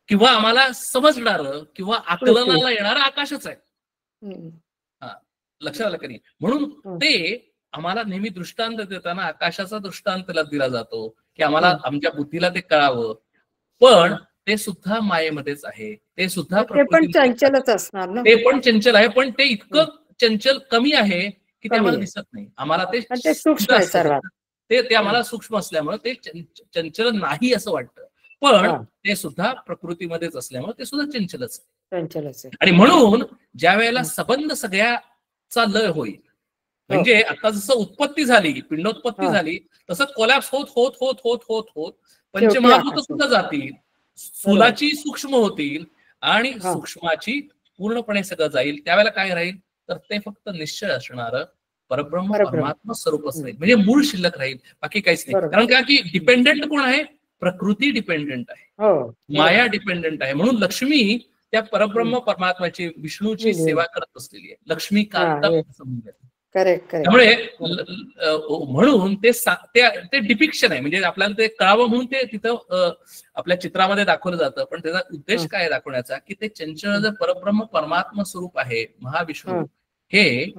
किंवा आम्हाला समजणार किंवा आकलनाला येणार आकाशच आहे. लक्षात आलं का नाही. म्हणून ते आम्हाला नेहमी दृष्टांत देताना आकाशाचा दृष्टांत दिला जातो की आम्हाला आमच्या बुद्धीला ते कळावं. पण ते सुद्धा मायेमध्येच आहे, ते सुद्धा चंचलच असणार ना. ते पण चंचल आहे, पण ते इतकं चंचल कमी आहे की ते आम्हाला दिसत नाही. आम्हाला ते सूक्ष्म आहे सर्वात. ते आम्हाला सूक्ष्म असल्यामुळे ते चंचल नाही असं वाटतं. पण ते सुद्धा प्रकृतीमध्येच असल्यामुळे ते सुद्धा चंचलच आहे. आणि म्हणून ज्या वेळेला संबंध सगळ्याचा लय होईल, म्हणजे आता जसं उत्पत्ती झाली, पिंडोत्पत्ती झाली, तसं कोलॅप्स होत होत होत होत होत होत पंचमहाभूत सुद्धा जातील, स्थूलाची सूक्ष्म होतील आणि सूक्ष्माची पूर्णपणे सगळं जाईल. त्यावेळेला काय राहील, तर ते फक्त निश्चय असणार परब्रह्म परमात्मा स्वरूपच राहील. म्हणजे मूळ शिल्लक राहील, बाकी काहीच नाही. कारण का की डिपेंडेंट कोण आहे, प्रकृती डिपेंडेंट आहे, माया डिपेंडेंट आहे. म्हणून लक्ष्मी त्या परब्रह्म परमात्म्याची, विष्णूची सेवा करत असलेली आहे. लक्ष्मी कांता त्यामुळे म्हणून ते डिपिक्शन आहे. म्हणजे आपल्याला ते कळावं म्हणून ते तिथं आपल्या चित्रामध्ये दाखवलं जातं. पण त्याचा उद्देश काय दाखवण्याचा, की ते चंचल जे परब्रह्म परमात्मा स्वरूप आहे महाविष्णू, हे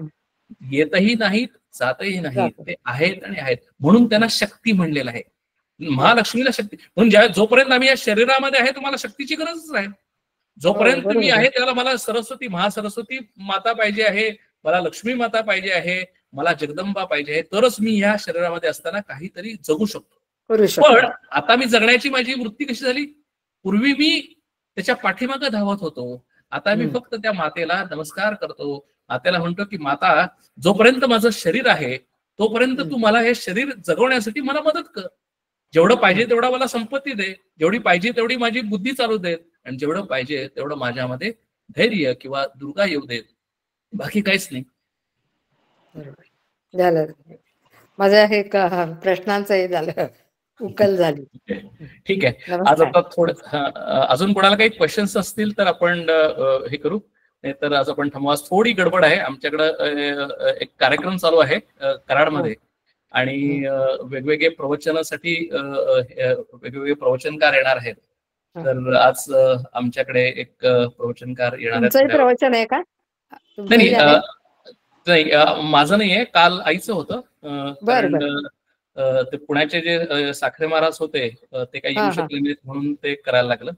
येतही नाहीत जातही नाहीत, ते आहेत आणि आहेत. म्हणून त्यांना शक्ती म्हणलेलं आहे. महालक्ष्मीला शक्ती म्हणून जोपर्यंत आम्ही या शरीरामध्ये आहे तुम्हाला शक्तीची गरजच आहे. जोपर्यंत बरोबर मी आहे. आहे त्याला मला सरस्वती महासरस्वती माता पाहिजे आहे, मला लक्ष्मी माता पाहिजे आहे, मला जगदंबा पाहिजे आहे, तरच मी ह्या शरीरामध्ये असताना काहीतरी जगू शकतो. करू शकतो. पण आता मी जगण्याची माझी वृत्ती कशी झाली, पूर्वी मी त्याच्या पाठीमागे धावत होतो, आता मी फक्त त्या मातेला नमस्कार करतो, मातेला म्हणतो की माता जोपर्यंत माझं शरीर आहे तोपर्यंत तू मला हे शरीर जगवण्यासाठी मला मदत कर, जेवढं पाहिजे तेवढा मला संपत्ती दे, जेवढी पाहिजे तेवढी माझी बुद्धी चालू देत, आणि जेवढं पाहिजे तेवढं माझ्यामध्ये धैर्य किंवा दुर्गा येऊ देत, बाकी काहीच नाही. बरोबर झालं. माझ्या हे प्रश्नांचं हे झालं, उकल झाली. ठीक आहे. आज नमस्कार. आता थोडं अजून कोणाला काही क्वेश्चन्स असतील तर आपण हे करू, नाही तर आज आपण थांबू. आज थोडी गडबड आहे, आमच्याकडं एक कार्यक्रम चालू आहे कराडमध्ये, आणि वेगवेगळे प्रवचनासाठी वेगवेगळे प्रवचनकार येणार आहेत. तर आज आमच्याकडे एक प्रवचनकार येणार तुमचंही आहेत. प्रवचन आहे का? नाही नाही, माझं नाहीये, काल आईचं होतं. कारण ते पुण्याचे जे साखरे महाराज होते ते काही येऊ शकले नाहीत म्हणून ते करायला लागलं.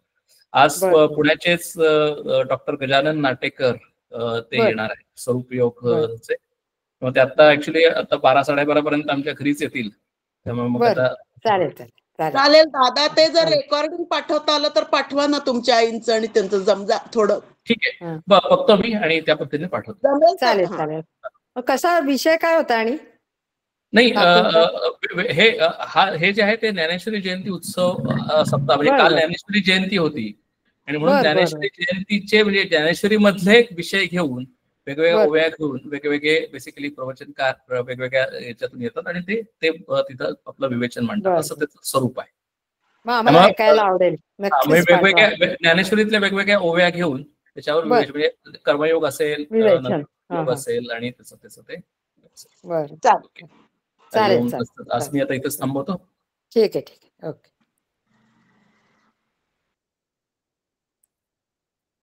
आज पुण्याचेच डॉक्टर गजानन नाटेकर ते येणार आहे स्वरूपयोगचे. मग ते आता ऍक्च्युली आता 12-12:30 पर्यंत आमच्या घरीच येतील. त्यामुळे मग आता चालेल चालेल दादा, ते जर रेकॉर्डिंग पाठवता आलं तर पाठवा ना तुमच्या आईंचं आणि त्यांचं जमजा थोडं. ठीक आहे, बघतो मी आणि त्या पद्धतीने पाठवतो. जमेल का? चालेल हा. चालेल. मग कसा विषय काय होता? आणि नाही, हे जे आहे ते ज्ञानेश्वरी जयंती उत्सव सप्ताह, म्हणजे काल ज्ञानेश्वरी जयंती होती आणि म्हणून ज्ञानेश्वरी जयंतीचे म्हणजे ज्ञानेश्वरी मधले विषय घेऊन वेगवेगळ्या ओव्या घेऊन वेगवेगळे बेसिकली प्रवचनकार वेगवेगळ्या याच्यातून येतात आणि ते तिथं आपलं विवेचन मांडतात, असं त्याचं स्वरूप आहे. आम्हाला ऐकायला आवडेल. वेगवेगळ्या ज्ञानेश्वरीतल्या वेगवेगळ्या ओव्या घेऊन त्याच्यावर म्हणजे कर्मयोग असेल, योग असेल, आणि त्याचं ते. बरं चालेल. चालेल. आज मी आता इथेच थांबवतो. ठीक आहे. ओके.